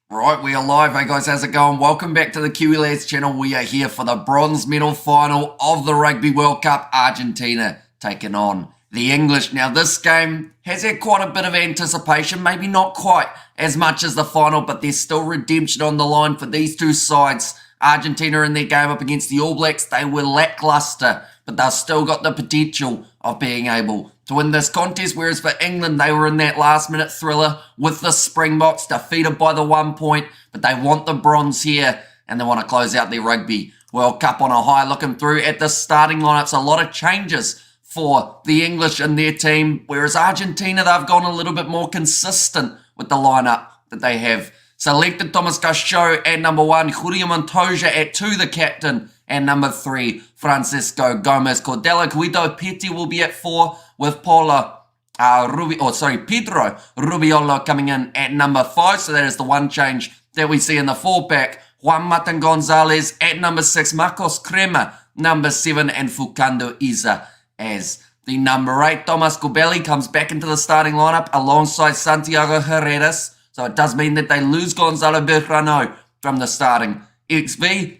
Right, we are live. Hey guys, how's it going? Welcome back to the Kiwi Lads channel. We are here for the bronze medal final of the Rugby World Cup. Argentina taking on the English. Now, this game has had quite a bit of anticipation, maybe not quite as much as the final, but there's still redemption on the line for these two sides. Argentina in their game up against the All Blacks, they were lackluster, but they've still got the potential of being able to win this contest, whereas for England, they were in that last-minute thriller with the Springboks, defeated by the 1 point, but they want the bronze here, and they want to close out their Rugby World Cup on a high. Looking through at the starting lineups, a lot of changes for the English in their team, whereas Argentina, they've gone a little bit more consistent with the lineup that they have selected. Thomas Cachot at number 1, Julio Montoya at 2, the captain, and number 3, Francisco Gomez. Cordella Guido Petty will be at 4, with Pedro Rubiolo coming in at number 5. So that is the one change that we see in the 4-pack. Juan Matan Gonzalez at number 6, Marcos Crema, number 7, and Fukando Isa as the number 8. Thomas Gubelli comes back into the starting lineup alongside Santiago Herreras. So it does mean that they lose Gonzalo Berrano from the starting XV.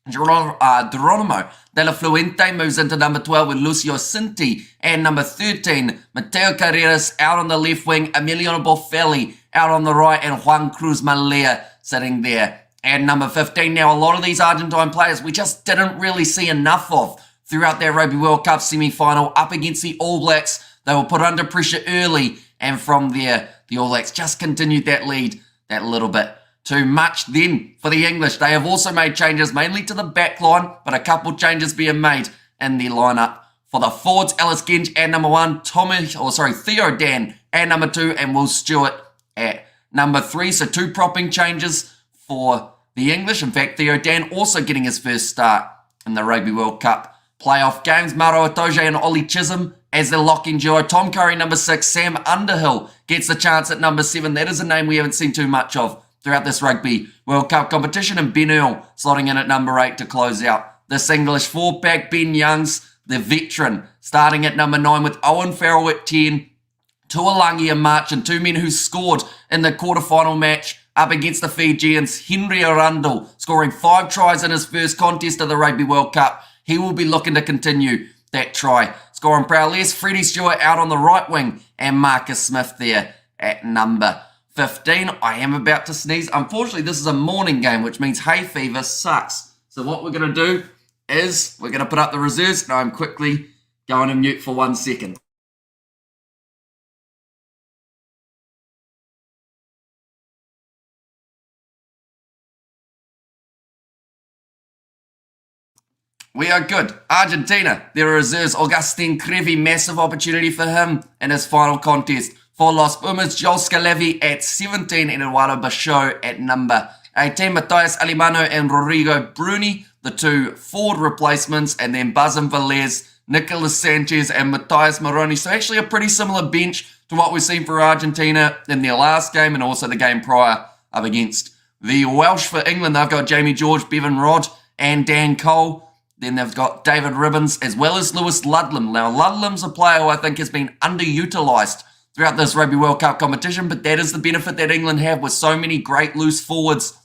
Geronimo De La Fuente moves into number 12 with Lucio Cinti, and number 13, Mateo Carreras out on the left wing, Emiliano Boffelli out on the right, and Juan Cruz Malea sitting there. And number 15, now a lot of these Argentine players we just didn't really see enough of throughout their Rugby World Cup semi-final up against the All Blacks. They were put under pressure early, and from there, the All Blacks just continued that lead that little bit too much. Then for the English, they have also made changes mainly to the back line, but a couple changes being made in the lineup. For the forwards, Ellis Genge at number 1, Theo Dan at number 2, and Will Stewart at number 3. So 2 propping changes for the English. In fact, Theo Dan also getting his first start in the Rugby World Cup playoff games. Maro Itoje and Ollie Chisholm as the locking duo. Tom Curry, number 6. Sam Underhill gets the chance at number 7. That is a name we haven't seen too much of throughout this Rugby World Cup competition. And Ben Earl slotting in at number 8 to close out this English 4-pack. Ben Youngs, the veteran, starting at number 9 with Owen Farrell at 10. Tuolangi and Marchand, 2 men who scored in the quarterfinal match up against the Fijians. Henry Arundel scoring 5 tries in his first contest of the Rugby World Cup. He will be looking to continue that try scoring prowess. Freddie Stewart out on the right wing, and Marcus Smith there at number 15. I am about to sneeze. Unfortunately, this is a morning game, which means hay fever sucks. So what we're going to do is we're going to put up the reserves, and I'm quickly going to mute for 1 second. We are good. Argentina, their reserves. Augustin Crevi, massive opportunity for him in his final contest. For Los Pumas, Joel Scalevi at 17 and Eduardo Bachot at number 18. Matthias Alemano and Rodrigo Bruni, the 2 forward replacements. And then Bazin Velez, Nicolas Sanchez and Matthias Moroni. So actually a pretty similar bench to what we've seen for Argentina in their last game and also the game prior up against the Welsh. For England, they've got Jamie George, Bevan Rodd and Dan Cole. Then they've got David Ribbons as well as Lewis Ludlam. Now, Ludlam's a player who I think has been underutilised throughout this Rugby World Cup competition, but that is the benefit that England have with so many great loose forwards.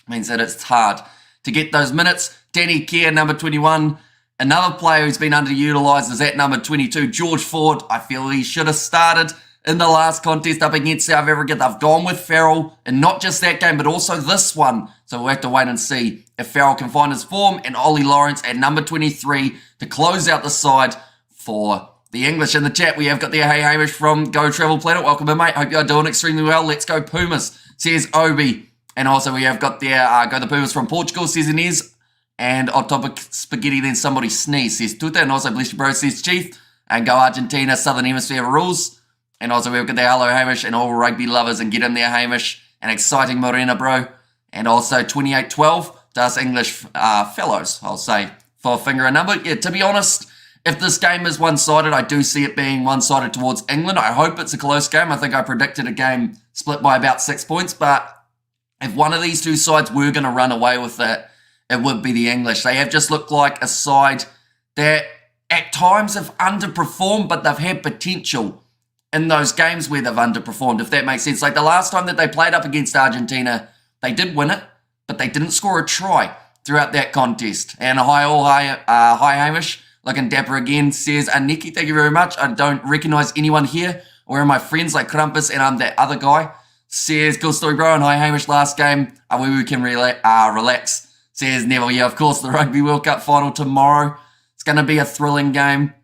It means that it's hard to get those minutes. Danny Kerr, number 21. Another player who's been underutilised is at number 22, George Ford. I feel he should have started in the last contest up against South Africa. They've gone with Farrell, and not just that game, but also this one. So we'll have to wait and see if Farrell can find his form, and Ollie Lawrence at number 23 to close out the side for the English. In the chat, we have got there, hey Hamish from Go Travel Planet. Welcome in, mate. Hope you're doing extremely well. Let's go Pumas, says Obi. And also we have got there, go the Pumas from Portugal, says Inez. And on top of spaghetti, then somebody sneezed, says Tuta. And also Bless Your Bro, says Chief. And go Argentina, Southern Hemisphere rules. And also we've got there, hello Hamish, and all rugby lovers, and get in there Hamish. And exciting Morena, bro. And also 2812 to us English fellows, I'll say, for finger a number. Yeah, to be honest, if this game is one-sided, I do see it being one-sided towards England. I hope it's a close game. I think I predicted a game split by about 6 points. But if one of these two sides were going to run away with it, it would be the English. They have just looked like a side that at times have underperformed, but they've had potential in those games where they've underperformed, if that makes sense. Like the last time that they played up against Argentina They did win it, but they didn't score a try throughout that contest. And hi Hamish, looking dapper again, says, Nikki, thank you very much. I don't recognise anyone here. Or are my friends like Krampus and I'm that other guy? Says, cool story, bro. And hi Hamish, last game, we can relax. Says Neville, yeah, of course, the Rugby World Cup final tomorrow. It's going to be a thrilling game.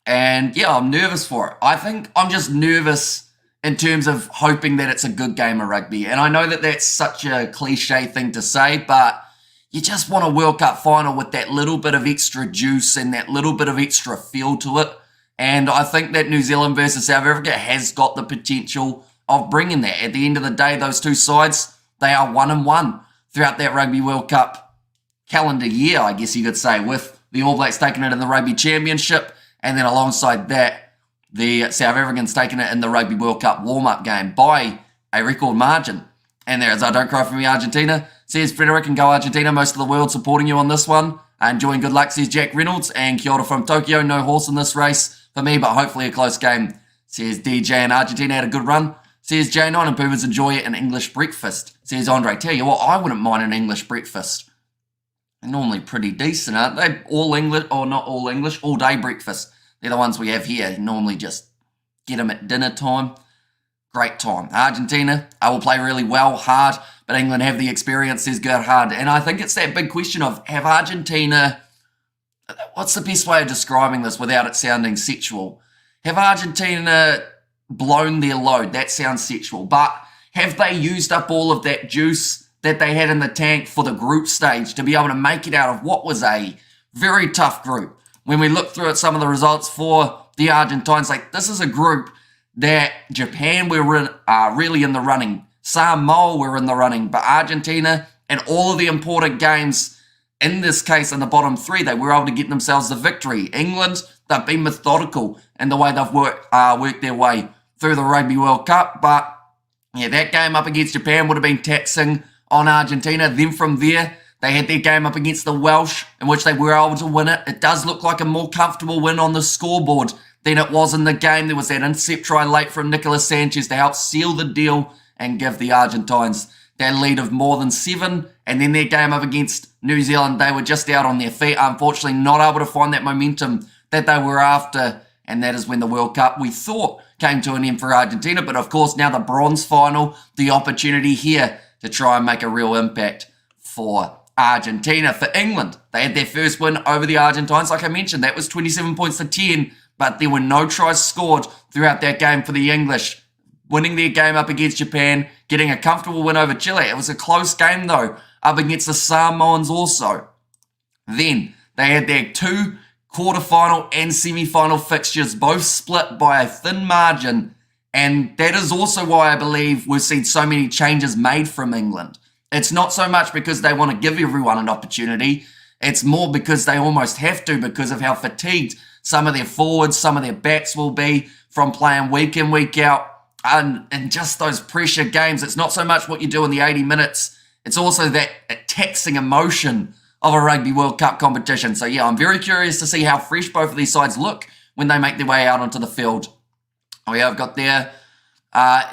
And yeah, I'm nervous for it. I think I'm just nervous in terms of hoping that it's a good game of rugby. And I know that that's such a cliche thing to say, but you just want a World Cup final with that little bit of extra juice and that little bit of extra feel to it. And I think that New Zealand versus South Africa has got the potential of bringing that. At the end of the day, those two sides, they are 1-1 throughout that Rugby World Cup calendar year, I guess you could say, with the All Blacks taking it in the Rugby Championship, and then alongside that, the South Africans taking it in the Rugby World Cup warm-up game by a record margin. And there is I Don't Cry For Me Argentina. Says Frederick and go Argentina. Most of the world supporting you on this one. Enjoying good luck, says Jack Reynolds. And kia ora from Tokyo. No horse in this race for me, but hopefully a close game. Says DJ and Argentina had a good run. Says J9 and Pumas enjoy an English breakfast. Says Andre, tell you what, I wouldn't mind an English breakfast. They're normally pretty decent, aren't they? All English, or not all English, all day breakfast. They're the ones we have here. You normally just get them at dinner time. Great time. Argentina, I will play really well, hard, but England have the experience, says Gerhard. And I think it's that big question of, have Argentina, what's the best way of describing this without it sounding sexual? Have Argentina blown their load? That sounds sexual. But have they used up all of that juice that they had in the tank for the group stage to be able to make it out of what was a very tough group? When we look through at some of the results for the Argentines, like this is a group that Japan were really in the running. Samoa were in the running. But Argentina and all of the important games, in this case in the bottom three, they were able to get themselves the victory. England, they've been methodical in the way they've worked their way through the Rugby World Cup. But yeah, that game up against Japan would have been taxing on Argentina. Then from there, they had their game up against the Welsh, in which they were able to win it. It does look like a more comfortable win on the scoreboard than it was in the game. There was that intercept try late from Nicolas Sanchez to help seal the deal and give the Argentines that lead of more than 7. And then their game up against New Zealand, they were just out on their feet, unfortunately not able to find that momentum that they were after. And that is when the World Cup, we thought, came to an end for Argentina. But of course, now the bronze final, the opportunity here to try and make a real impact for Argentina. For England, they had their first win over the Argentines. Like I mentioned, that was 27 points to 10, but there were no tries scored throughout that game for the English. Winning their game up against Japan, getting a comfortable win over Chile. It was a close game though, up against the Samoans also. Then they had their 2 quarterfinal and semi-final fixtures, both split by a thin margin. And that is also why I believe we've seen so many changes made from England. It's not so much because they want to give everyone an opportunity. It's more because they almost have to, because of how fatigued some of their forwards, some of their backs will be from playing week in, week out. And just those pressure games, it's not so much what you do in the 80 minutes. It's also that taxing emotion of a Rugby World Cup competition. So yeah, I'm very curious to see how fresh both of these sides look when they make their way out onto the field. Oh yeah, I've got there.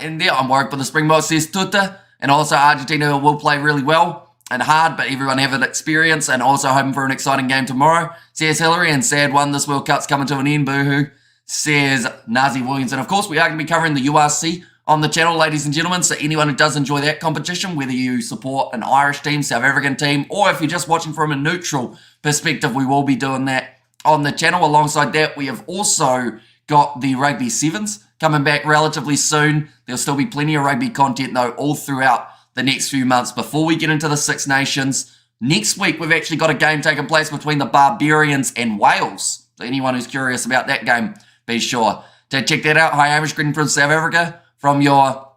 In there, I'm worried for the Springboks, says Tuta. And also Argentina will play really well and hard, but everyone have an experience, and also hoping for an exciting game tomorrow. Says Hillary, and sad one, this World Cup's coming to an end, boohoo. Says Nazi Williams. And of course, we are going to be covering the URC on the channel, ladies and gentlemen. So anyone who does enjoy that competition, whether you support an Irish team, South African team, or if you're just watching from a neutral perspective, we will be doing that on the channel. Alongside that, we have also got the Rugby Sevens coming back relatively soon. There'll still be plenty of rugby content, though, all throughout the next few months before we get into the Six Nations. Next week, we've actually got a game taking place between the Barbarians and Wales. So anyone who's curious about that game, be sure to check that out. Hi, Amish, greeting from South Africa from your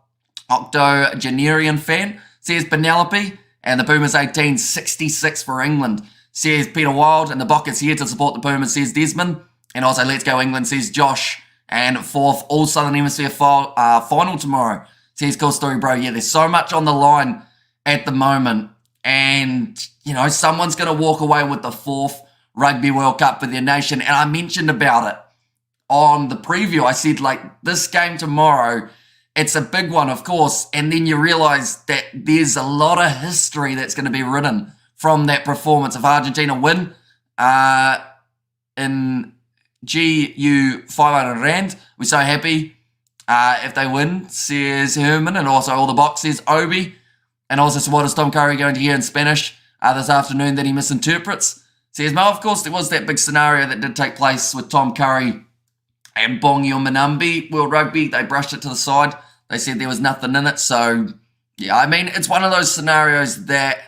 octogenarian fan. Says Penelope, and the Pumas 18, 66 for England. Says Peter Wild, and the Buckets here to support the Pumas, says Desmond. And also, let's go England, says Josh. And fourth, all Southern Hemisphere final tomorrow, says Cool Story Bro. Yeah, there's so much on the line at the moment. And, you know, someone's going to walk away with the 4th Rugby World Cup for their nation. And I mentioned about it on the preview. I said, like, this game tomorrow it's a big one, of course, and then you realise that there's a lot of history that's going to be written from that performance. If Argentina win in GU 500 Rand, we're so happy if they win, says Herman, and also all the box says Obi, and also, so what is Tom Curry going to hear in Spanish this afternoon that he misinterprets? Says Mo, of course, there was that big scenario that did take place with Tom Curry and Bongi Manambi, World Rugby. They brushed it to the side. They said there was nothing in it. So, yeah, I mean, it's one of those scenarios that,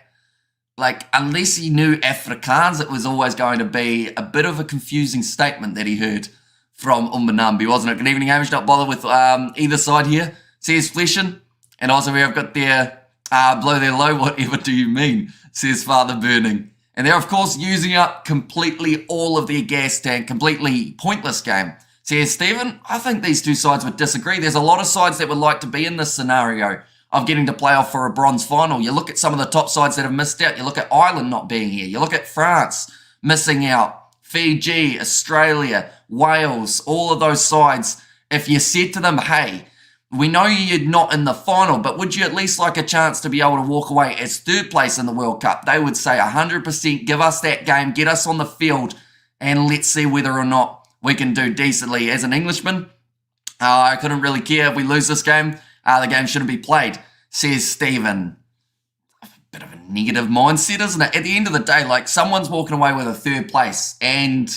like, unless he knew Afrikaans, it was always going to be a bit of a confusing statement that he heard from Manambi, wasn't it? Good evening, Hamish. Not bother with either side here. Says Fleshin. And also we have got their blow their low, whatever do you mean, says Father Burning. And they're, of course, using up completely all of their gas tank. Completely pointless game. Says Stephen, I think these two sides would disagree. There's a lot of sides that would like to be in this scenario of getting to play off for a bronze final. You look at some of the top sides that have missed out. You look at Ireland not being here. You look at France missing out. Fiji, Australia, Wales, all of those sides. If you said to them, hey, we know you're not in the final, but would you at least like a chance to be able to walk away as third place in the World Cup? They would say 100%, give us that game, get us on the field, and let's see whether or not we can do decently. As an Englishman, I couldn't really care if we lose this game. The game shouldn't be played, says Stephen. A bit of a negative mindset, isn't it? At the end of the day, like, someone's walking away with a third place, and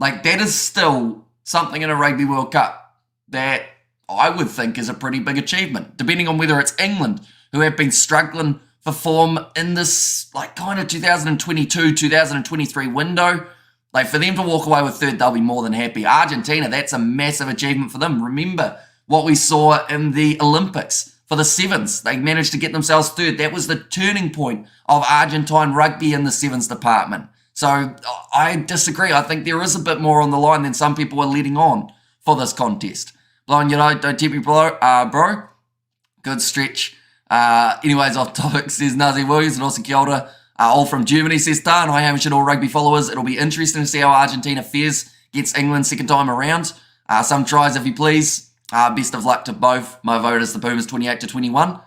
like that is still something in a Rugby World Cup that I would think is a pretty big achievement, depending on whether it's England, who have been struggling for form in this like kind of 2022, 2023 window. Like, for them to walk away with third, they'll be more than happy. Argentina, that's a massive achievement for them. Remember what we saw in the Olympics for the sevens. They managed to get themselves third. That was the turning point of Argentine rugby in the sevens department. So I disagree. I think there is a bit more on the line than some people are letting on for this contest. Blowing your load, don't tip me, bro. Good stretch. Anyways, off topic, says Nazi Williams, and also kia ora. All from Germany, says Tan. Hi, Hamish and all rugby followers. It'll be interesting to see how Argentina fares against England second time around. Some tries, if you please. Best of luck to both. My vote is the Pumas 28-21.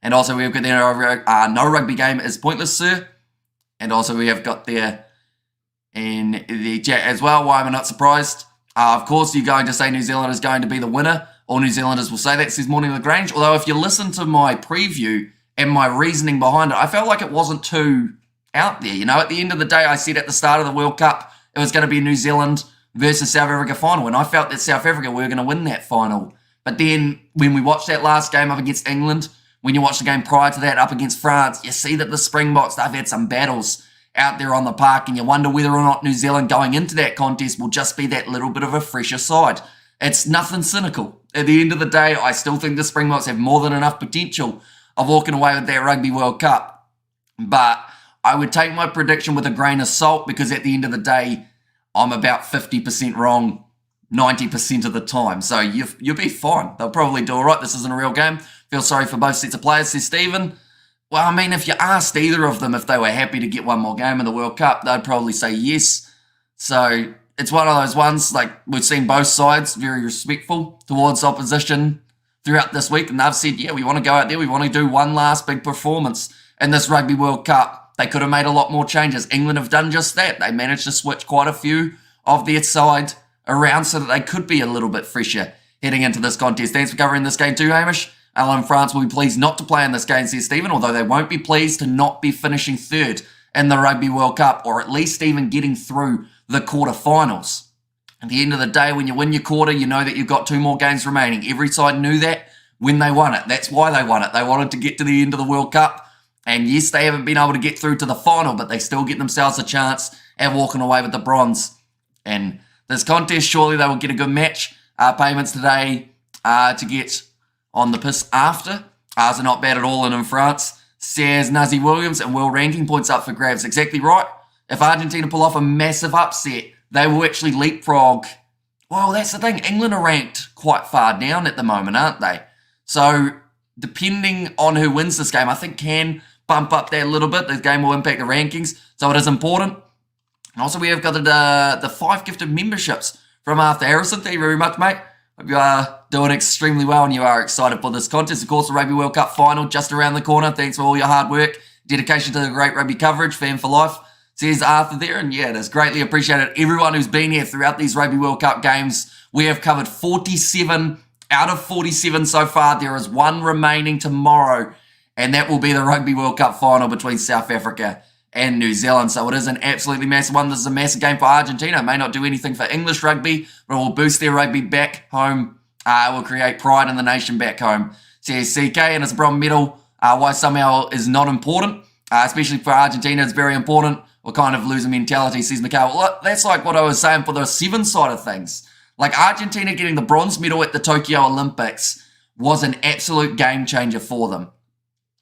And also, we've got there, no rugby game is pointless, sir. And also, we have got there in the chat as well. Why am I not surprised? Of course, you're going to say New Zealand is going to be the winner. All New Zealanders will say that, says Morning Lagrange. Although, if you listen to my preview and my reasoning behind it, I felt like it wasn't too out there. You know, at the end of the day, I said at the start of the World Cup, it was going to be New Zealand versus South Africa final, and I felt that South Africa were going to win that final. But then, when we watched that last game up against England, when you watch the game prior to that up against France, you see that the Springboks, they've had some battles out there on the park, and you wonder whether or not New Zealand going into that contest will just be that little bit of a fresher side. It's nothing cynical. At the end of the day, I still think the Springboks have more than enough potential of walking away with that Rugby World Cup. But I would take my prediction with a grain of salt, because at the end of the day, I'm about 50% wrong 90% of the time. So you'll be fine. They'll probably do all right. This isn't a real game. Feel sorry for both sets of players, says Stephen. Well, I mean, if you asked either of them if they were happy to get one more game in the World Cup, they'd probably say yes. So it's one of those ones, like, we've seen both sides very respectful towards opposition throughout this week, and they've said, yeah, we want to go out there, we want to do one last big performance in this Rugby World Cup. They could have made a lot more changes. England have done just that. They managed to switch quite a few of their side around so that they could be a little bit fresher heading into this contest. Thanks for covering this game too, Hamish. Alan France will be pleased not to play in this game, says Stephen, although they won't be pleased to not be finishing third in the Rugby World Cup, or at least even getting through the quarterfinals. At the end of the day, when you win your quarter, you know that you've got 2 more games remaining. Every side knew that when they won it. That's why they won it. They wanted to get to the end of the World Cup. And yes, they haven't been able to get through to the final, but they still get themselves a chance at walking away with the bronze. And this contest, surely they will get a good match. Payments today to get on the piss after. So not bad at all in France. Says Nazi Williams, and world ranking points up for grabs. Exactly right. If Argentina pull off a massive upset, they will actually leapfrog. Well, that's the thing. England are ranked quite far down at the moment, aren't they? So, depending on who wins this game, I think can bump up that a little bit. This game will impact the rankings, so it is important. And also, we have got the 5 gifted memberships from Arthur Harrison. Thank you very much, mate. Hope you are doing extremely well and you are excited for this contest. Of course, the Rugby World Cup final just around the corner. Thanks for all your hard work, dedication to the great rugby coverage, fan for life. Says Arthur there, and yeah, it is greatly appreciated. Everyone who's been here throughout these Rugby World Cup games, we have covered 47 out of 47 so far. There is one remaining tomorrow, and that will be the Rugby World Cup final between South Africa and New Zealand. So it is an absolutely massive one. This is a massive game for Argentina. It may not do anything for English rugby, but it will boost their rugby back home. It will create pride in the nation back home. Says CK, and it's a bronze medal. Why somehow is not important, especially for Argentina, it's very important. We're kind of losing mentality, says Mikhail. Well, that's like what I was saying for the seven side of things. Like Argentina getting the bronze medal at the Tokyo Olympics was an absolute game changer for them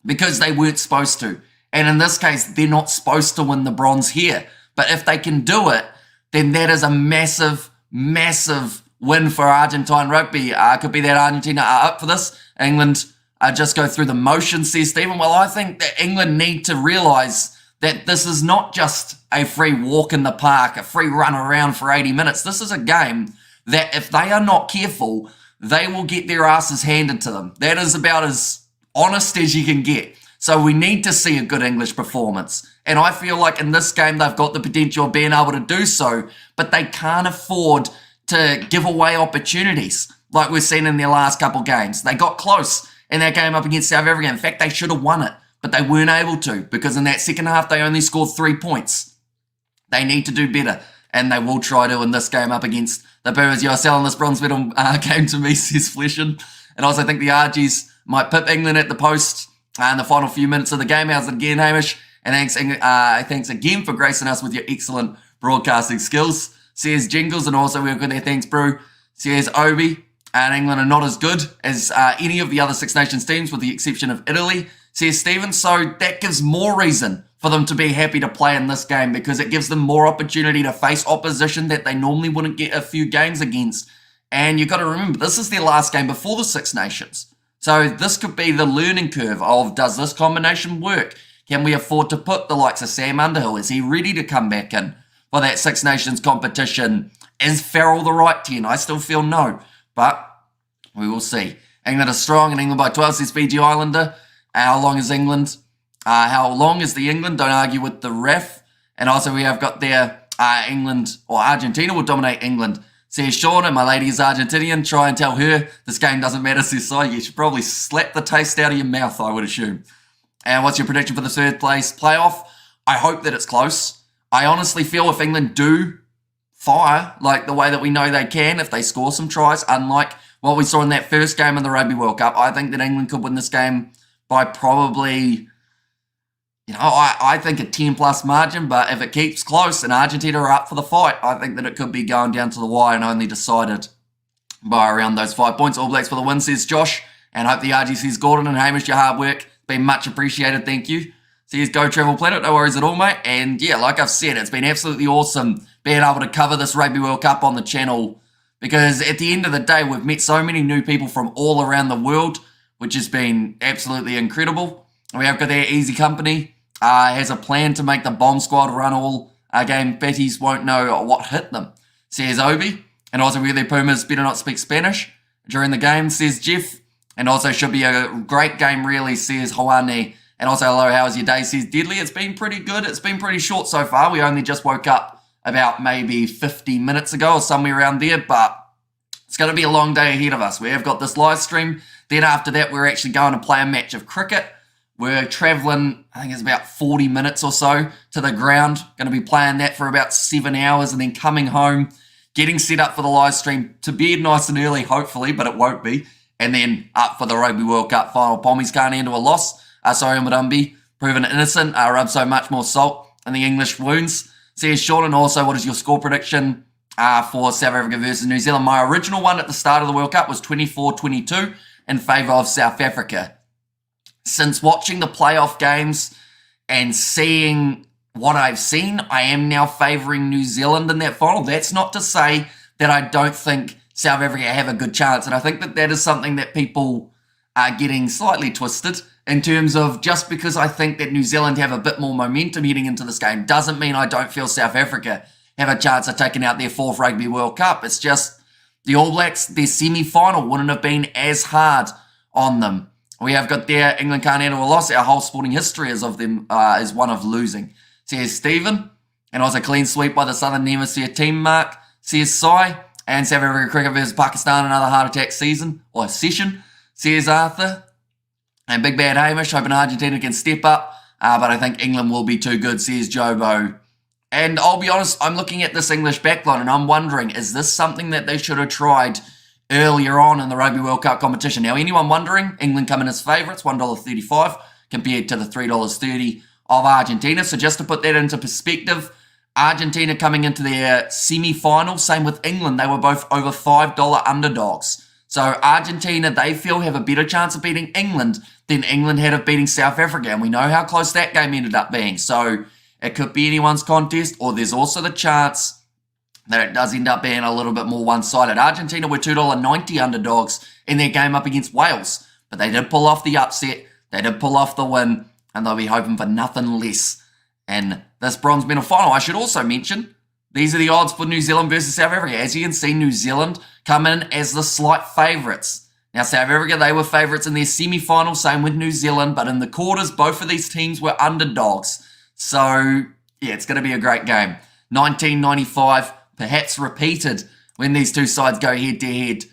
because they weren't supposed to. And in this case, they're not supposed to win the bronze here. But if they can do it, then that is a massive, massive win for Argentine rugby. Could be that Argentina are up for this. England just go through the motions, says Stephen. Well, I think that England need to realise that this is not just a free walk in the park, a free run around for 80 minutes. This is a game that if they are not careful, they will get their asses handed to them. That is about as honest as you can get. So we need to see a good English performance. And I feel like in this game, they've got the potential of being able to do so, but they can't afford to give away opportunities like we've seen in their last couple games. They got close in that game up against South Africa. In fact, they should have won it, but they weren't able to because in that second half, they only scored 3 points. They need to do better, and they will try to in this game up against the Pumas. You're selling this bronze medal game to me, says Fleshen. And also think the Argies might pip England at the post in the final few minutes of the game. How's it again, Hamish? And thanks again for gracing us with your excellent broadcasting skills, says Jingles. And also we've got there, thanks, bro, says Obi. And England are not as good as any of the other Six Nations teams with the exception of Italy, says Stephen. So that gives more reason for them to be happy to play in this game because it gives them more opportunity to face opposition that they normally wouldn't get a few games against. And you've got to remember, this is their last game before the Six Nations. So this could be the learning curve of, does this combination work? Can we afford to put the likes of Sam Underhill? Is he ready to come back in for that Six Nations competition? Is Farrell the right 10? I still feel no, but we will see. England is strong and England by 12, says Fiji Islander. How long is England? How long is the England? Don't argue with the ref. And also we have got there England, or Argentina will dominate England. Says Sean, and my lady is Argentinian. Try and tell her this game doesn't matter, says Si. You should probably slap the taste out of your mouth, I would assume. And what's your prediction for the third place playoff? I hope that it's close. I honestly feel if England do fire like the way that we know they can, if they score some tries, unlike what we saw in that first game in the Rugby World Cup, I think that England could win this game by probably, I think a 10-plus margin, but if it keeps close and Argentina are up for the fight, I think that it could be going down to the wire and only decided by around those 5 points. All Blacks for the win, says Josh, and hope the RG says Gordon and Hamish, your hard work, been much appreciated, thank you. Says Go Travel Planet, no worries at all, mate. And yeah, like I've said, it's been absolutely awesome being able to cover this Rugby World Cup on the channel because at the end of the day, we've met so many new people from all around the world, which has been absolutely incredible. We have got their Easy Company, has a plan to make the bomb squad run all game. Betties won't know what hit them, says Obi. And also really Pumas better not speak Spanish during the game, says Jeff. And also should be a great game really, says Hoane. And also hello, how was your day, says Deadly. It's been pretty good. It's been pretty short so far. We only just woke up about maybe 50 minutes ago or somewhere around there, but it's going to be a long day ahead of us. We have got this live stream. Then after that, we're actually going to play a match of cricket. We're travelling, I think it's about 40 minutes or so to the ground. Going to be playing that for about 7 hours and then coming home, getting set up for the live stream to bed nice and early, hopefully, but it won't be. And then up for the Rugby World Cup final. Pommies can't handle a loss. Sorry, Mudumbi, proven innocent. Rub so much more salt in the English wounds. Says Sean, and also what is your score prediction for South Africa versus New Zealand? My original one at the start of the World Cup was 24-22 in favour of South Africa. Since watching the playoff games and seeing what I've seen, I am now favouring New Zealand in that final. That's not to say that I don't think South Africa have a good chance. And I think that that is something that people are getting slightly twisted in terms of just because I think that New Zealand have a bit more momentum heading into this game doesn't mean I don't feel South Africa have a chance of taking out their fourth Rugby World Cup. It's just The All Blacks, their semi-final wouldn't have been as hard on them. We have got there, England can't handle a loss. Our whole sporting history is of them is one of losing. Says Stephen. And also clean sweep by the Southern Hemisphere team, Mark. Says Sai. And South Africa cricket versus Pakistan, another heart attack season, or session. Says Arthur. And Big Bad Hamish, hoping Argentina can step up. But I think England will be too good, says Jobo. And I'll be honest, I'm looking at this English backline and I'm wondering, is this something that they should have tried earlier on in the Rugby World Cup competition? Now, anyone wondering, England come in as favourites, $1.35 compared to the $3.30 of Argentina. So just to put that into perspective, Argentina coming into their semi-final, same with England, they were both over $5 underdogs. So Argentina, they feel, have a better chance of beating England than England had of beating South Africa. And we know how close that game ended up being. So it could be anyone's contest, or there's also the chance that it does end up being a little bit more one-sided. Argentina were $2.90 underdogs in their game up against Wales, but they did pull off the upset, they did pull off the win, and they'll be hoping for nothing less in this bronze medal final. I should also mention, these are the odds for New Zealand versus South Africa. As you can see, New Zealand come in as the slight favourites. Now, South Africa, they were favourites in their semi-final, same with New Zealand, but in the quarters, both of these teams were underdogs. So, yeah, it's going to be a great game. 1995, perhaps repeated when these two sides go head-to-head.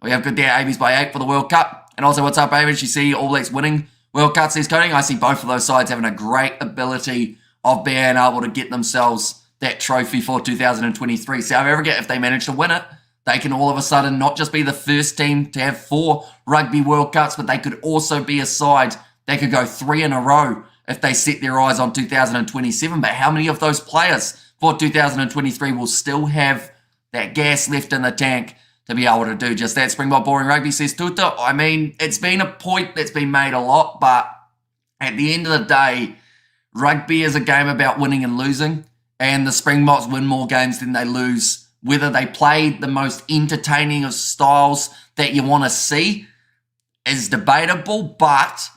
We have good there, ABs by 8 for the World Cup. And also, what's up, Abies? You see All Blacks winning World Cup, says Coding. I see both of those sides having a great ability of being able to get themselves that trophy for 2023. South Africa, if they manage to win it, they can all of a sudden not just be the first team to have 4 Rugby World Cups, but they could also be a side that could go 3 in a row if they set their eyes on 2027. But how many of those players for 2023 will still have that gas left in the tank to be able to do just that? Springbok Boring Rugby, says Tuta. I mean, it's been a point that's been made a lot, but at the end of the day, rugby is a game about winning and losing, and the Springboks win more games than they lose. Whether they play the most entertaining of styles that you want to see is debatable, but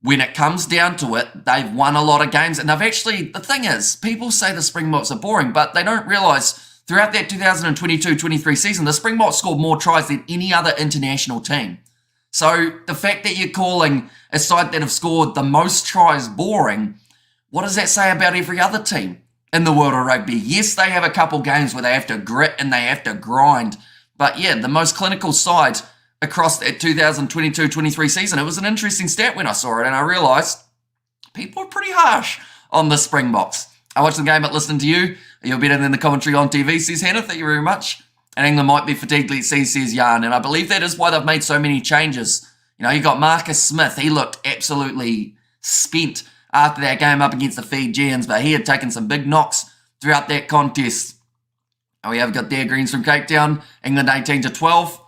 when it comes down to it, they've won a lot of games, and they've actually, the thing is, people say the Springboks are boring, but they don't realise throughout that 2022-23 season, the Springboks scored more tries than any other international team. So the fact that you're calling a side that have scored the most tries boring, what does that say about every other team in the world of rugby? Yes, they have a couple games where they have to grit and they have to grind, but yeah, the most clinical side across that 2022-23 season. It was an interesting stat when I saw it, and I realised people are pretty harsh on the Springboks. I watched the game but listening to you. You're better than the commentary on TV, says Hannah. Thank you very much. And England might be fatigued, let's see, says Jan. And I believe that is why they've made so many changes. You know, you got Marcus Smith. He looked absolutely spent after that game up against the Fijians, but he had taken some big knocks throughout that contest. And we have got there Greens from Cape Town, England 18-12.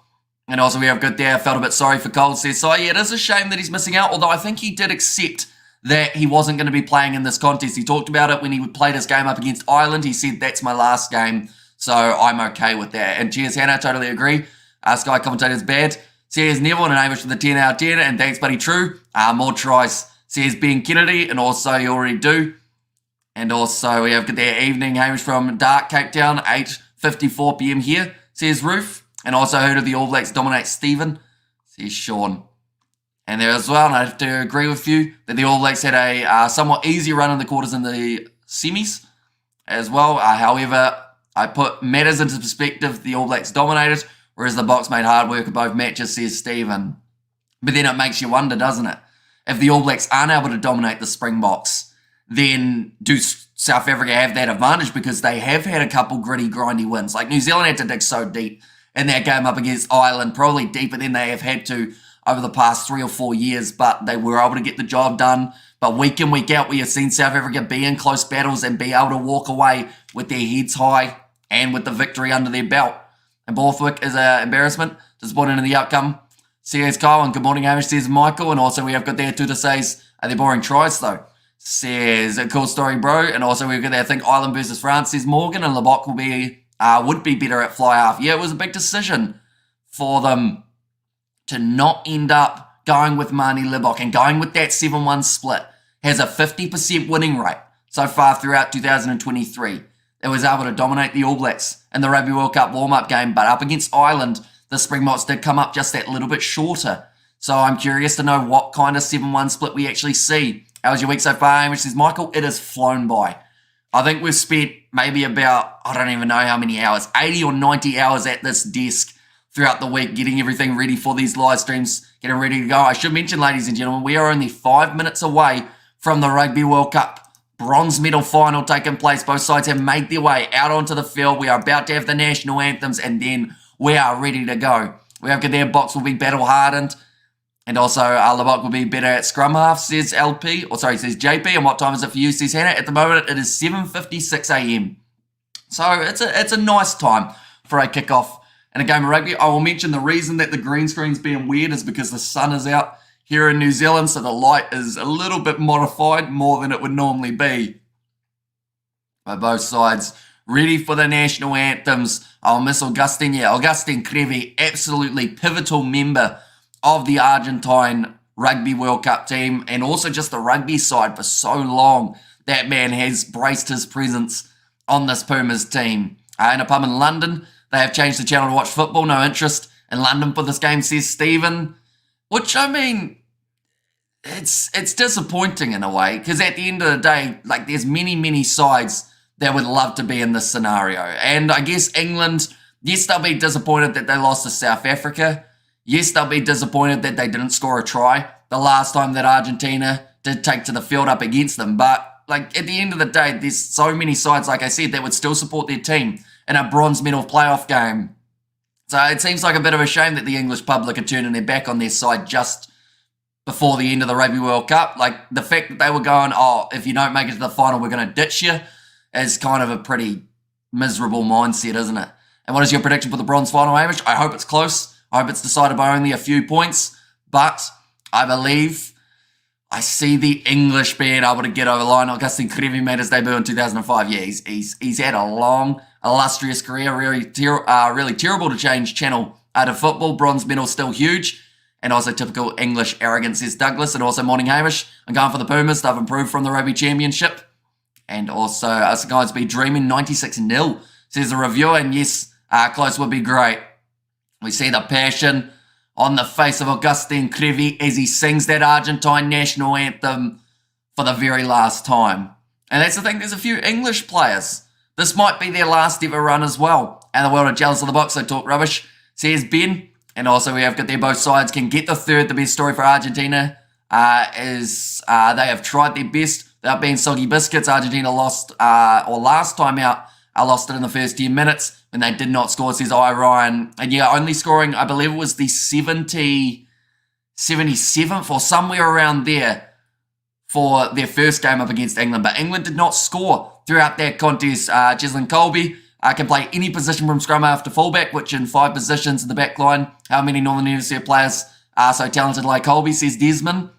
And also we have got there, felt a bit sorry for Cole, says, so yeah, it is a shame that he's missing out, although I think he did accept that he wasn't going to be playing in this contest. He talked about it when he played his game up against Ireland. He said, that's my last game, so I'm okay with that. And cheers, Hannah, totally agree. Sky commentator's bad. Says Neville and Hamish with a 10 out of 10. And thanks, buddy, true. More tries, says Ben Kennedy, and also you already do. And also we have got there evening, Hamish from Dark Cape Town, 8:54 p.m. here, says Roof. And also who did the All Blacks dominate, Stephen, says Sean. And there as well, and I have to agree with you that the All Blacks had a somewhat easier run in the quarters and the semis as well. However, I put matters into perspective. The All Blacks dominated, whereas the Box made hard work of both matches, says Stephen. But then it makes you wonder, doesn't it? If the All Blacks aren't able to dominate the Springboks, then do South Africa have that advantage? Because they have had a couple gritty, grindy wins. Like New Zealand had to dig so deep in that game up against Ireland, probably deeper than they have had to over the past 3 or 4 years, but they were able to get the job done. But week in, week out, we have seen South Africa be in close battles and be able to walk away with their heads high and with the victory under their belt. And Borthwick is an embarrassment, disappointing in the outcome. Says Kyle, and good morning, Hamish, says Michael. And also we have got there Tuta says, are they boring tries though? Says, a cool story, bro. And also we've got there, I think, Ireland versus France, says Morgan, and Lebok will be, would be better at fly half. Yeah, it was a big decision for them to not end up going with Marnie Lebok and going with that 7-1 split. Has a 50% winning rate so far throughout 2023. it was able to dominate the All Blacks in the Rugby World Cup warm-up game, but up against Ireland, the Springboks did come up just that little bit shorter. So I'm curious to know what kind of 7-1 split we actually see. How was your week so far? Hamish says, Michael, it has flown by. I think we've spent maybe about, I don't even know how many hours, 80 or 90 hours at this desk throughout the week, getting everything ready for these live streams, getting ready to go. I should mention, ladies and gentlemen, we are only 5 minutes away from the Rugby World Cup bronze medal final taking place. Both sides have made their way out onto the field. We are about to have the national anthems, and then we are ready to go. We have their box will be battle hardened. And also, Labok will be better at scrum half, says LP. Or sorry, says JP. And what time is it for you, says Hannah? At the moment, it is 7:56 a.m. So it's a nice time for a kickoff in a game of rugby. I will mention the reason that the green screen's being weird is because the sun is out here in New Zealand, so the light is a little bit modified, more than it would normally be. But both sides ready for the national anthems. I'll miss Augustin. Yeah, Augustin Crevi, absolutely pivotal member of the Argentine Rugby World Cup team, and also just the rugby side for so long. That man has braced his presence on this Pumas team. In a pub in London, they have changed the channel to watch football. No interest in London for this game, says Stephen. Which, I mean, it's disappointing in a way, because at the end of the day, like, there's many sides that would love to be in this scenario. And I guess England, yes, they'll be disappointed that they lost to South Africa. Yes, they'll be disappointed that they didn't score a try the last time that Argentina did take to the field up against them. But, like, at the end of the day, there's so many sides, like I said, that would still support their team in a bronze medal playoff game. So it seems like a bit of a shame that the English public are turning their back on their side just before the end of the Rugby World Cup. Like, the fact that they were going, oh, if you don't make it to the final, we're going to ditch you, is kind of a pretty miserable mindset, isn't it? And what is your prediction for the bronze final, Hamish? I hope it's close. I hope it's decided by only a few points. But I believe I see the English being able to get over the line. Augustin Crevi made his debut in 2005. Yeah, he's had a long, illustrious career. Really terrible to change channel to football. Bronze medal still huge. And also typical English arrogance, says Douglas. And also, morning Hamish. I'm going for the Pumas. They've improved from the Rugby Championship. And also, us guys be dreaming 96-0, says the reviewer. And yes, close would be great. We see the passion on the face of Augustin Crevi as he sings that Argentine national anthem for the very last time. And that's the thing, there's a few English players. This might be their last ever run as well. And the world are jealous of the box, so talk rubbish, says Ben. And also we have got there both sides can get the third. The best story for Argentina is they have tried their best without being soggy biscuits. Argentina lost, or last time out, lost it in the first 10 minutes. And they did not score, says Ryan. And yeah, only scoring, I believe it was the 77th or somewhere around there for their first game up against England. But England did not score throughout that contest. Cheslin Colby can play any position from scrum half to fullback, which in 5 positions in the back line. How many Northern Hemisphere players are so talented like Colby, says Desmond.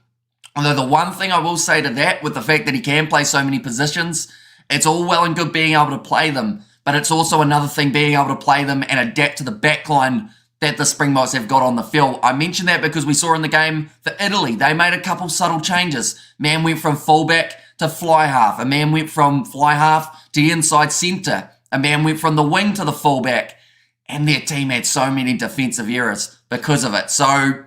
Although the one thing I will say to that, with the fact that he can play so many positions, it's all well and good being able to play them. But it's also another thing being able to play them and adapt to the backline that the Springboks have got on the field. I mention that because we saw in the game for Italy, they made a couple subtle changes. Man went from fullback to fly half. A man went from fly half to inside centre. A man went from the wing to the fullback. And their team had so many defensive errors because of it. So,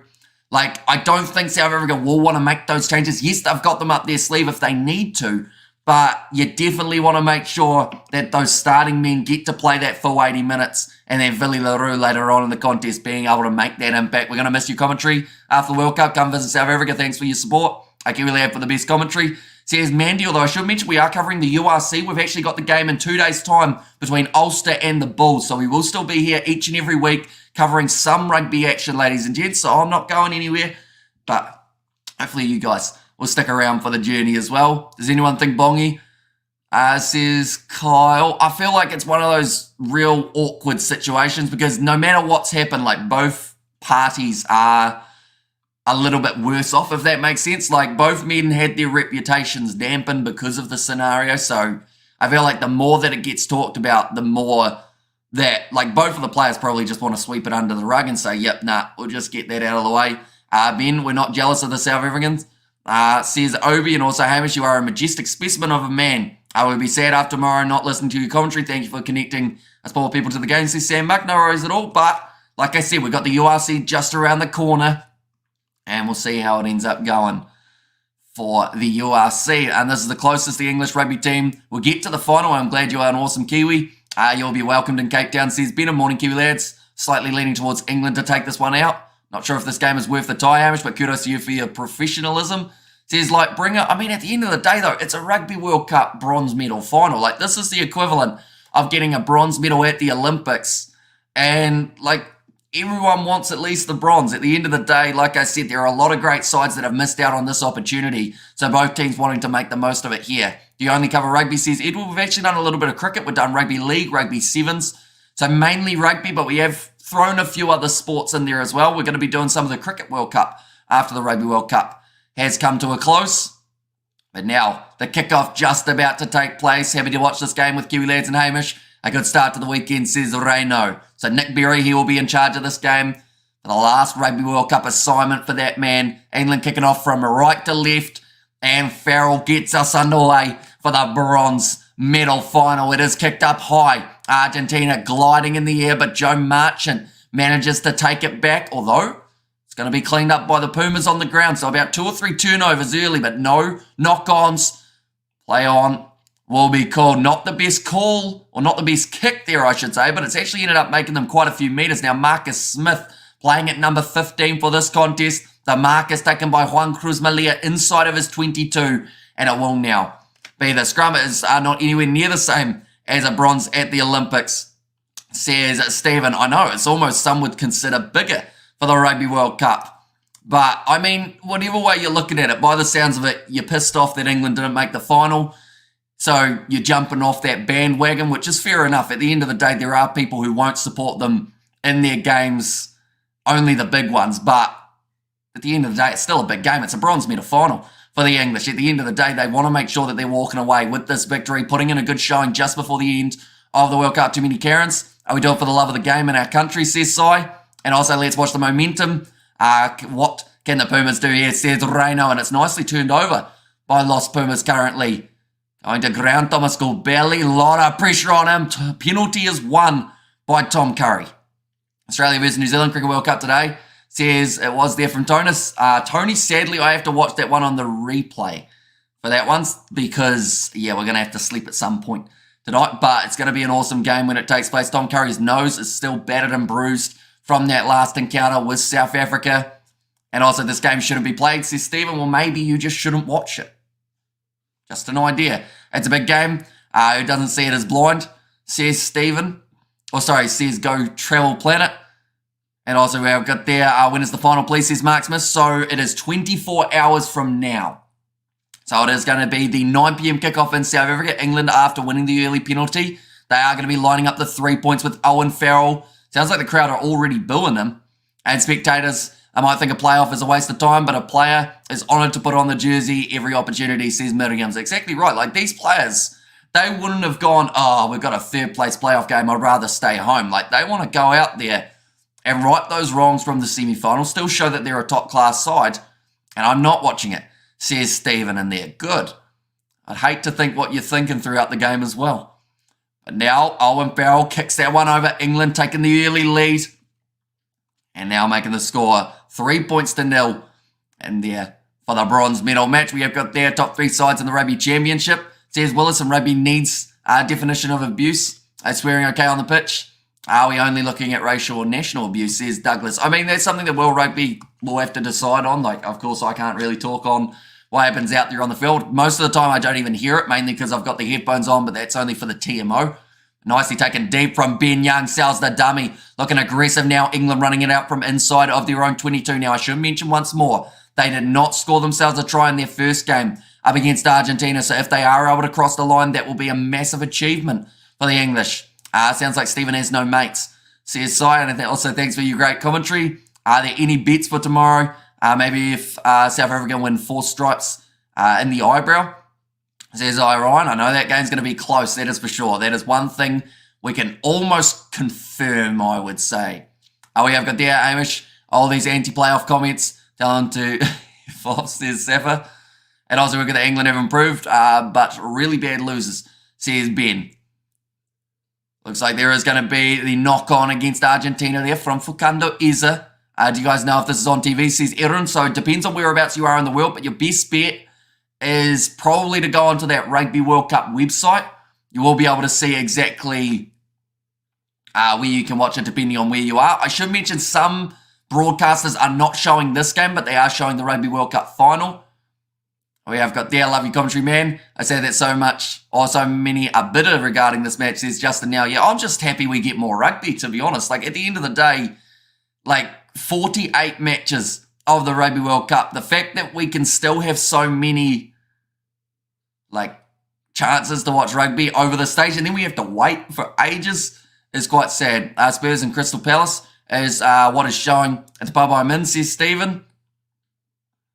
like, I don't think South Africa will want to make those changes. Yes, they've got them up their sleeve if they need to. But you definitely want to make sure that those starting men get to play that full 80 minutes, and then Willie LaRue later on in the contest being able to make that impact. We're going to miss your commentary after the World Cup. Come visit South Africa. Thanks for your support. I can really have for the best commentary. Says Mandy, although I should mention we are covering the URC. We've actually got the game in 2 days' time between Ulster and the Bulls. So we will still be here each and every week covering some rugby action, ladies and gents. So I'm not going anywhere. But hopefully you guys will stick around for the journey as well. Does anyone think Bongi? Says Kyle. I feel like it's one of those real awkward situations because no matter what's happened, like both parties are a little bit worse off, if that makes sense. Like both men had their reputations dampened because of the scenario. So I feel like the more that it gets talked about, the more that like both of the players probably just want to sweep it under the rug and say, yep, nah, we'll just get that out of the way. Ben, we're not jealous of the South Africans. Says Obi, and also Hamish, you are a majestic specimen of a man. I would be sad after tomorrow not listening to your commentary. Thank you for connecting us more people to the game. Says Sam Buck, no worries at all. But like I said, we've got the URC just around the corner. And we'll see how it ends up going for the URC. And this is the closest the English rugby team will get to the final. I'm glad you are an awesome Kiwi. You'll be welcomed in Cape Town, says Ben. Morning, Kiwi lads. Slightly leaning towards England to take this one out. Not sure if this game is worth the tie, Hamish, but kudos to you for your professionalism. Says, like, bring it. I mean, at the end of the day, though, it's a Rugby World Cup bronze medal final. Like, this is the equivalent of getting a bronze medal at the Olympics. And, like, everyone wants at least the bronze. At the end of the day, like I said, there are a lot of great sides that have missed out on this opportunity. So both teams wanting to make the most of it here. Do you only cover rugby, says Edward? We've actually done a little bit of cricket. We've done rugby league, rugby sevens. So mainly rugby, but we have thrown a few other sports in there as well. We're going to be doing some of the Cricket World Cup after the Rugby World Cup has come to a close. But now, the kickoff just about to take place. Happy to watch this game with Kiwi lads and Hamish. A good start to the weekend, says Reno. So Nick Berry, he will be in charge of this game for the last Rugby World Cup assignment for that man. England kicking off from right to left. And Farrell gets us underway for the bronze medal final. It is kicked up high. Argentina gliding in the air, but Joe Marchant manages to take it back, although it's going to be cleaned up by the Pumas on the ground. So about 2 or 3 turnovers early, but no knock-ons. Play on will be called. Not the best call, or not the best kick there, I should say, but it's actually ended up making them quite a few metres. Now, Marcus Smith playing at number 15 for this contest. The mark is taken by Juan Cruz Malia inside of his 22, and it will now be the scrum is not anywhere near the same as a bronze at the Olympics, says Stephen. I know, it's almost some would consider bigger for the Rugby World Cup. But, I mean, whatever way you're looking at it, by the sounds of it, you're pissed off that England didn't make the final. So you're jumping off that bandwagon, which is fair enough. At the end of the day, there are people who won't support them in their games, only the big ones. But at the end of the day, it's still a big game. It's a bronze medal final for the English. At the end of the day, they want to make sure that they're walking away with this victory, putting in a good showing just before the end of the World Cup. Too many Karens. We do it for the love of the game in our country, says Sai. And also, let's watch the momentum. What can the Pumas do here, says Reno. And it's nicely turned over by Los Pumas currently. Going to ground, Thomas Gulbelli. A lot of pressure on him. Penalty is won by Tom Curry. Australia versus New Zealand Cricket World Cup today. Says it was there from Tony, sadly, I have to watch that one on the replay for that one because, yeah, we're going to have to sleep at some point tonight. But it's going to be an awesome game when it takes place. Tom Curry's nose is still battered and bruised from that last encounter with South Africa. And also, this game shouldn't be played, says Stephen. Well, maybe you just shouldn't watch it. Just an idea. It's a big game. Who doesn't see it as blind, says Stephen. Or sorry, says Go Travel Planet. And also we have got there, when is the final, please, says Mark Smith. So it is 24 hours from now. So it is going to be the 9 p.m. kickoff in South Africa. England, after winning the early penalty, they are going to be lining up the 3 points with Owen Farrell. Sounds like the crowd are already booing him. And spectators, I might think a playoff is a waste of time, but a player is honoured to put on the jersey every opportunity, says Miriam's. Exactly right. Like, these players, they wouldn't have gone, oh, we've got a third place playoff game, I'd rather stay home. Like, they want to go out there and right those wrongs from the semi-final, still show that they're a top-class side. And I'm not watching it, says Stephen in there. Good. I'd hate to think what you're thinking throughout the game as well. But now Owen Farrell kicks that one over. England taking the early lead. And now making the score 3-0. And there for the bronze medal match, we have got their top 3 sides in the Rugby Championship. Says Willis, and rugby needs a definition of abuse. Swearing okay on the pitch. Are we only looking at racial or national abuse, says Douglas. I mean, that's something that World Rugby will have to decide on. Like, of course, I can't really talk on what happens out there on the field. Most of the time, I don't even hear it, mainly because I've got the headphones on, but that's only for the TMO. Nicely taken deep from Ben Young, sells the dummy. Looking aggressive now, England running it out from inside of their own 22. Now, I should mention once more, they did not score themselves a try in their first game up against Argentina. So if they are able to cross the line, that will be a massive achievement for the English. Sounds like Stephen has no mates, says Si. And also, thanks for your great commentary. Are there any bets for tomorrow? Maybe if South Africa win 4 stripes in the eyebrow, says Ryan. I know that game's going to be close, that is for sure. That is one thing we can almost confirm, I would say. We have got there, Hamish, all these anti-playoff comments telling to Fox, says Safa. And also we've got that England have improved, but really bad losers, says Ben. Looks like there is going to be the knock-on against Argentina there from Fukando Iza. Do you guys know if this is on TV, says Erin? So it depends on whereabouts you are in the world, but your best bet is probably to go onto that Rugby World Cup website. You will be able to see exactly where you can watch it depending on where you are. I should mention some broadcasters are not showing this game, but they are showing the Rugby World Cup final. We have got there, love you commentary man. I say that so much, or so many are bitter regarding this match, says Justin now. Yeah, I'm just happy we get more rugby, to be honest. Like, at the end of the day, like 48 matches of the Rugby World Cup. The fact that we can still have so many, like, chances to watch rugby over the stage, and then we have to wait for ages, is quite sad. Spurs and Crystal Palace is what is showing at the pub I'm in, says Stephen.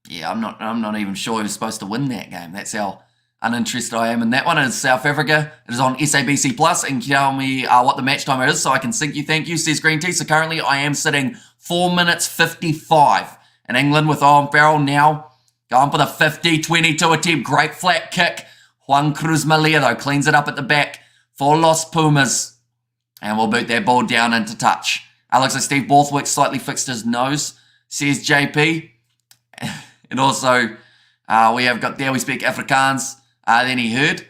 Yeah, I'm not even sure who's supposed to win that game. That's how uninterested I am in that one. It is South Africa. It is on SABC Plus, and tell me what the match time is so I can sync you. Thank you, says Green Tea. So currently I am sitting 4 minutes 55 in England with Owen Farrell now going for the 50-22 attempt. Great flat kick. Juan Cruz Malia, though, cleans it up at the back for Los Pumas. And we'll boot that ball down into touch. Looks like Steve Borthwick slightly fixed his nose, says JP. And also, we have got there, we speak Afrikaans, then he heard,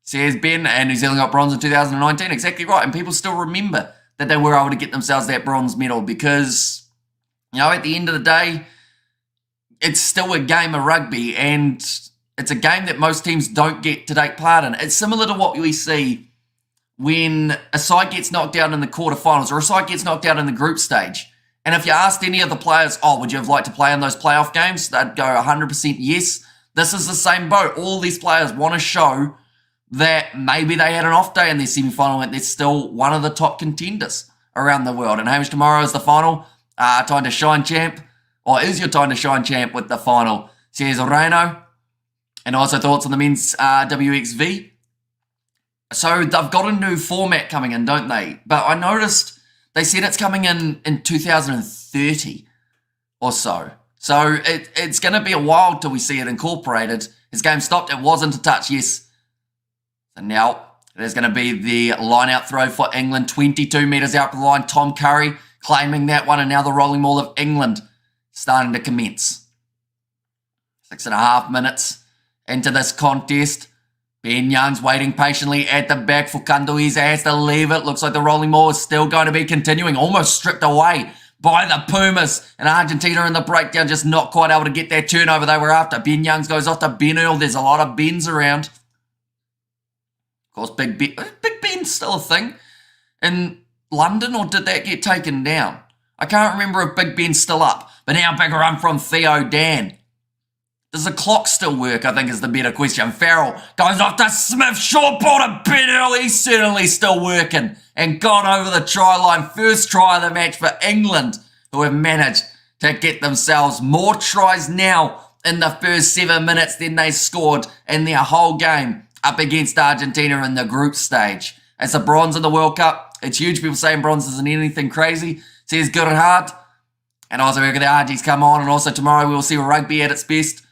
says Ben, and New Zealand got bronze in 2019. Exactly right. And people still remember that they were able to get themselves that bronze medal because, you know, at the end of the day, it's still a game of rugby, and it's a game that most teams don't get to take part in. It's similar to what we see when a side gets knocked out in the quarterfinals or a side gets knocked out in the group stage. And if you asked any of the players, would you have liked to play in those playoff games? They'd go 100% yes. This is the same boat. All these players want to show that maybe they had an off day in their semi-final and they're still one of the top contenders around the world. And Hamish, tomorrow is the final. Time to shine, champ. Or is your time to shine, champ, with the final, says Reno. And also thoughts on the men's WXV. So they've got a new format coming in, don't they? But I noticed they said it's coming in 2030 or so. So it's going to be a while till we see it incorporated. His game stopped. It wasn't a touch, yes. So now there's going to be the line-out throw for England. 22 metres out the line. Tom Curry claiming that one. And now the rolling maul of England starting to commence. 6.5 minutes into this contest. Ben Young's waiting patiently at the back. Fukando Iza has to leave it. Looks like the rolling maul is still going to be continuing. Almost stripped away by the Pumas. And Argentina in the breakdown just not quite able to get that turnover they were after. Ben Youngs goes off to Ben Earl. There's a lot of Bens around. Of course, Big Ben's still a thing in London, or did that get taken down? I can't remember if Big Ben's still up. But now big run from Theo Dan. Does the clock still work, I think, is the better question. Farrell goes off to Smith. Short ball to Ben Earl. He's certainly still working and got over the try line. First try of the match for England, who have managed to get themselves more tries now in the first 7 minutes than they scored in their whole game up against Argentina in the group stage. It's a bronze in the World Cup. It's huge. People saying bronze isn't anything crazy. Says good at heart. And also, we're going to the Argies come on. And also tomorrow we will see rugby at its best.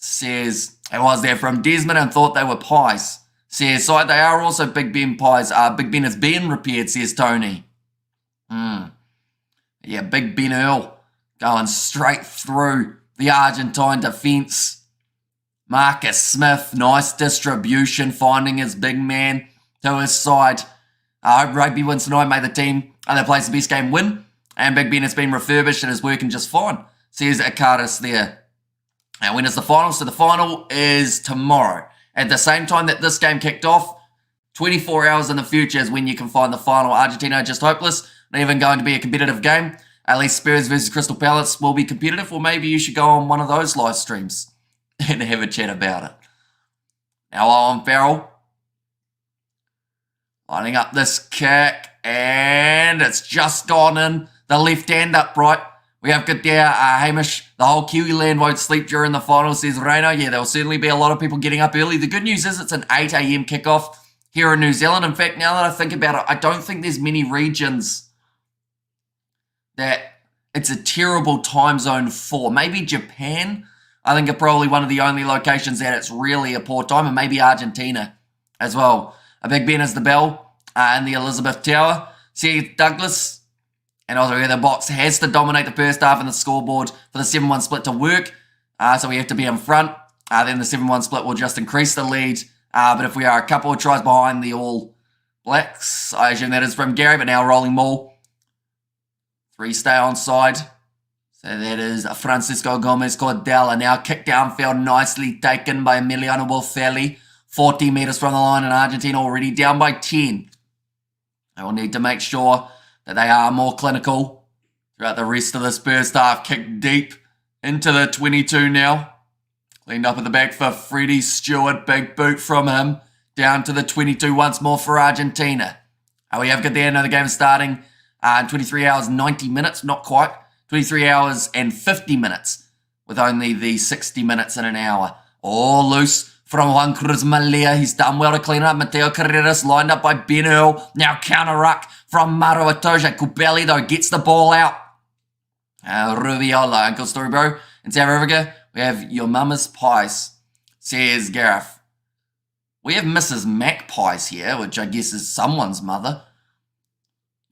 Says, it was there from Desmond and thought they were pies. Says, so they are also Big Ben pies. Big Ben is being repaired, says Tony. Yeah, Big Ben Earl going straight through the Argentine defence. Marcus Smith, nice distribution, finding his big man to his side. I hope rugby wins tonight, may the team that plays the best game win. And Big Ben has been refurbished and is working just fine, says Akaris there. And when is the final? So the final is tomorrow. At the same time that this game kicked off, 24 hours in the future is when you can find the final. Argentina just hopeless. Not even going to be a competitive game. At least Spurs versus Crystal Palace will be competitive. Or maybe you should go on one of those live streams and have a chat about it. Now on Farrell. Lining up this kick. And it's just gone in. The left hand upright. We have got there, Hamish, the whole Kiwi land won't sleep during the final, says Reno. Yeah, there will certainly be a lot of people getting up early. The good news is it's an 8 a.m. kickoff here in New Zealand. In fact, now that I think about it, I don't think there's many regions that it's a terrible time zone for. Maybe Japan I think are probably one of the only locations that it's really a poor time, and maybe Argentina as well. A big Ben is the bell in the Elizabeth Tower. See Douglas, and also the box has to dominate the first half and the scoreboard for the 7-1 split to work. So we have to be in front. Then the 7-1 split will just increase the lead. But if we are a couple of tries behind the All Blacks, I assume that is from Gary, but now rolling maul. 3 stay on side. So that is Francisco Gomez Cordella. Now kicked downfield, nicely taken by Emiliano Bolfelli. 40 metres from the line, and Argentina already down by 10. They will need to make sure that they are more clinical throughout the rest of this first half. Kick deep into the 22 now. Cleaned up at the back for Freddie Stewart. Big boot from him. Down to the 22 once more for Argentina. We have got there. Now the game is starting in 23 hours, 90 minutes. Not quite. 23 hours and 50 minutes. With only the 60 minutes in an hour. All loose from Juan Cruz Malia. He's done well to clean up. Mateo Carreras lined up by Ben Earl. Now counter-ruck from Mauro Atoja. Kubeli, though, gets the ball out. Rubiola, Uncle Storybro. In South Africa, we have Your Mama's Pies, says Gareth. We have Mrs. Mac Pies here, which I guess is someone's mother.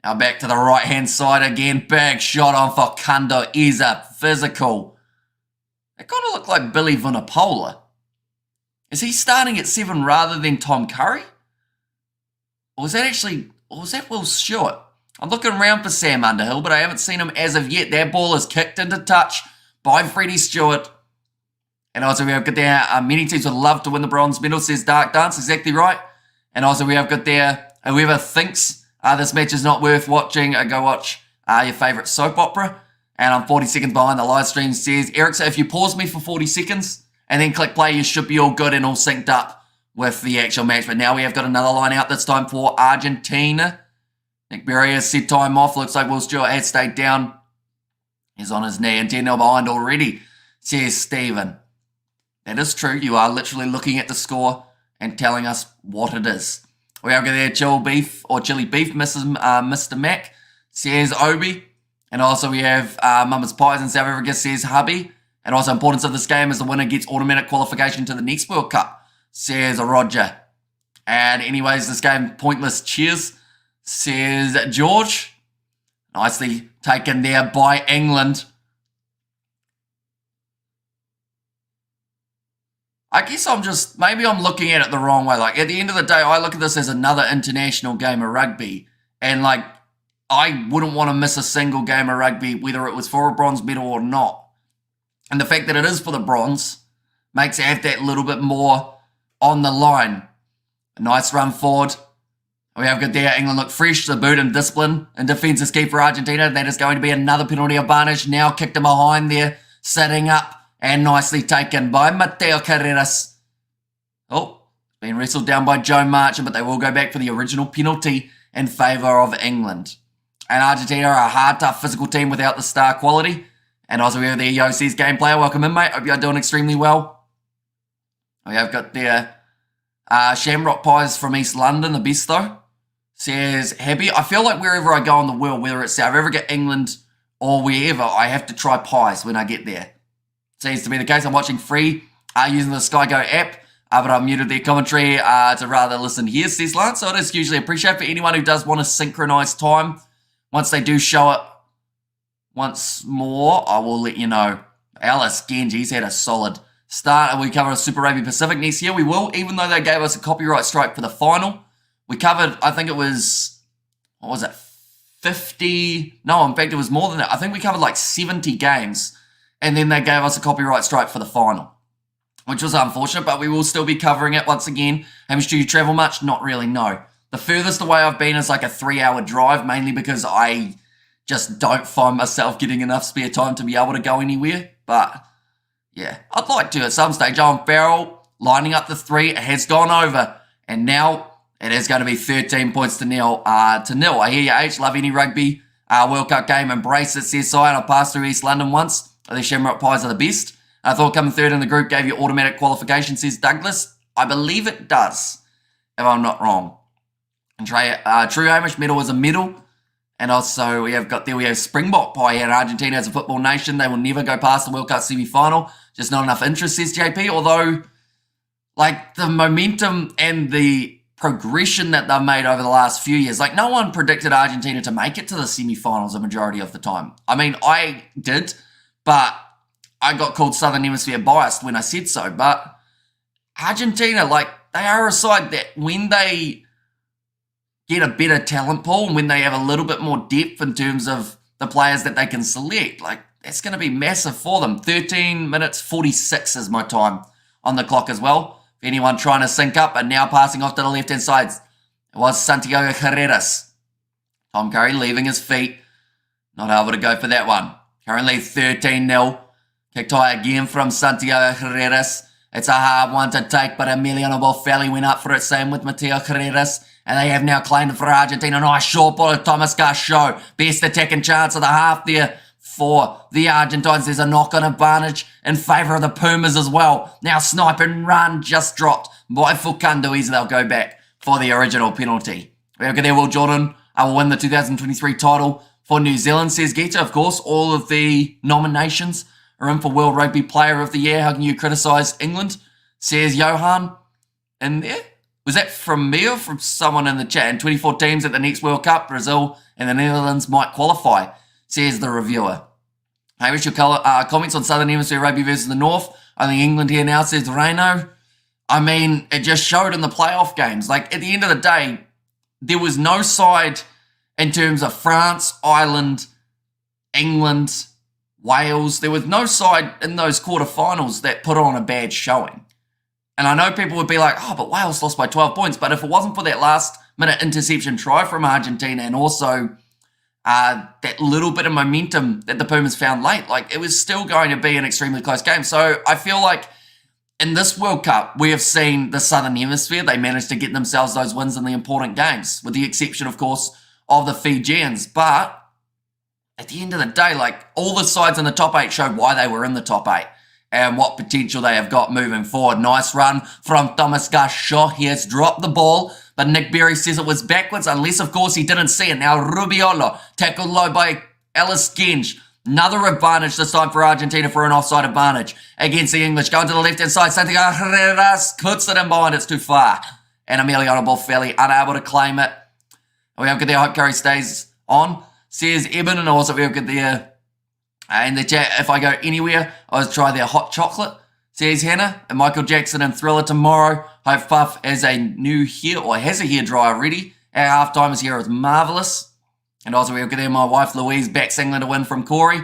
Now back to the right-hand side again. Big shot on for Kando Isa. Physical. They kind of look like Billy Vunipola. Is he starting at 7 rather than Tom Curry? Or was that Will Stewart? I'm looking around for Sam Underhill, but I haven't seen him as of yet. That ball is kicked into touch by Freddie Stewart. And also we have got there, many teams would love to win the bronze medal, says Dark Dance, exactly right. And also we have got there, whoever thinks this match is not worth watching, go watch your favourite soap opera. And I'm 40 seconds behind the live stream, says Eric, so if you pause me for 40 seconds and then click play, you should be all good and all synced up with the actual match. But now we have got another line out this time for Argentina. Nick Berry has set time off. Looks like Will Stewart has stayed down. He's on his knee and 10-0 behind already, says Stephen. That is true. You are literally looking at the score and telling us what it is. We have got there chili beef, Mr. Mac, says Obi. And also we have Mama's Pies in South Africa, says Hubby. And also importance of this game is the winner gets automatic qualification to the next World Cup, says Roger. And anyways, this game, pointless cheers, says George. Nicely taken there by England. I guess maybe I'm looking at it the wrong way. Like, at the end of the day, I look at this as another international game of rugby. And, like, I wouldn't want to miss a single game of rugby, whether it was for a bronze medal or not. And the fact that it is for the bronze makes it have that little bit more on the line. A nice run forward. We have got there, England look fresh, the boot and discipline. And defence is key for Argentina. That is going to be another penalty advantage. Now kicked him behind there, sitting up. And nicely taken by Mateo Carreras. Oh, been wrestled down by Joe Marchant, but they will go back for the original penalty in favour of England. And Argentina are a hard, tough physical team without the star quality. And also we have the Yossi's game player. Welcome in, mate. Hope you're doing extremely well. We have got there Shamrock Pies from East London, the best though. Says Happy. I feel like wherever I go in the world, whether it's South Africa, England, or wherever, I have to try pies when I get there. Seems to be the case. I'm watching free using the Sky Go app, but I've muted their commentary to rather listen here, says Lance. So it is usually appreciated for anyone who does want to synchronise time. Once they do show it once more, I will let you know. Alice Genji's had a solid start. We cover a Super Rugby Pacific next year. We will, even though they gave us a copyright strike for the final. We covered, I think it was, what was it, 50? No, in fact, it was more than that. I think we covered like 70 games. And then they gave us a copyright strike for the final, which was unfortunate, but we will still be covering it once again. Hamish, do you travel much? Not really, no. The furthest away I've been is like a 3-hour drive, mainly because I just don't find myself getting enough spare time to be able to go anywhere. But, yeah, I'd like to at some stage. Owen Farrell lining up the 3. It has gone over. And now it is going to be 13 points to nil. I hear you, H. Love any rugby World Cup game. Embrace it, says Sion. I passed through East London once. The Shamrock Pies are the best. I thought coming third in the group gave you automatic qualification, says Douglas. I believe it does, if I'm not wrong. And True Hamish, medal is a medal. And also we have Springbok Pie here. Argentina as a football nation. They will never go past the World Cup semi-final. Just not enough interest, says JP. Although, like, the momentum and the progression that they've made over the last few years, like, no one predicted Argentina to make it to the semi-finals a majority of the time. I mean, I did, but I got called Southern Hemisphere biased when I said so. But Argentina, like, they are a side that when they get a better talent pool and when they have a little bit more depth in terms of the players that they can select, like, that's going to be massive for them. 13 minutes 46 is my time on the clock as well. If anyone trying to sync up, and now passing off to the left-hand side, it was Santiago Herreras. Tom Curry leaving his feet. Not able to go for that one. Currently 13-0. Kicked high again from Santiago Herreras. It's a hard one to take, but Emiliano Boffelli went up for it. Same with Mateo Herreras. And they have now claimed for Argentina. Nice short ball of Thomas Garchot. Best attacking chance of the half there for the Argentines. There's a knock-on advantage in favour of the Pumas as well. Now snipe and run just dropped by Fulcando. Easy, they'll go back for the original penalty. Okay, there, Will Jordan will win the 2023 title for New Zealand, says Gita. Of course, all of the nominations are in for World Rugby Player of the Year. How can you criticise England, says Johan in there. Was that from me or from someone in the chat? And 24 teams at the next World Cup, Brazil and the Netherlands might qualify, says the reviewer. Hey, what's your comments on Southern Hemisphere Rugby versus the North? I think England here now, says Reno. I mean, it just showed in the playoff games. Like, at the end of the day, there was no side in terms of France, Ireland, England, Wales. There was no side in those quarterfinals that put on a bad showing. And I know people would be like, oh, but Wales lost by 12 points. But if it wasn't for that last-minute interception try from Argentina and also that little bit of momentum that the Pumas found late, like, it was still going to be an extremely close game. So I feel like in this World Cup, we have seen the Southern Hemisphere. They managed to get themselves those wins in the important games, with the exception, of course, of the Fijians. But at the end of the day, like, all the sides in the top 8 showed why they were in the top 8. And what potential they have got moving forward. Nice run from Thomas Garchot. He has dropped the ball, but Nick Berry says it was backwards, unless, of course, he didn't see it. Now Rubiolo, tackled low by Ellis Genge. Another advantage this time for Argentina for an offside advantage against the English. Going to the left-hand side, Santiago Herreras puts it in behind, it's too far. And Emiliano Boffelli unable to claim it. We have got there, hope Curry stays on, says Eben, and also we have got there in the chat, if I go anywhere, I'll try their hot chocolate, says Hannah. And Michael Jackson and Thriller tomorrow. Hope Puff has a new hair, or has a hairdryer ready. Our halftime is here, is marvellous. And also we'll get there, my wife Louise backs England to win from Corey.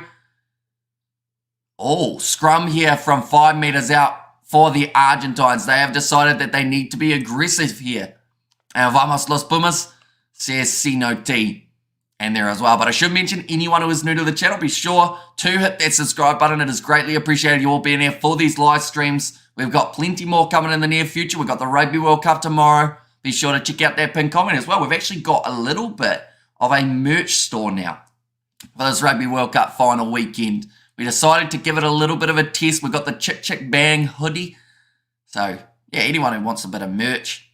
Oh, scrum here from 5 metres out for the Argentines. They have decided that they need to be aggressive here. And Vamos Los Pumas, says Sino T. And there as well. But I should mention, anyone who is new to the channel, be sure to hit that subscribe button. It is greatly appreciated you all being here for these live streams. We've got plenty more coming in the near future. We've got the Rugby World Cup tomorrow. Be sure to check out that pinned comment as well. We've actually got a little bit of a merch store now for this Rugby World Cup final weekend. We decided to give it a little bit of a test. We've got the Chick Chick Bang hoodie. So, yeah, anyone who wants a bit of merch,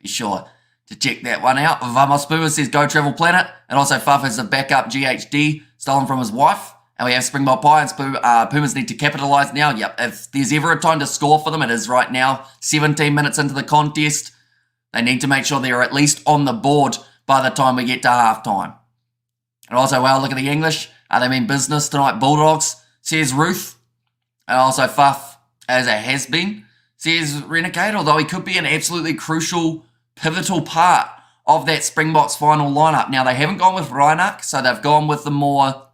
be sure to check that one out. Vamos Pumas says Go Travel Planet. And also Fuff has a backup GHD stolen from his wife. And we have Springbok Pie and Pumas need to capitalise now. Yep, if there's ever a time to score for them, it is right now. 17 minutes into the contest. They need to make sure they're at least on the board by the time we get to halftime. And also, well, look at the English. They mean business tonight, Bulldogs, says Ruth. And also Fuff, as a has-been, says Renegade, although he could be an absolutely crucial, pivotal part of that Springboks final lineup. Now, they haven't gone with Reinach, so they've gone with the more,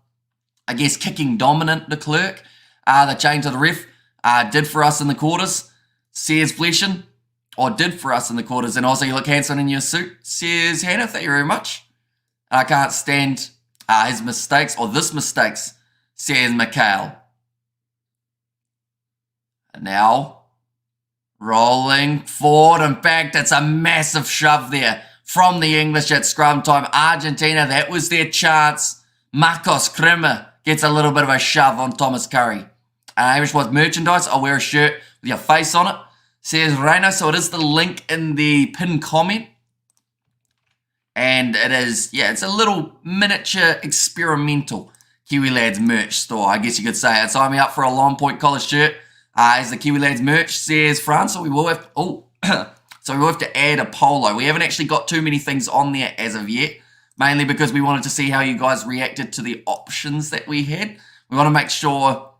I guess, kicking dominant de Klerk. The change of the ref did for us in the quarters, says Fleshen, or did for us in the quarters. And also, you look handsome in your suit, says Hannah. Thank you very much. I can't stand his mistakes, or this mistakes, says Mikhail. And now, rolling forward and back. That's a massive shove there from the English at scrum time. Argentina, that was their chance. Marcos Kremer gets a little bit of a shove on Thomas Curry. Which was merchandise. I'll wear a shirt with your face on it, says Reina. So it is the link in the pinned comment. And it is, yeah, it's a little miniature experimental Kiwi Lads merch store, I guess you could say. Sign me up for a Long Point collar shirt. Is the Kiwi Lads merch, says France. So we will have, so we will have to add a polo. We haven't actually got too many things on there as of yet, mainly because we wanted to see how you guys reacted to the options that we had. We want to make sure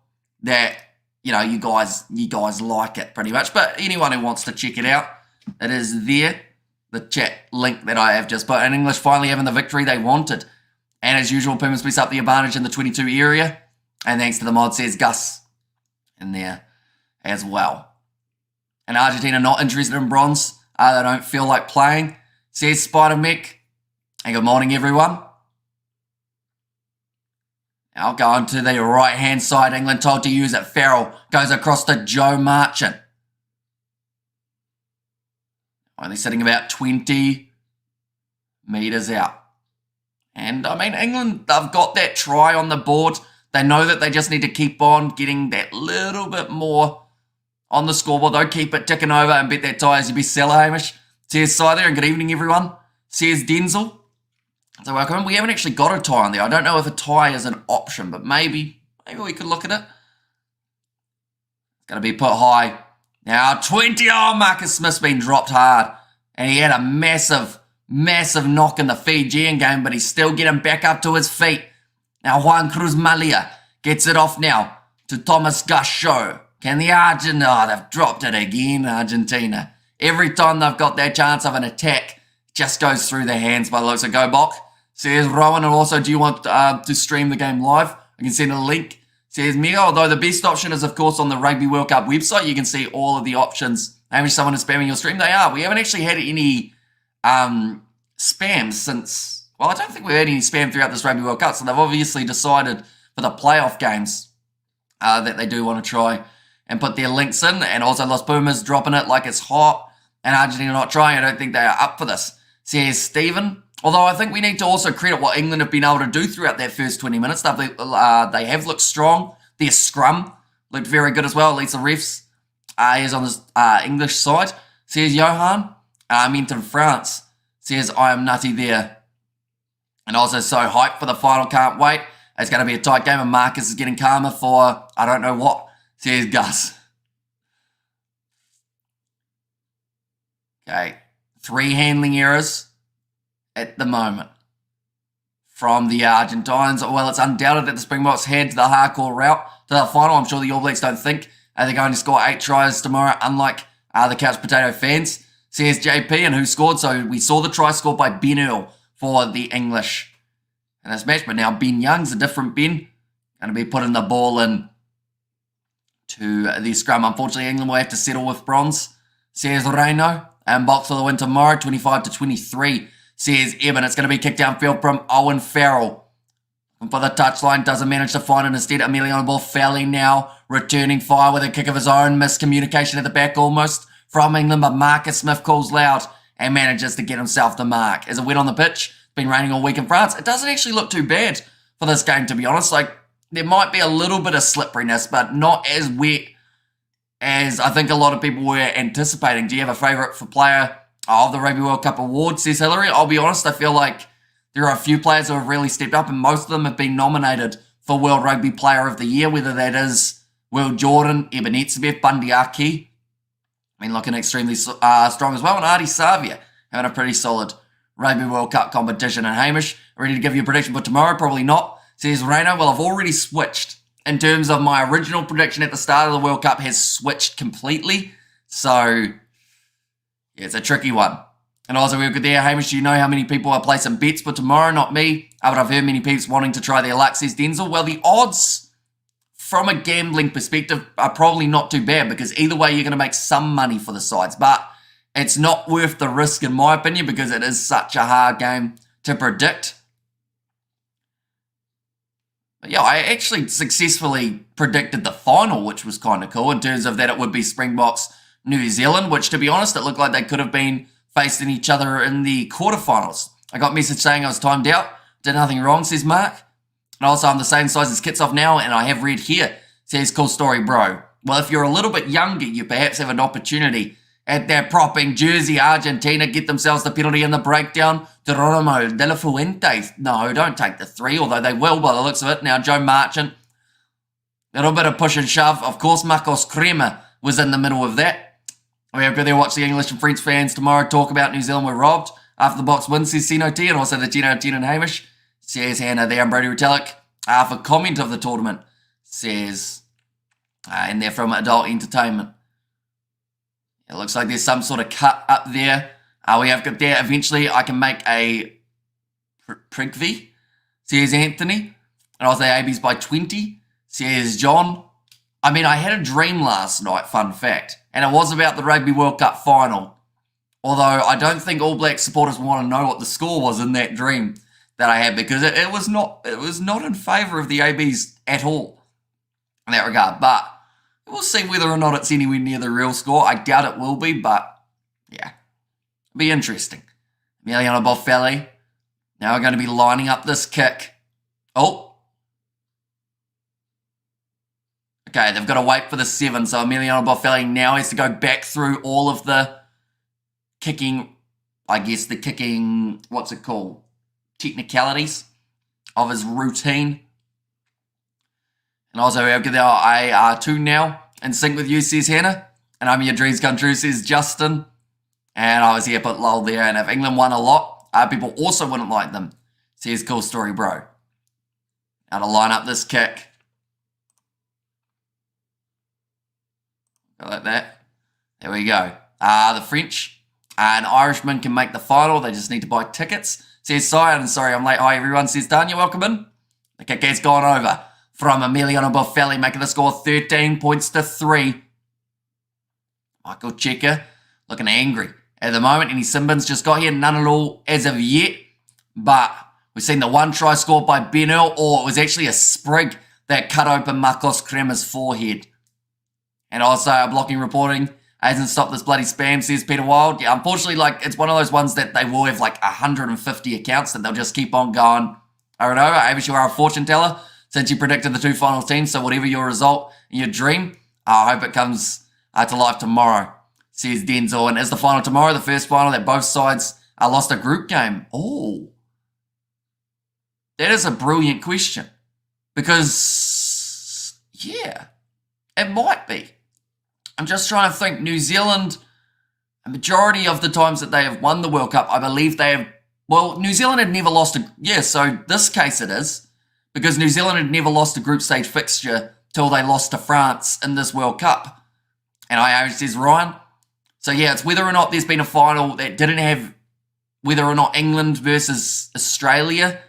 that, you know, you guys like it pretty much. But anyone who wants to check it out, it is there. The chat link that I have just put. And English finally having the victory they wanted. And as usual, Pumas piece up the advantage in the 22 area. And thanks to the mod, says Gus in there as well. And Argentina not interested in bronze. They don't feel like playing, says Spider Mech. And good morning, everyone. Now going to the right-hand side. England told to use it. Farrell goes across to Joe Marchant. Only sitting about 20 metres out. And, I mean, England, they've got that try on the board. They know that they just need to keep on getting that little bit more on the scoreboard. They'll keep it ticking over and bet that tie as you be seller, Hamish. Says Scyther, and good evening, everyone. Says Denzel. So welcome. We haven't actually got a tie on there. I don't know if a tie is an option, but maybe we could look at it. It's going to be put high. Now 20. Oh, Marcus Smith's been dropped hard. And he had a massive knock in the Fijian game, but he's still getting back up to his feet. Now Juan Cruz Malia gets it off now to Thomas Gasho. Can the Argentina... Oh, they've dropped it again, Argentina. Every time they've got that chance of an attack, it just goes through their hands by the looks of Go Bok. Says Rowan, and also, do you want to stream the game live? I can send a link. Says Mega, although the best option is, of course, on the Rugby World Cup website. You can see all of the options. Maybe someone is spamming your stream. They are. We haven't actually had any spam since... Well, I don't think we've had any spam throughout this Rugby World Cup, so they've obviously decided for the playoff games that they do want to try and put their links in. And also Los Pumas dropping it like it's hot, and Argentina not trying. I don't think they are up for this. Says Stephen. Although I think we need to also credit what England have been able to do throughout that first 20 minutes. They have looked strong. Their scrum looked very good as well. At least the refs is on the English side. Says Johan. I meant in France. Says I am nutty there. And also so hyped for the final. Can't wait. It's going to be a tight game, and Marcus is getting calmer for I don't know what. Says Gus. Okay. 3 handling errors at the moment from the Argentines. Well, it's undoubted that the Springboks head the hardcore route to the final. I'm sure the All Blacks don't think they're going to score 8 tries tomorrow, unlike the Couch Potato fans. Says JP, and who scored? So we saw the try scored by Ben Earl for the English in this match, but now Ben Young's a different Ben. Going to be putting the ball in to the scrum. Unfortunately, England will have to settle with bronze. Says Reino, and box for the win tomorrow, 25-23. Says Eben, it's going to be kicked downfield from Owen Farrell. And for the touchline, doesn't manage to find it. Instead, Emiliano Boffelli now returning fire with a kick of his own. Miscommunication at the back almost from England, but Marcus Smith calls loud and manages to get himself the mark. Is it wet on the pitch? It's been raining all week in France. It doesn't actually look too bad for this game, to be honest. Like, there might be a little bit of slipperiness, but not as wet as I think a lot of people were anticipating. Do you have a favourite for player of the Rugby World Cup award, says Hillary? I'll be honest, I feel like there are a few players who have really stepped up, and most of them have been nominated for World Rugby Player of the Year, whether that is Will Jordan, Eben Etzebeth, Bundy Aki. I mean, looking extremely strong as well. And Artie Savia having a pretty solid Rugby World Cup competition. And Hamish, ready to give you a prediction for tomorrow? Probably not, says Reino. Well, I've already switched. In terms of my original prediction at the start of the World Cup has switched completely. So, yeah, it's a tricky one. And also, we're good there. Hamish, do you know how many people are placing bets for tomorrow? Not me. But I've heard many people wanting to try their luck, says Denzel. Well, the odds from a gambling perspective are probably not too bad, because either way, you're going to make some money for the sides. But it's not worth the risk, in my opinion, because it is such a hard game to predict. But yeah, I actually successfully predicted the final, which was kind of cool in terms of that it would be Springboks New Zealand, which, to be honest, it looked like they could have been facing each other in the quarterfinals. I got a message saying I was timed out. Did nothing wrong, says Mark. And also, I'm the same size as Kitsoff now, and I have red hair, says Cool Story Bro. Well, if you're a little bit younger, you perhaps have an opportunity at their propping Jersey. Argentina get themselves the penalty in the breakdown. Geronimo de la Fuente. No, don't take the 3, although they will by the looks of it. Now, Joe Marchant A little bit of push and shove. Of course, Marcos Crema was in the middle of that. We have to there watch the English and French fans tomorrow talk about New Zealand were robbed after the Box win, says Sino T, and also the Gino and Hamish. Says Hannah there and Brody Retallick for comment of the tournament. Says, and they're from Adult Entertainment. It looks like there's some sort of cut up there. We have got there. Eventually, I can make a Prigvy, says Anthony. And I'll say AB's by 20, says John. I mean, I had a dream last night, fun fact. And it was about the Rugby World Cup final. Although I don't think All Black supporters want to know what the score was in that dream that I had, because it was not in favour of the ABs at all in that regard. But we'll see whether or not it's anywhere near the real score. I doubt it will be, but yeah, it'll be interesting. Emiliano Boffelli. Now we're going to be lining up this kick. Oh. Okay, they've got to wait for the 7, so Emiliano Boffelli now has to go back through all of the kicking, what's it called? Technicalities of his routine. And also, we have got our AR2 now in sync with you, says Hannah. And I'm your dreams come true, says Justin. And I was here, put lol there. And if England won a lot, people also wouldn't like them, says Cool Story Bro. Now to line up this kick. Go like that. There we go. The French and Irishmen can make the final. They just need to buy tickets. Says Sion. Sorry, I'm late. Hi, everyone. Says Tanya. Welcome in. The kick has gone over from Emiliano Boffelli, making the score 13 points to 3. Michael Cheika looking angry at the moment. Any Simbins just got here. None at all as of yet. But we've seen the one try scored by Ben Earl, or it was actually a sprig that cut open Marcos Crema's forehead. And also, blocking reporting hasn't stopped this bloody spam, says Peter Wild. Yeah, unfortunately, it's one of those ones that they will have 150 accounts that they'll just keep on going over and over. Avish, you are a fortune teller since you predicted the 2 final teams, so whatever your result and your dream, I hope it comes to life tomorrow, says Denzel. And is the final tomorrow the first final that both sides lost a group game? Oh, that is a brilliant question. Because, yeah, it might be. I'm just trying to think. New Zealand, a majority of the times that they have won the World Cup, I believe they have, well, New Zealand had never lost so this case it is, because New Zealand had never lost a group stage fixture till they lost to France in this World Cup. And I says Ryan. So yeah, it's whether or not there's been a final that didn't have, whether or not England versus Australia,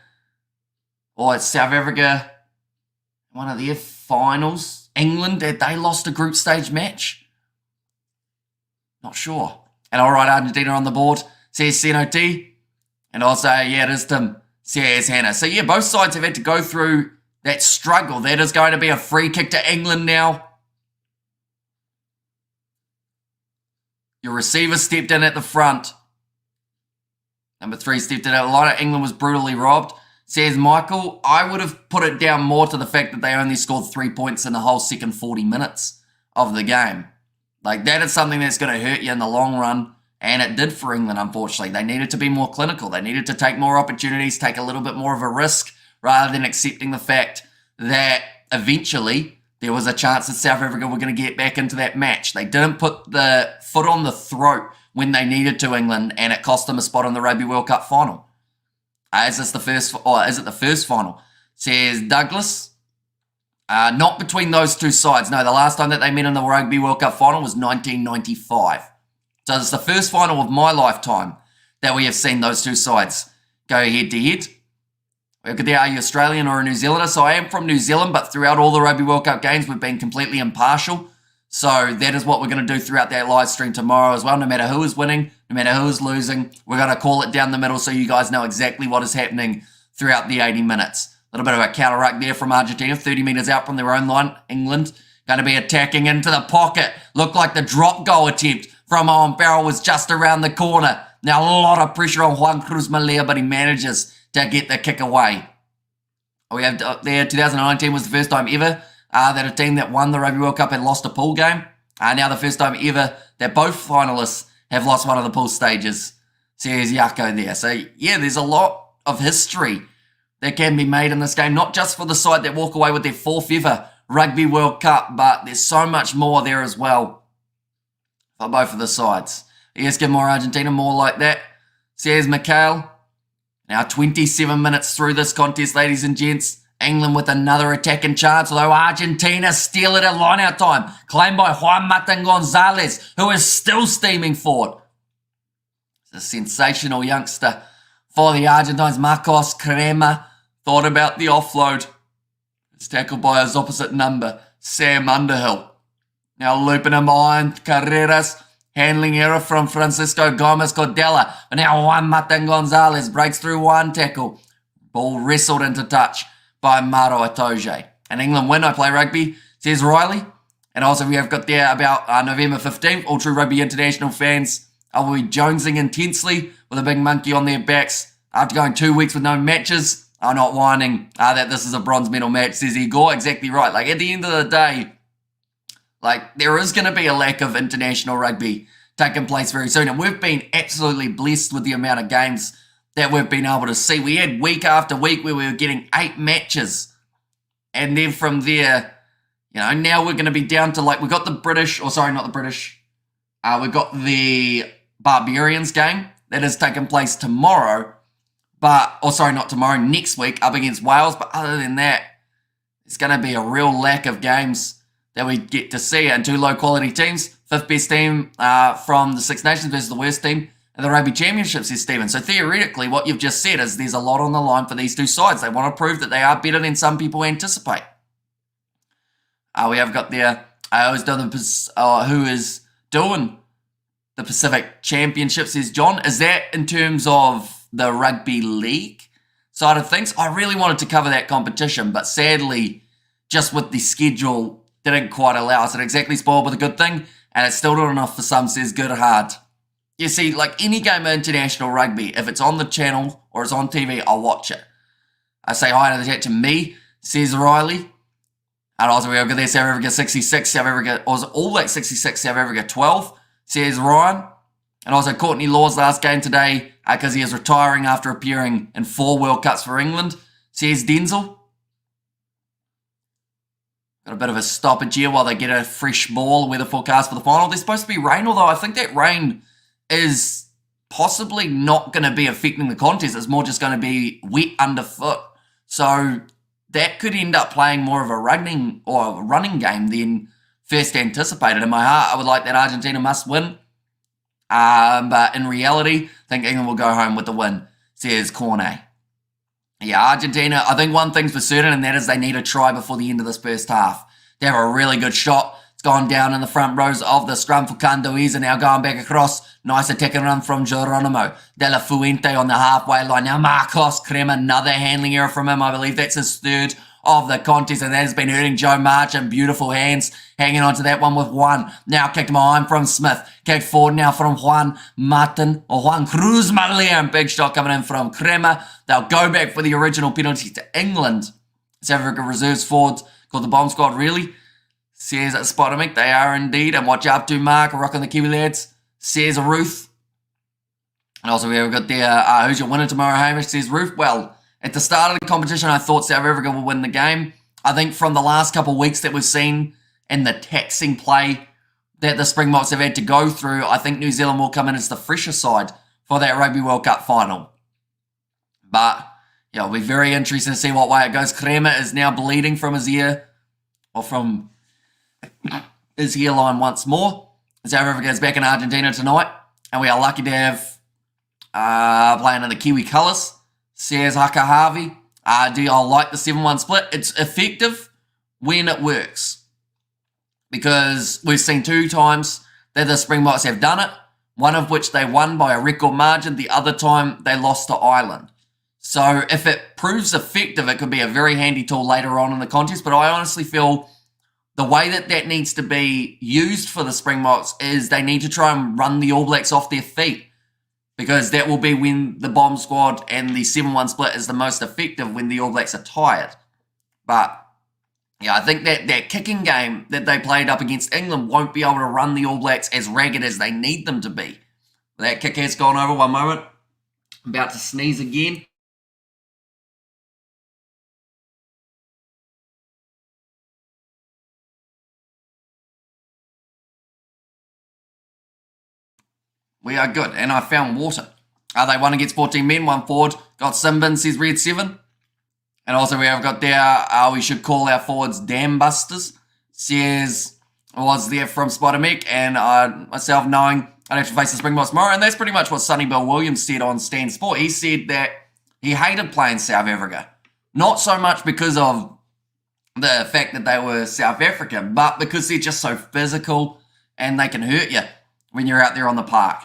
or it's South Africa, one of their finals. England, that they lost a group stage match? Not sure. And all right, Argentina on the board, says CNOT. And also, yeah, it is Tim, says Hannah. So yeah, both sides have had to go through that struggle. That is going to be a free kick to England now. Your receiver stepped in at the front. Number 3 stepped in at the line. England was brutally robbed. Says Michael, I would have put it down more to the fact that they only scored 3 points in the whole second 40 minutes of the game. That is something that's going to hurt you in the long run, and it did for England, unfortunately. They needed to be more clinical. They needed to take more opportunities, take a little bit more of a risk, rather than accepting the fact that eventually there was a chance that South Africa were going to get back into that match. They didn't put the foot on the throat when they needed to, England, and it cost them a spot in the Rugby World Cup final. Is this the first, or is it the first final? Says Douglas. Not between those two sides. No, the last time that they met in the Rugby World Cup final was 1995. So it's the first final of my lifetime that we have seen those two sides go head to head. Are you Australian or a New Zealander? So I am from New Zealand, but throughout all the Rugby World Cup games, we've been completely impartial. So that is what we're going to do throughout that live stream tomorrow as well. No matter who is winning, no matter who is losing, we're going to call it down the middle so you guys know exactly what is happening throughout the 80 minutes. A little bit of a counter ruck there from Argentina, 30 metres out from their own line. England going to be attacking into the pocket. Looked like the drop goal attempt from Owen Farrell was just around the corner. Now a lot of pressure on Juan Cruz Malea, but he manages to get the kick away. We have there, 2019 was the first time ever that a team that won the Rugby World Cup had lost a pool game. Now the first time ever that both finalists have lost one of the pool stages. Says Yako there. So yeah, there's a lot of history that can be made in this game, not just for the side that walk away with their 4th ever Rugby World Cup, but there's so much more there as well for both of the sides. Yes, give more Argentina, more like that. Says Mikhail. Now 27 minutes through this contest, ladies and gents. England with another attacking chance, although Argentina steal it at line-out time. Claimed by Juan Martin Gonzalez, who is still steaming forward. It's a sensational youngster for the Argentines. Marcos Crema thought about the offload. It's tackled by his opposite number, Sam Underhill. Now looping him behind Carreras. Handling error from Francisco Gomez Cordella. But now Juan Martin Gonzalez breaks through one tackle. Ball wrestled into touch by Maro Itoje. And England win, I play rugby, says Riley. And also we have got there about November 15th. All true rugby international fans will be jonesing intensely with a big monkey on their backs. After going 2 weeks with no matches, are not whining that this is a bronze medal match, says Igor. Exactly right. Like, at the end of the day, like, there is going to be a lack of international rugby taking place very soon. And we've been absolutely blessed with the amount of games that we've been able to see. We had week after week where we were getting 8 matches. And then from there, you know, now we're going to be down to, like, we got the British, or sorry, not the British. We've got the Barbarians game that is taking place tomorrow. But, or sorry, not tomorrow, next week up against Wales. But other than that, it's going to be a real lack of games that we get to see, and 2 low-quality teams. 5th best team from the Six Nations versus the worst team in the Rugby Championship, says Stephen. So theoretically, what you've just said is there's a lot on the line for these two sides. They want to prove that they are better than some people anticipate. We have got there who is doing the Pacific Championship, says John. Is that in terms of the Rugby League side of things? I really wanted to cover that competition, but sadly, just with the schedule, didn't quite allow us. It exactly spoiled with a good thing, and it's still not enough for some, says Good Hard. You see, like any game of international rugby, if it's on the channel or it's on TV, I'll watch it. I say hi to the chat to me, says Riley. And also, we'll get there, South Africa 66, South Africa, or All Black 66, South Africa 12, says Ryan. And also, Courtney Law's last game today, because he is retiring after appearing in 4 World Cups for England, says Denzel. Got a bit of a stoppage here while they get a fresh ball. Weather forecast for the final. There's supposed to be rain, although I think that rain is possibly not going to be affecting the contest. It's more just going to be wet underfoot. So that could end up playing more of a running game than first anticipated. In my heart, I would like that Argentina must win. But in reality, I think England will go home with the win, says Cornet. Yeah, Argentina, I think one thing's for certain, and that is they need a try before the end of this first half. They have a really good shot. It's gone down in the front rows of the scrum for Candoiza, now going back across. Nice attacking run from Geronimo. De La Fuente on the halfway line. Now Marcos Crema, another handling error from him. I believe that's his 3rd of the contest, and that has been hurting Joe Marchant. Beautiful hands hanging on to that one with one. Now kicked behind from Smith. Kicked forward now from Juan Cruz Marlian. Big shot coming in from Crema. They'll go back for the original penalty to England. South Africa reserves forward called the Bomb Squad, really? Says Spotomic, they are indeed. And watch out to Mark, rocking the Kiwi lads. Says Ruth. And also we've got there, who's your winner tomorrow, Hamish? Says Ruth. Well, at the start of the competition, I thought South Africa would win the game. I think from the last couple of weeks that we've seen in the taxing play that the Springboks have had to go through, I think New Zealand will come in as the fresher side for that Rugby World Cup final. But, yeah, it'll be very interesting to see what way it goes. Crema is now bleeding from his ear, or from his hairline once more. South Africa is back in Argentina tonight, and we are lucky to have playing in the Kiwi colours. Says Haka Harvey. Do y'all like the 7-1 split? It's effective when it works. Because we've seen 2 times that the Springboks have done it. One of which they won by a record margin. The other time they lost to Ireland. So if it proves effective, it could be a very handy tool later on in the contest. But I honestly feel the way that needs to be used for the Springboks is they need to try and run the All Blacks off their feet. Because that will be when the bomb squad and the 7-1 split is the most effective, when the All Blacks are tired. But, yeah, I think that kicking game that they played up against England won't be able to run the All Blacks as ragged as they need them to be. That kick has gone over. One moment. I'm about to sneeze again. We are good. And I found water. They won against 14 men, 1 forward. Got Simbin, says Red 7. And also we have got there, we should call our forwards Dam Busters. Says, was there from Spider-Mick, and myself knowing I'd have to face the Springboks tomorrow. And that's pretty much what Sonny Bill Williams said on Stan Sport. He said that he hated playing South Africa. Not so much because of the fact that they were South African, but because they're just so physical and they can hurt you when you're out there on the park.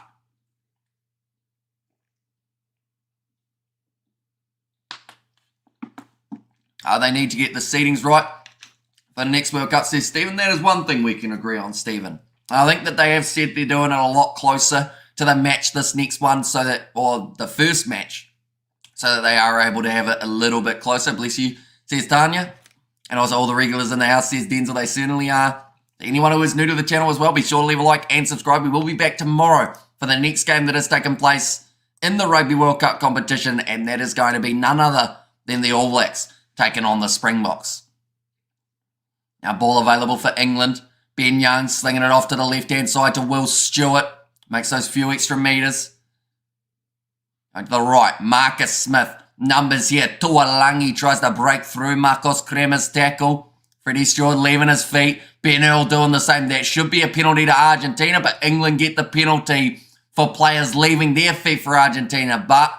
They need to get the seedings right for the next World Cup, says Stephen. That is one thing we can agree on, Stephen. I think that they have said they're doing it a lot closer to the match, this next one, so that, or the first match, so that they are able to have it a little bit closer. Bless you, says Tanya. And also all the regulars in the house, says Denzel, they certainly are. Anyone who is new to the channel as well, be sure to leave a like and subscribe. We will be back tomorrow for the next game that has taken place in the Rugby World Cup competition, and that is going to be none other than the All Blacks taking on the Springboks. Now, ball available for England. Ben Young slinging it off to the left-hand side to Will Stewart. Makes those few extra metres. Going to the right, Marcus Smith. Numbers here. Tuolangi tries to break through Marcos Crema's tackle. Freddie Stewart leaving his feet. Ben Earl doing the same. That should be a penalty to Argentina, but England get the penalty for players leaving their feet for Argentina. But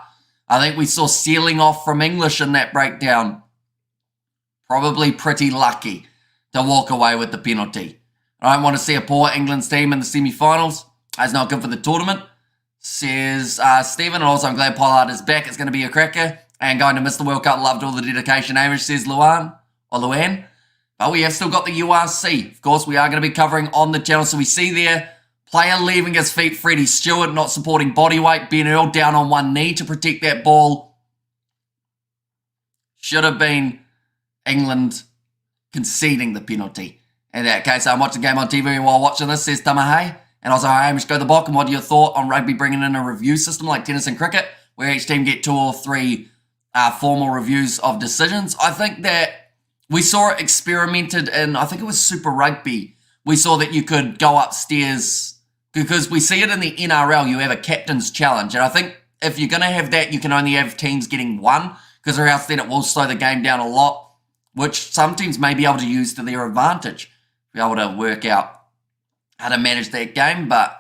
I think we saw sealing off from English in that breakdown. Probably pretty lucky to walk away with the penalty. I don't want to see a poor England's team in the semi-finals. That's not good for the tournament, says Stephen. And also, I'm glad Pollard is back. It's going to be a cracker. And going to miss the World Cup. Loved all the dedication, Amish, says Luan. But we have still got the URC. Of course, we are going to be covering on the channel. So we see there, player leaving his feet, Freddie Stewart, not supporting body weight. Ben Earl down on one knee to protect that ball. Should have been England conceding the penalty. In that case, I'm watching the game on TV while watching this, says Tamahay. And also, Amish, go to the block. And what are your thoughts on rugby bringing in a review system like tennis and cricket, where each team get 2 or 3 formal reviews of decisions? I think that we saw it experimented in, I think it was Super Rugby. We saw that you could go upstairs, because we see it in the NRL, you have a captain's challenge. And I think if you're going to have that, you can only have teams getting 1, because or else then it will slow the game down a lot, which some teams may be able to use to their advantage, be able to work out how to manage that game. But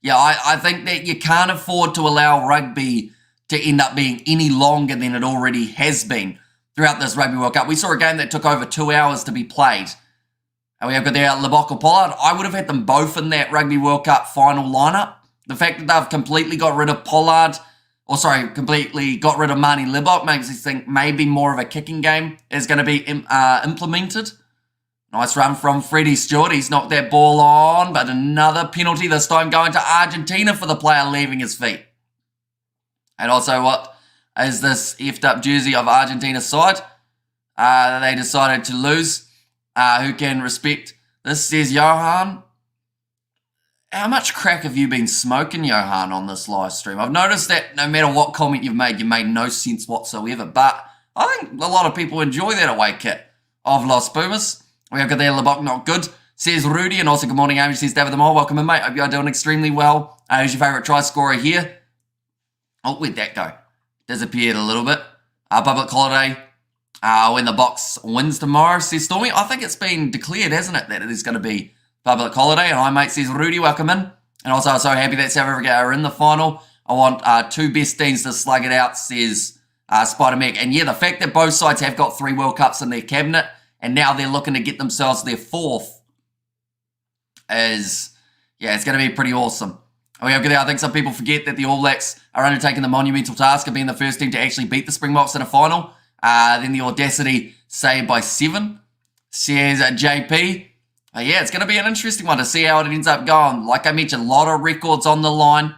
yeah, I think that you can't afford to allow rugby to end up being any longer than it already has been throughout this Rugby World Cup. We saw a game that took over 2 hours to be played. And we have got there Lebok or Pollard. I would have had them both in that Rugby World Cup final lineup. The fact that they've completely got rid of Pollard, completely got rid of Marnie Lebok, makes me think maybe more of a kicking game is going to be implemented. Nice run from Freddie Stewart. He's knocked that ball on, but another penalty, this time going to Argentina for the player leaving his feet. And also, what is this effed up jersey of Argentina's side? They decided to lose. Who can respect this, says Johan. How much crack have you been smoking, Johan, on this live stream? I've noticed that no matter what comment you've made, you made no sense whatsoever. But I think a lot of people enjoy that away kit of Los Pumas. We have got there, Lebok, not good, says Rudy. And also, good morning, Amy, says David the Mole. Welcome in, mate. Hope you are doing extremely well. Who's your favourite try scorer here? Oh, where'd that go? Disappeared a little bit. Public holiday. When the box wins tomorrow, says Stormy. I think it's been declared, hasn't it, that it is going to be public holiday. And hi, mate, says Rudy. Welcome in. And also, I'm so happy that South Africa are in the final. I want 2 best teams to slug it out, says Spider-Mac. And yeah, the fact that both sides have got 3 World Cups in their cabinet, and now they're looking to get themselves their 4th, is, yeah, it's going to be pretty awesome. I think some people forget that the All Blacks are undertaking the monumental task of being the first team to actually beat the Springboks in a final. Then the audacity saved by 7, says JP. Yeah, it's going to be an interesting one to see how it ends up going. Like I mentioned, a lot of records on the line.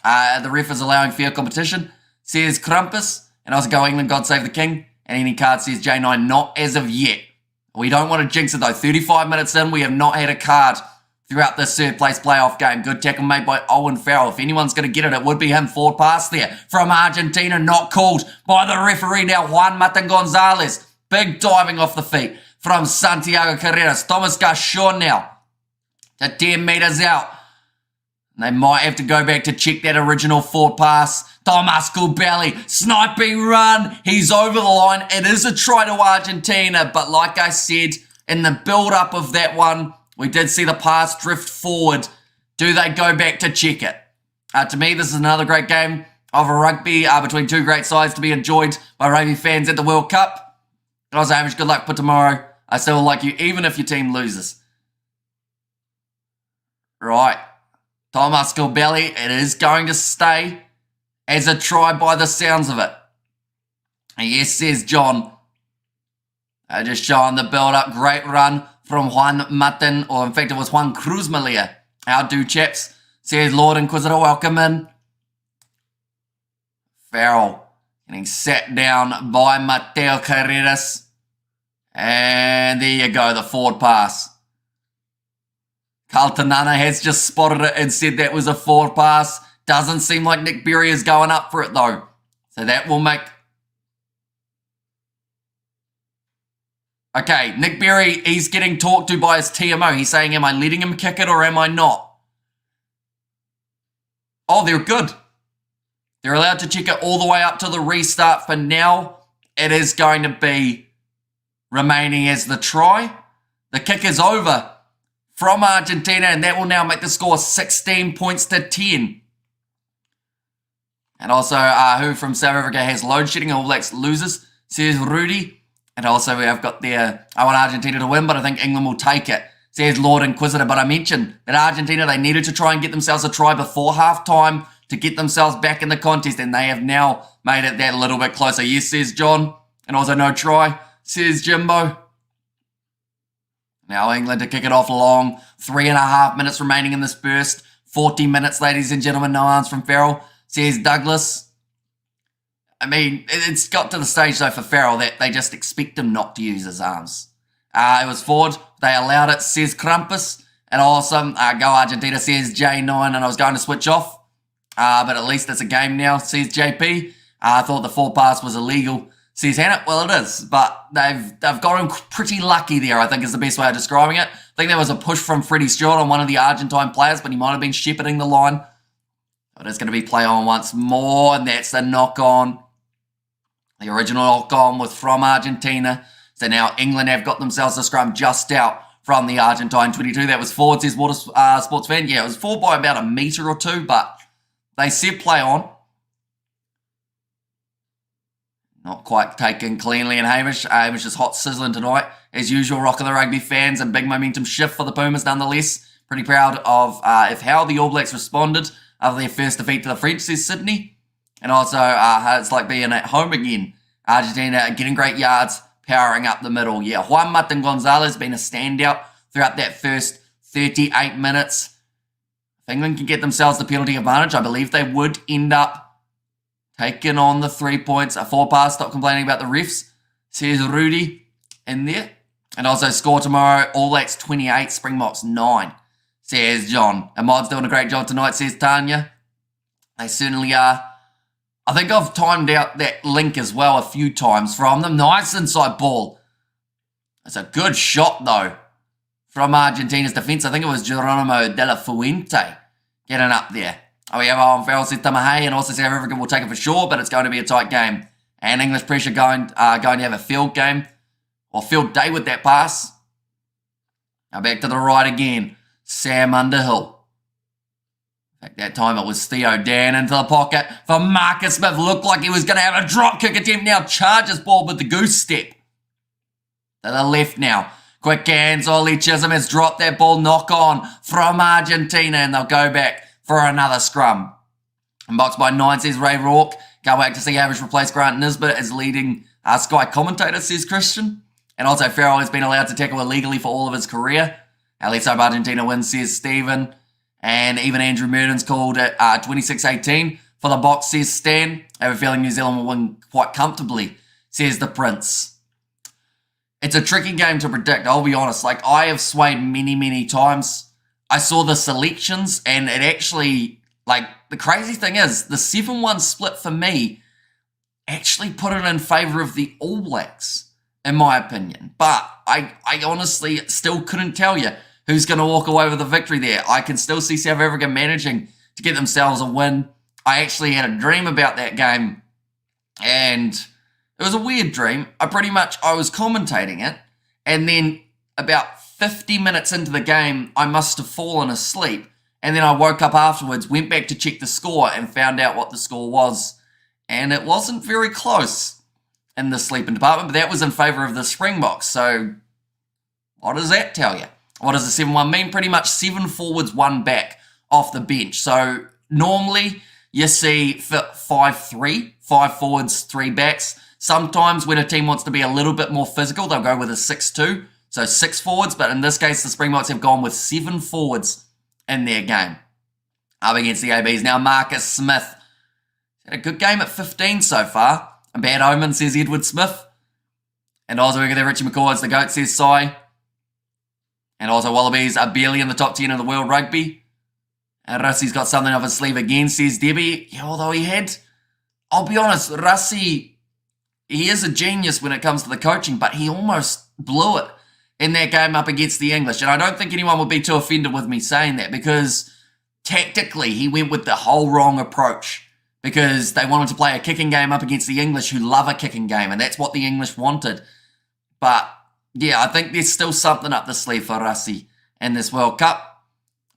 The ref is allowing fair competition, says Krampus. And also go England, God save the king. And any card, says J9, not as of yet. We don't want to jinx it though. 35 minutes in, we have not had a card throughout this 3rd place playoff game. Good tackle made by Owen Farrell. If anyone's going to get it, it would be him. Forward pass there from Argentina, not called by the referee now. Juan Matan Gonzalez. Big diving off the feet from Santiago Carreras. Thomas Garchon now to 10 metres out. They might have to go back to check that original forward pass. Thomas Gubelli, sniping run. He's over the line. It is a try to Argentina, but like I said, in the build-up of that one, we did see the pass drift forward. Do they go back to check it? To me, this is another great game of a rugby between two great sides to be enjoyed by rugby fans at the World Cup. And also, Hamish, good luck for tomorrow. I still like you, even if your team loses. Right. Thomas Gubelli, it is going to stay as a try by the sounds of it. And yes, says John. Just showing the build-up. Great run from Juan Martin, or in fact, it was Juan Cruz Malia. How do, chaps? Says Lord Inquisitor, welcome in. Farrell getting sat down by Mateo Carreras. And there you go, the forward pass. Carltonana has just spotted it and said that was a forward pass. Doesn't seem like Nick Berry is going up for it though. So that will make... Okay, Nick Berry, he's getting talked to by his TMO. He's saying, am I letting him kick it or am I not? Oh, they're good. They're allowed to check it all the way up to the restart. For now, it is going to be remaining as the try. The kick is over from Argentina, and that will now make the score 16 points to 10. And also, who from South Africa has load shedding? All Blacks loses, says Rudy. And also, we have got there, I want Argentina to win, but I think England will take it, says Lord Inquisitor. But I mentioned that Argentina, they needed to try and get themselves a try before half-time to get themselves back in the contest, and they have now made it that little bit closer. Yes, says John. And also no try, says Jimbo. Now England to kick it off long. 3.5 minutes remaining in this burst. 40 minutes, ladies and gentlemen. No arms from Farrell, says Douglas. I mean, it's got to the stage, though, for Farrell that they just expect him not to use his arms. It was forward. They allowed it, says Krampus. And also, go Argentina, says J9. And I was going to switch off. But at least it's a game now, says JP. I thought the forward pass was illegal, says Hannah. Well, it is, but they've got him pretty lucky there, I think is the best way of describing it. I think there was a push from Freddie Stewart on one of the Argentine players, but he might have been shepherding the line. But it's going to be play on once more, and that's the knock-on. The original knock-on was from Argentina. So now England have got themselves a scrum just out from the Argentine 22. That was forward, says Water Sports Fan. Yeah, it was forward by about a metre or two, but they said play on. Not quite taken cleanly, and Hamish is hot sizzling tonight. As usual, rock of the rugby fans, and big momentum shift for the Pumas nonetheless. Pretty proud of how the All Blacks responded after their first defeat to the French, says Sydney. And also, it's like being at home again. Argentina getting great yards, powering up the middle. Yeah, Juan Martin Gonzalez been a standout throughout that first 38 minutes. If England can get themselves the penalty advantage, I believe they would end up taking on the 3 points. A 4 pass, stop complaining about the refs, says Rudy in there. And also score tomorrow, All Blacks 28, Springboks 9, says John. And Mod's doing a great job tonight, says Tanya. They certainly are. I think I've timed out that link as well a few times from them. Nice inside ball. It's a good shot, though, from Argentina's defence. I think it was Geronimo de la Fuente getting up there. Oh, we have Owen Farrell, says Tamahay, and also South Africa will take it for sure, but it's going to be a tight game. And English pressure going to have a field game, or field day with that pass. Now back to the right again. Sam Underhill. In fact, that time it was Theo Dan into the pocket for Marcus Smith. Looked like he was going to have a drop kick attempt. Now charges ball with the goose step. To the left now. Quick hands. Ollie Chisholm has dropped that ball. Knock on from Argentina, and they'll go back for another scrum. And boxed by 9, says Ray Rourke. Can't wait to see Average replace Grant Nisbet as leading Sky commentator, says Christian. And also Farrell has been allowed to tackle illegally for all of his career. Let's hope Argentina wins, says Stephen. And even Andrew Murden's called it 26-18 for the box, says Stan. I have a feeling New Zealand will win quite comfortably, says the Prince. It's a tricky game to predict, I'll be honest. Like, I have swayed many, many times. I saw the selections, and it actually, like, the crazy thing is, the 7-1 split for me actually put it in favour of the All Blacks, in my opinion. But I honestly still couldn't tell you who's going to walk away with the victory there. I can still see South Africa managing to get themselves a win. I actually had a dream about that game, and it was a weird dream. I was commentating it, and then about 50 minutes into the game, I must have fallen asleep. And then I woke up afterwards, went back to check the score, and found out what the score was. And it wasn't very close in the sleeping department, but that was in favour of the Springboks. So what does that tell you? What does the 7-1 mean? Pretty much 7 forwards, 1 back off the bench. So normally you see 5-3, 5 forwards, 3 backs. Sometimes when a team wants to be a little bit more physical, they'll go with a 6-2. So 6 forwards, but in this case, the Springboks have gone with 7 forwards in their game up against the ABs. Now, Marcus Smith had a good game at 15 so far. A bad omen, says Edward Smith. And also we got there, Richie McCaw as the GOAT, says Sai. And also Wallabies are barely in the top 10 of the world rugby. And Russie's got something up his sleeve again, says Debbie. Yeah, although I'll be honest, Russie, he is a genius when it comes to the coaching, but he almost blew it in that game up against the English. And I don't think anyone would be too offended with me saying that, because tactically he went with the whole wrong approach, because they wanted to play a kicking game up against the English, who love a kicking game, and that's what the English wanted. But yeah, I think there's still something up the sleeve for Rassi in this World Cup.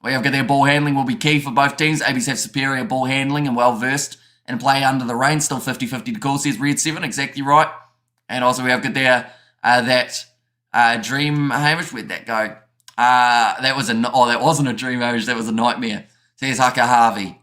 We have got their ball handling will be key for both teams. ABs have superior ball handling and well versed in play under the rain. Still 50-50 to call, says Red 7. Exactly right. And also we have got there that dream, Hamish. Where'd that go? That wasn't a dream, Hamish. That was a nightmare, says Haka Harvey.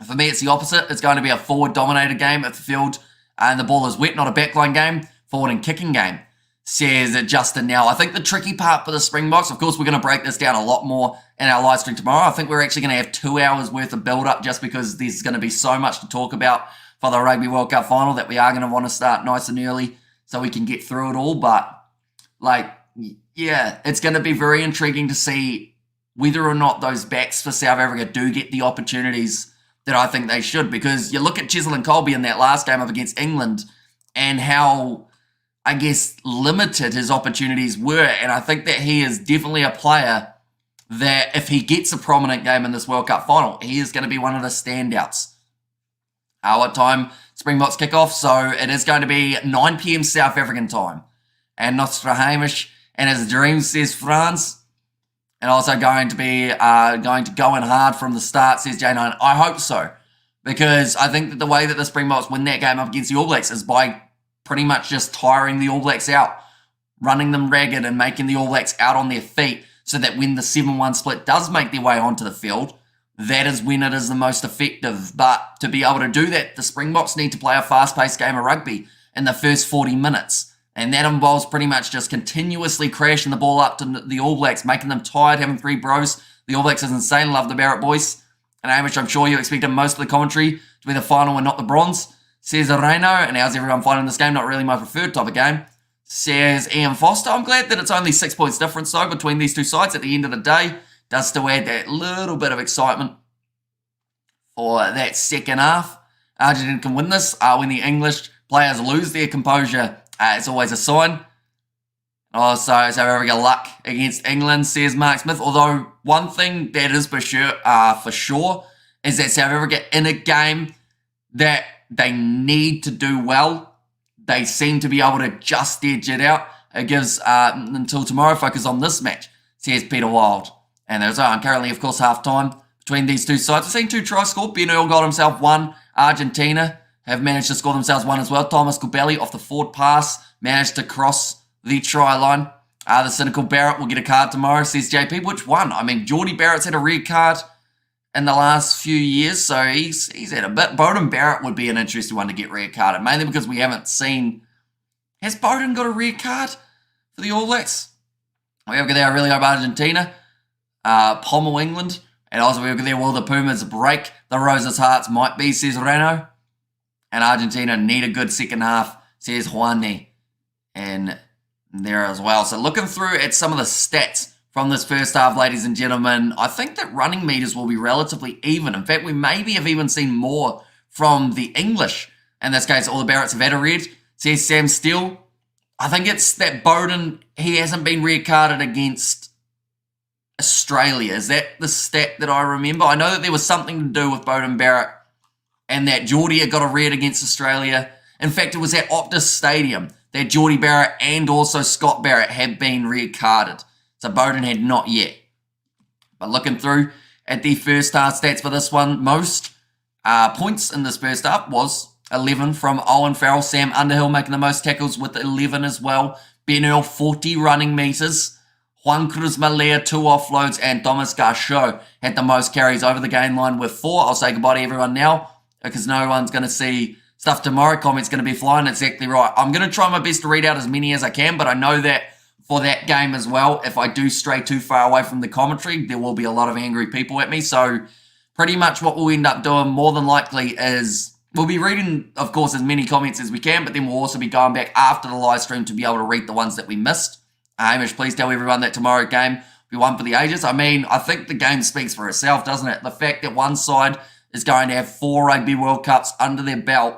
For me, it's the opposite. It's going to be a forward-dominated game if the field and the ball is wet, not a backline game. Forward and kicking game, says Justin Now. I think the tricky part for the Springboks, of course, we're going to break this down a lot more in our live stream tomorrow. I think we're actually going to have 2 hours worth of build-up, just because there's going to be so much to talk about for the Rugby World Cup final that we are going to want to start nice and early so we can get through it all. But, yeah, it's going to be very intriguing to see whether or not those backs for South Africa do get the opportunities that I think they should, because you look at Cheslin Colby in that last game up against England and how, I guess, limited his opportunities were, and I think that he is definitely a player that if he gets a prominent game in this World Cup final, he is going to be one of the standouts. What time Springboks kick off? So it is going to be 9 p.m. South African time. And Nostra Hamish and his dream, says France. And also going to go in hard from the start, says J9. I hope so, because I think that the way that the Springboks win that game up against the All Blacks is by pretty much just tiring the All Blacks out, running them ragged and making the All Blacks out on their feet, so that when the 7-1 split does make their way onto the field, that is when it is the most effective. But to be able to do that, the Springboks need to play a fast-paced game of rugby in the first 40 minutes. And that involves pretty much just continuously crashing the ball up to the All Blacks, making them tired, having 3 bros. The All Blacks is insane. Love the Barrett boys. And Hamish, I'm sure you expected most of the commentary to be the final and not the bronze, says Reno. And how's everyone finding this game? Not really my preferred type of game, says Ian Foster. I'm glad that it's only 6 points difference, though, between these two sides at the end of the day. Does still add that little bit of excitement for that second half. Argentina can win this. When the English players lose their composure, it's always a sign. Also, South Africa luck against England, says Mark Smith. Although one thing that is for sure is that South Africa, in a game that they need to do well, they seem to be able to just edge it out. It gives until tomorrow focus on this match, says Peter Wild. And there's currently, of course, half-time between these two sides. We've seen 2 tries scored. Ben Earl got himself 1. Argentina have managed to score themselves 1 as well. Thomas Kubeli off the forward pass managed to cross the try line. The cynical Barrett will get a card tomorrow, says JP. Which one? I mean, Geordie Barrett's had a red card in the last few years, so he's had a bit. Bowden Barrett would be an interesting one to get red carded, mainly because we haven't seen... Has Bowden got a red card for the All Blacks? We have got there, I really hope Argentina pommel England. And also we have got there, will the Pumas break the Roses' hearts? Might be, says Reno. And Argentina need a good second half, says Juani. And there as well. So looking through at some of the stats from this first half, ladies and gentlemen, I think that running meters will be relatively even. In fact, we maybe have even seen more from the English. In this case, all the Barretts have had a red, says Sam Steele. I think it's that Bowden, he hasn't been red carded against Australia. Is that the stat that I remember? I know that there was something to do with Beauden Barrett and that Geordie got a red against Australia. In fact, it was at Optus Stadium that Geordie Barrett and also Scott Barrett had been red carded. So Beauden had not yet. But looking through at the first half stats for this one, most points in this first half was 11 from Owen Farrell. Sam Underhill making the most tackles with 11 as well. Ben Earl, 40 running metres. Juan Cruz Malea, 2 offloads. And Thomas Garchot had the most carries over the gain line with 4. I'll say goodbye to everyone now because no one's going to see stuff tomorrow. Comments going to be flying. Exactly right. I'm going to try my best to read out as many as I can, but I know that for that game as well, if I do stray too far away from the commentary, there will be a lot of angry people at me. So pretty much what we'll end up doing more than likely is we'll be reading, of course, as many comments as we can, but then we'll also be going back after the live stream to be able to read the ones that we missed. Hamish, please tell everyone that tomorrow game will be one for the ages. I mean, I think the game speaks for itself, doesn't it? The fact that one side is going to have 4 Rugby World Cups under their belt,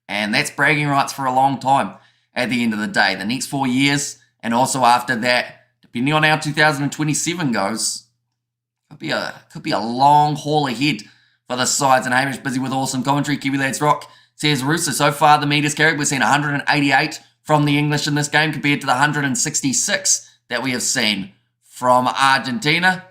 and that's bragging rights for a long time at the end of the day. The next 4 years, and also after that, depending on how 2027 goes, could be a long haul ahead for the sides. And Hamish busy with awesome commentary. Kiwi Lads Rock says, Rooster, so far the meters carried, we've seen 188 from the English in this game compared to the 166 that we have seen from Argentina.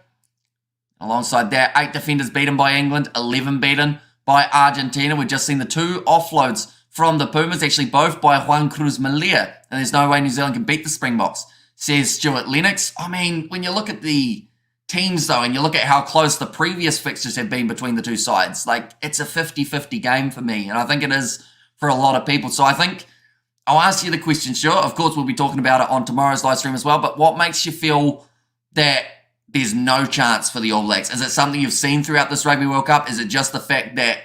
Alongside that, 8 defenders beaten by England, 11 beaten by Argentina. We've just seen the 2 offloads from the Pumas, actually both by Juan Cruz Malea, and there's no way New Zealand can beat the Springboks, says Stuart Lennox. I mean, when you look at the teams, though, and you look at how close the previous fixtures have been between the two sides, like, it's a 50-50 game for me, and I think it is for a lot of people. So I think I'll ask you the question, sure. Of course, we'll be talking about it on tomorrow's live stream as well, but what makes you feel that there's no chance for the All Blacks? Is it something you've seen throughout this Rugby World Cup? Is it just the fact that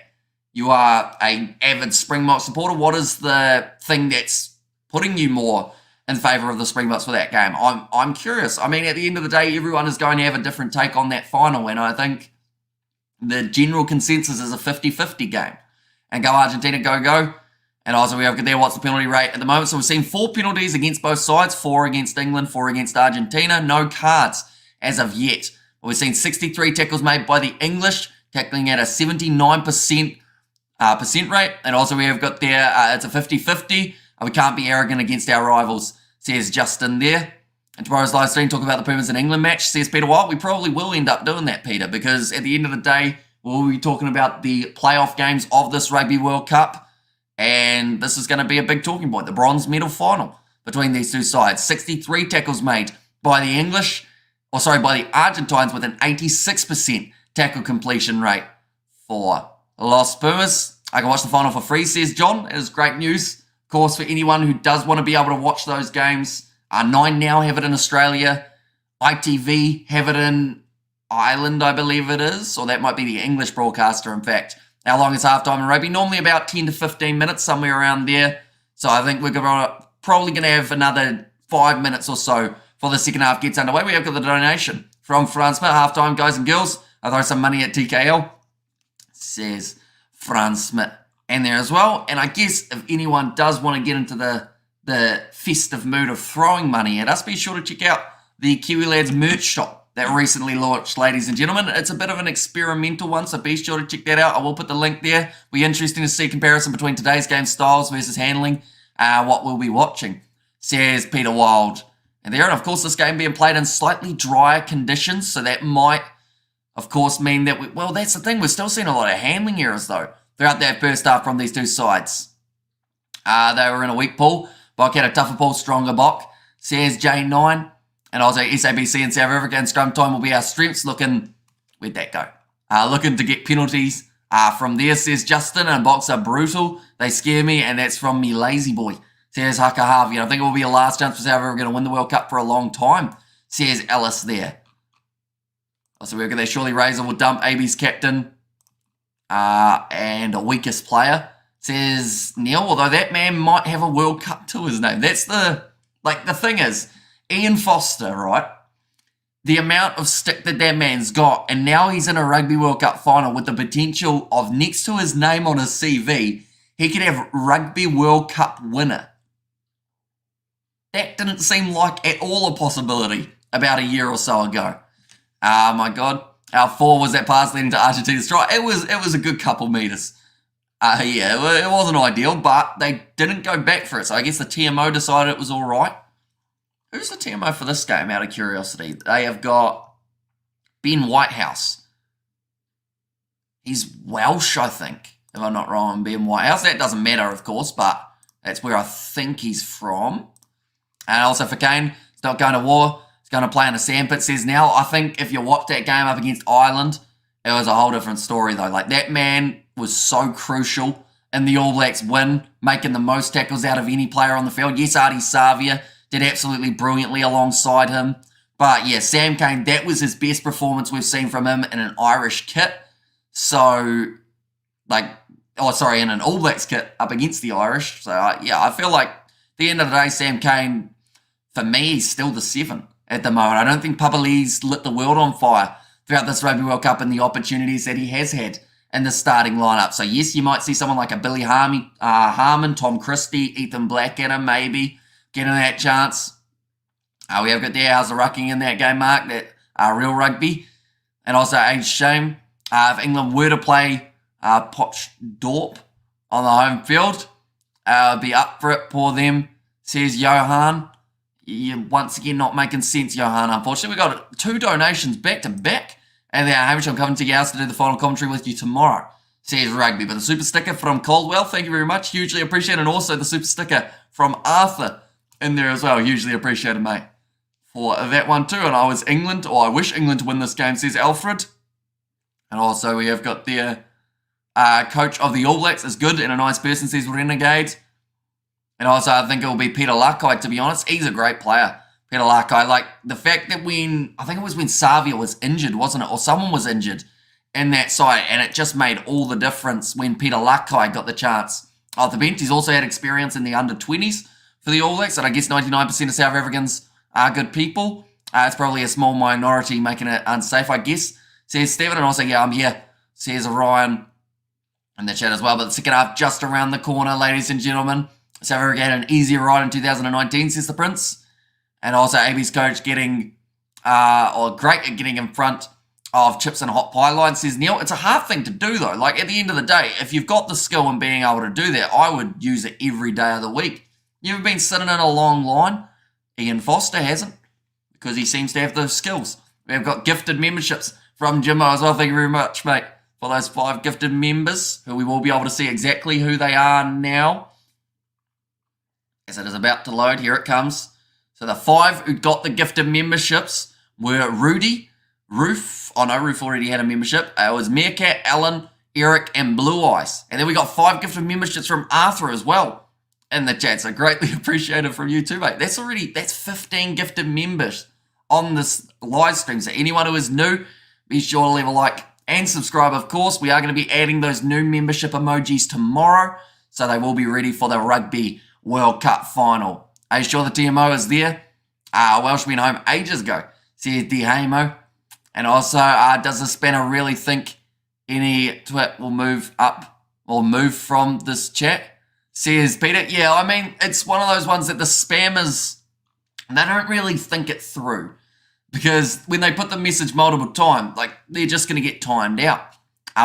you are an avid Springbok supporter? What is the thing that's putting you more in favour of the Springboks for that game? I'm curious. I mean, at the end of the day, everyone is going to have a different take on that final, and I think the general consensus is a 50-50 game. And go Argentina, go. And also we have there, what's the penalty rate at the moment? So we've seen 4 penalties against both sides, 4 against England, 4 against Argentina. No cards as of yet. But we've seen 63 tackles made by the English, tackling at a 79% percent rate. And also we have got there, it's a 50-50. We can't be arrogant against our rivals, says Justin there. And tomorrow's live stream, talk about the Pumas and England match, says Peter Wild. We probably will end up doing that, Peter, because at the end of the day, we'll be talking about the playoff games of this Rugby World Cup. And this is going to be a big talking point, the bronze medal final between these two sides. 63 tackles made by the English, by the Argentines, with an 86% tackle completion rate for Los Pumas. I can watch the final for free, says John. It is great news, of course, for anyone who does want to be able to watch those games. 9 Now have it in Australia. ITV have it in Ireland, I believe it is. Or that might be the English broadcaster, in fact. How long is halftime in rugby? Normally about 10 to 15 minutes, somewhere around there. So I think we're probably going to have another 5 minutes or so before the second half gets underway. We have got the donation from Fran Smith. Halftime, guys and girls. I'll throw some money at TKL, says Fran Smith. And there as well. And I guess if anyone does want to get into the festive mood of throwing money at us, be sure to check out the Kiwi Lads merch shop that recently launched, ladies and gentlemen. It's a bit of an experimental one, so be sure to check that out. I will put the link there. It'll be interesting to see comparison between today's game styles versus handling, what we'll be watching, says Peter Wild. And there, and of course, this game being played in slightly drier conditions, so that might, of course, mean that that's the thing. We're still seeing a lot of handling errors, though, throughout that first half from these two sides. They were in a weak pool. Bok had a tougher pool, stronger Bok, says J9. And also SABC and South Africa, and scrum time will be our strengths. Where'd that go? Looking to get penalties from there, says Justin. And Boks are brutal. They scare me, and that's from me lazy boy, says Haka Harvey. I think it will be a last chance for South Africa to win the World Cup for a long time, says Ellis there. Also, we've got there, surely Razor will dump AB's captain and a weakest player, says Neil. Although that man might have a World Cup to his name. That's the thing is, Ian Foster, right? The amount of stick that man's got, and now he's in a Rugby World Cup final with the potential of, next to his name on his CV, he could have Rugby World Cup winner. That didn't seem like at all a possibility about a year or so ago. My God. Our 4 was that pass leading to Argentina's try. It was a good couple meters. It wasn't ideal, but they didn't go back for it. So I guess the TMO decided it was all right. Who's the TMO for this game, out of curiosity? They have got Ben Whitehouse. He's Welsh, I think, if I'm not wrong, Ben Whitehouse. That doesn't matter, of course, but that's where I think he's from. And also for Kane, he's not going to war. He's going to play in a sandpit, says now. I think if you watched that game up against Ireland, it was a whole different story, though. Like, that man was so crucial in the All Blacks win, making the most tackles out of any player on the field. Yes, Artie Savia did absolutely brilliantly alongside him. But, yeah, Sam Cane, that was his best performance we've seen from him in an Irish kit. So, in an All Blacks kit up against the Irish. So, I feel like at the end of the day, Sam Cane, for me, he's still the 7 at the moment. I don't think Papali's lit the world on fire throughout this Rugby World Cup and the opportunities that he has had in the starting lineup. So, yes, you might see someone like a Billy Harmon, Tom Christie, Ethan Blackadder, maybe getting that chance. We have got there, how's the rucking in that game, Mark? That real rugby. And also, age shame. If England were to play Potchdorp on the home field, it'd be up for it for them, says Johan. You're once again not making sense, Johan, unfortunately. We got 2 donations back to back. And then, Hamish, I'm coming to your house to do the final commentary with you tomorrow, says Rugby. But the super sticker from Caldwell, thank you very much. Hugely appreciated. And also the super sticker from Arthur in there as well. Hugely appreciated, mate, for that one too. And I was England, or I wish England to win this game, says Alfred. And also we have got the coach of the All Blacks is good and a nice person, says Renegade. And also I think it will be Peter Lakai, to be honest. He's a great player, Peter Lakai. Like the fact that I think it was when Savia was injured, wasn't it? Or someone was injured in that side. And it just made all the difference when Peter Lakai got the chance off the bench. He's also had experience in the under-20s for the All Blacks. And I guess 99% of South Africans are good people. It's probably a small minority making it unsafe, I guess, says Stephen. And also, yeah, I'm here, says Orion in the chat as well. But the second half just around the corner, ladies and gentlemen. South Africa had an easier ride in 2019, says the Prince. And also AB's coach great at getting in front of chips and hot pie line, says Neil. It's a hard thing to do, though. Like, at the end of the day, if you've got the skill in being able to do that, I would use it every day of the week. You ever been sitting in a long line? Ian Foster hasn't, because he seems to have those skills. We've got gifted memberships from Jimmo as well. Thank you very much, mate, for those 5 gifted members, who we will be able to see exactly who they are now, as it is about to load. Here it comes. So the 5 who got the gifted memberships were Rudy, Roof. Oh no, Roof already had a membership. It was Meerkat, Alan, Eric, and Blue Eyes. And then we got 5 gifted memberships from Arthur as well in the chat. So greatly appreciated from you too, mate. That's 15 gifted members on this live stream. So anyone who is new, be sure to leave a like and subscribe, of course. We are going to be adding those new membership emojis tomorrow, so they will be ready for the Rugby World Cup final. Are you sure the TMO is there? Welsh went home ages ago, says DeHamo. And also, does the spanner really think any twit will move up or move from this chat? Says Peter. Yeah, I mean, it's one of those ones that the spammers, they don't really think it through. Because when they put the message multiple times, like, they're just going to get timed out.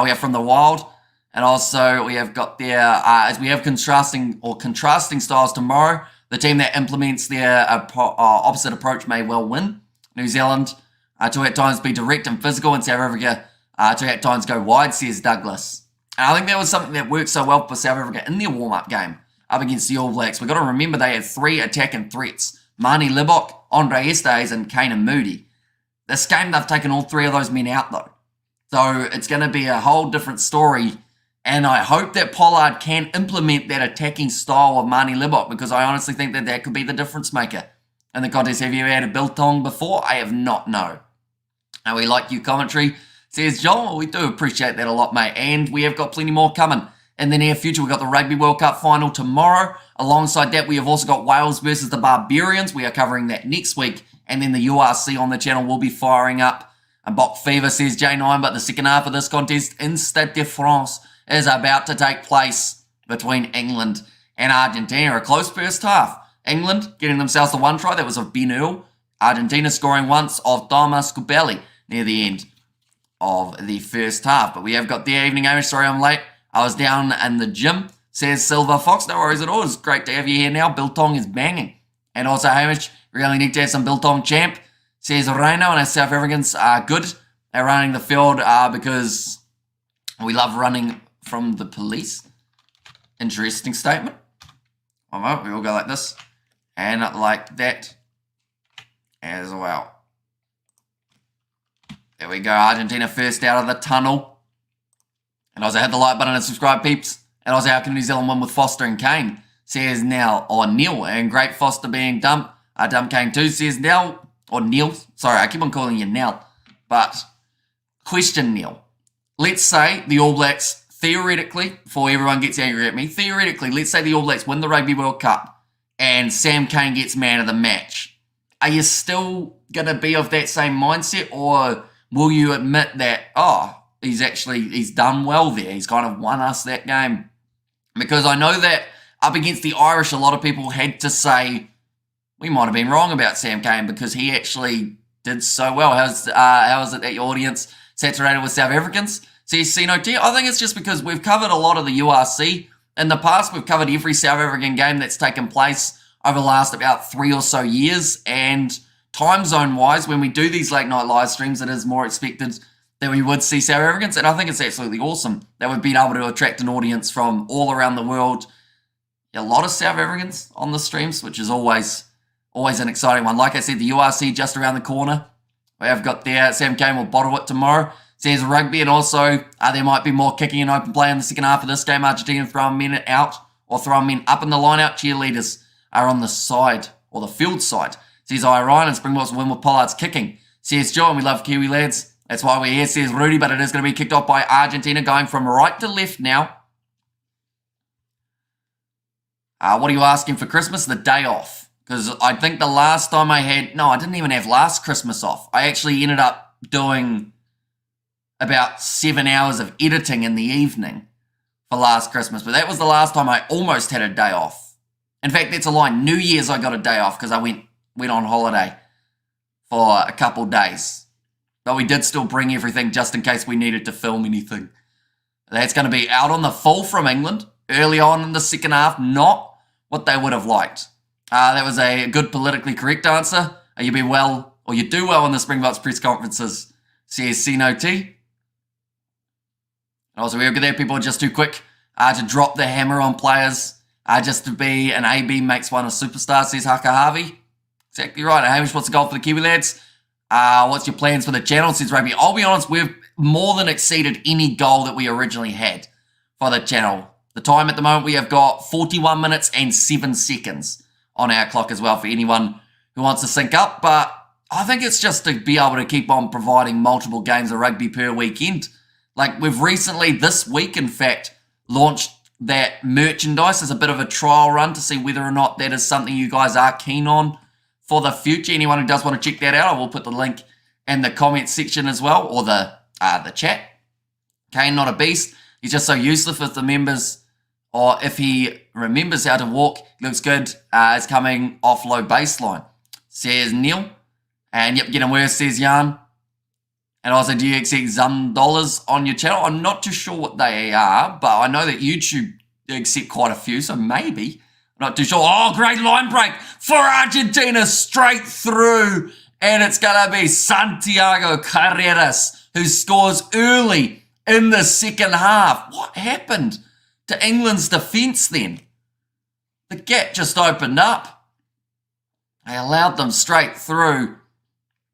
We have from the Wild. And also, we have got there, as we have contrasting styles tomorrow, the team that implements their opposite approach may well win. New Zealand, to at times be direct and physical, and South Africa, to at times go wide, says Douglas. And I think that was something that worked so well for South Africa in their warm-up game up against the All Blacks. We've got to remember they had 3 attacking threats. Mani Libok, Andre Estes, and Kane Moody. This game, they've taken all 3 of those men out, though. So it's going to be a whole different story. And I hope that Pollard can implement that attacking style of Mani Libok, because I honestly think that that could be the difference maker in the contest. Have you had a biltong before? I have not, no. And we like you commentary, says John. Well, we do appreciate that a lot, mate. And we have got plenty more coming in the near future. We've got the Rugby World Cup final tomorrow. Alongside that, we have also got Wales versus the Barbarians. We are covering that next week. And then the URC on the channel will be firing up. And Bok Fever, says J9. But the second half of this contest in Stade de France is about to take place between England and Argentina. A close first half. England getting themselves the 1 try. That was of Ben Earl Argentina scoring once of Thomas Cubelli near the end of the first half. But we have got the evening, Hamish. Sorry I'm late. I was down in the gym, says Silver Fox. No worries at all. It's great to have you here now. Biltong is banging. And also, Hamish, really need to have some Biltong champ, says Reino, and our South Africans are good at running the field because we love running from the police. Interesting statement. One moment, we all go like this and like that as well. There we go. Argentina first out of the tunnel. And also hit the like button and subscribe, peeps. And also, how can New Zealand win with Foster and Kane? Says Neil or Neil. And great Foster being dumped. Dump Kane too, says Neil. Or Neil. Sorry, I keep on calling you Neil. But question, Neil. Let's say the All Blacks, theoretically, before everyone gets angry at me, theoretically, let's say the All Blacks win the Rugby World Cup and Sam Cane gets man of the match. Are you still going to be of that same mindset, or will you admit that, he's done well there, he's kind of won us that game? Because I know that up against the Irish, a lot of people had to say, we might have been wrong about Sam Cane because he actually did so well. How is it that your audience saturated with South Africans? CNOT. I think it's just because we've covered a lot of the URC. In the past, we've covered every South African game that's taken place over the last about 3 or so years. And time zone-wise, when we do these late-night live streams, it is more expected that we would see South Africans. And I think it's absolutely awesome that we've been able to attract an audience from all around the world. A lot of South Africans on the streams, which is always an exciting one. Like I said, the URC just around the corner. We have got there. Sam Cane will bottle it tomorrow. Says rugby, and also there might be more kicking and open play in the second half of this game. Argentina throwing men out or throwing men up in the line out. Cheerleaders are on the side or the field side. Says Ryan, and Springboks win with Pollard's kicking. Says Joe, and we love Kiwi lads. That's why we're here, says Rudy, but it is going to be kicked off by Argentina, going from right to left now. What are you asking for Christmas? The day off. Because I think the last time I didn't even have last Christmas off. I actually ended up doing about 7 hours of editing in the evening for last Christmas. But that was the last time I almost had a day off. In fact, that's a lie. New Year's I got a day off because I went on holiday for a couple days. But we did still bring everything just in case we needed to film anything. That's going to be out on the full from England early on in the second half. Not what they would have liked. That was a good politically correct answer. You do well in the Springboks press conferences, says CNOT. And also, we'll get there, people just too quick to drop the hammer on players. Just to be an AB makes one a superstar, says Haka Harvey. Exactly right. Hamish, what's the goal for the Kiwi lads? What's your plans for the channel, says Rugby? I'll be honest, we've more than exceeded any goal that we originally had for the channel. The time at the moment, we have got 41 minutes and 7 seconds on our clock as well for anyone who wants to sync up. But I think it's just to be able to keep on providing multiple games of rugby per weekend. Like we've recently, this week in fact, launched that merchandise as a bit of a trial run to see whether or not that is something you guys are keen on for the future. Anyone who does want to check that out, I will put the link in the comments section as well, or the chat. Kane, not a beast. He's just so useless with the members, or if he remembers how to walk, looks good. It's coming off low baseline, says Neil. And yep, getting worse, says Jan. And also, do you accept some dollars on your channel? I'm not too sure what they are, but I know that YouTube accept quite a few, so maybe. I'm not too sure. Oh, great line break for Argentina, straight through. And it's going to be Santiago Carreras, who scores early in the second half. What happened to England's defence then? The gap just opened up. They allowed them straight through.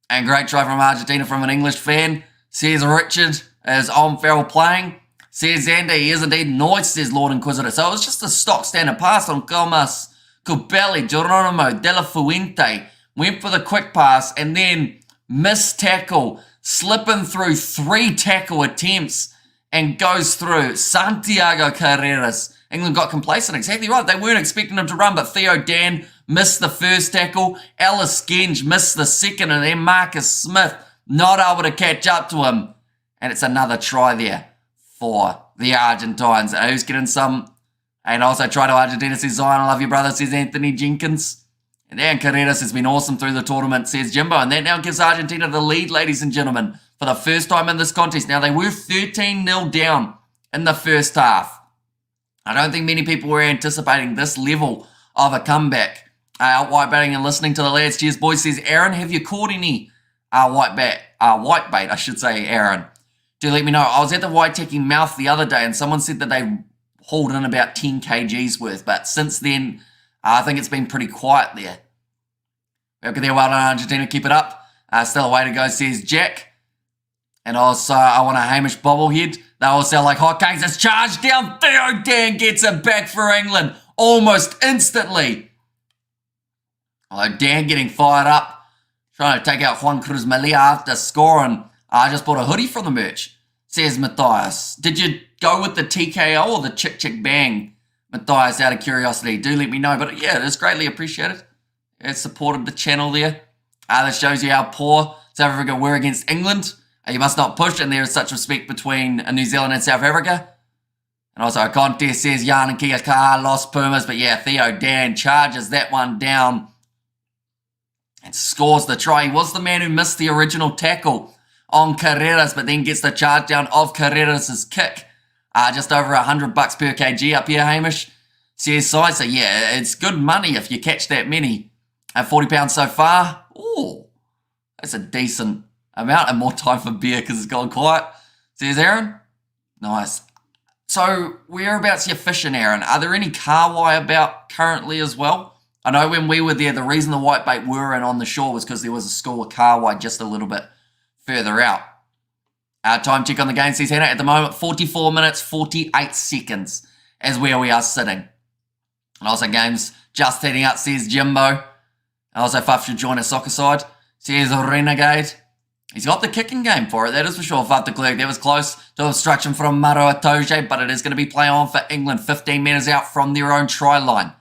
And great try from Argentina from an English fan. Says Richard is on Farrell playing. Says Andy, he is indeed nice, says Lord Inquisitor. So it was just a stock standard pass on Comas, Cubelli, Geronimo, De La Fuente. Went for the quick pass and then missed tackle, slipping through 3 tackle attempts and goes through. Santiago Carreras. England got complacent, exactly right. They weren't expecting him to run, but Theo Dan missed the first tackle. Ellis Genge missed the second, and then Marcus Smith not able to catch up to him. And it's another try there for the Argentines. Who's getting some? And also try to Argentina, says Zion, I love you, brother, says Anthony Jenkins. And Dan Carreras has been awesome through the tournament, says Jimbo. And that now gives Argentina the lead, ladies and gentlemen, for the first time in this contest. Now, they were 13-0 down in the first half. I don't think many people were anticipating this level of a comeback. Out white-baiting and listening to the lads. Cheers, boys. Says, Aaron, have you caught any white-bait, I should say, Aaron? Do let me know. I was at the Waitaki Mouth the other day, and someone said that they hauled in about 10 kgs worth. But since then, I think it's been pretty quiet there. Okay, there, well done, Argentina. Keep it up. Still a way to go, says Jack. And also, I want a Hamish bobblehead. They all sound like hotcakes. It's charged down. Theo Dan gets it back for England almost instantly. Although Dan getting fired up, trying to take out Juan Cruz Malia after scoring. I just bought a hoodie from the merch, says Matthias. Did you go with the TKO or the Chick Chick Bang, Matthias, out of curiosity? Do let me know. But yeah, it is greatly appreciated. It supported the channel there. That shows you how poor South Africa were against England. You must not push, and there is such respect between New Zealand and South Africa. And also a contest, says Jan and Kia Los Pumas. But yeah, Theo Dan charges that one down and scores the try. He was the man who missed the original tackle on Carreras, but then gets the charge down of Carreras' kick. Just over $100 per kg up here, Hamish. Says so yeah, it's good money if you catch that many. At £40 so far. Ooh, that's a decent amount, and more time for beer because it's gone quiet. Says Aaron. Nice. So whereabouts you fishing, Aaron? Are there any kahawai about currently as well? I know when we were there, the reason the whitebait were in on the shore was because there was a school of kahawai just a little bit further out. Time check on the game, says Hannah. At the moment, 44 minutes, 48 seconds is where we are sitting. And also games just heading up, says Jimbo. And also Faf should join a soccer side, says Renegade. He's got the kicking game for it, that is for sure. Faf de Klerk, that was close to obstruction from Maro Atoje, but it is going to be play on for England. 15 metres out from their own try line.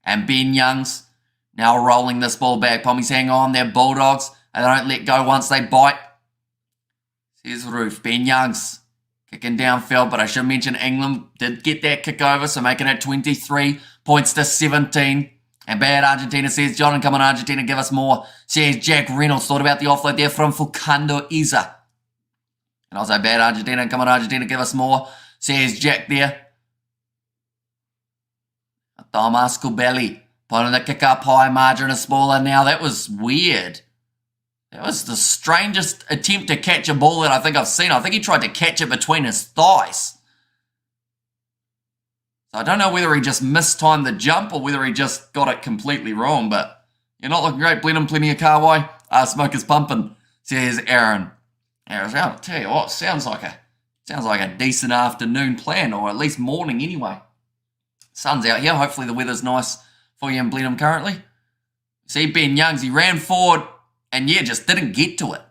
And Ben Youngs now rolling this ball back. Pommies hang on, they're Bulldogs. And they don't let go once they bite. Here's Roof. Ben Youngs kicking downfield, but I should mention England did get that kick over, so making it 23 points to 17. And bad Argentina, says John, and come on Argentina, give us more. Says Jack Reynolds, thought about the offload there from Fukando Isa. And also bad Argentina, come on Argentina, give us more. Says Jack there. Thomas Kubeli, putting the kick up high, margin is smaller now. That was weird. That was the strangest attempt to catch a ball that I think I've seen. I think he tried to catch it between his thighs. So I don't know whether he just mistimed the jump or whether he just got it completely wrong, but you're not looking great. Plenty of kahawai. Smoke is pumping, says Aaron. I'll tell you what, sounds like a decent afternoon plan, or at least morning anyway. Sun's out here. Hopefully the weather's nice for you in Blenheim currently. See Ben Youngs, he ran forward and yeah, just didn't get to it.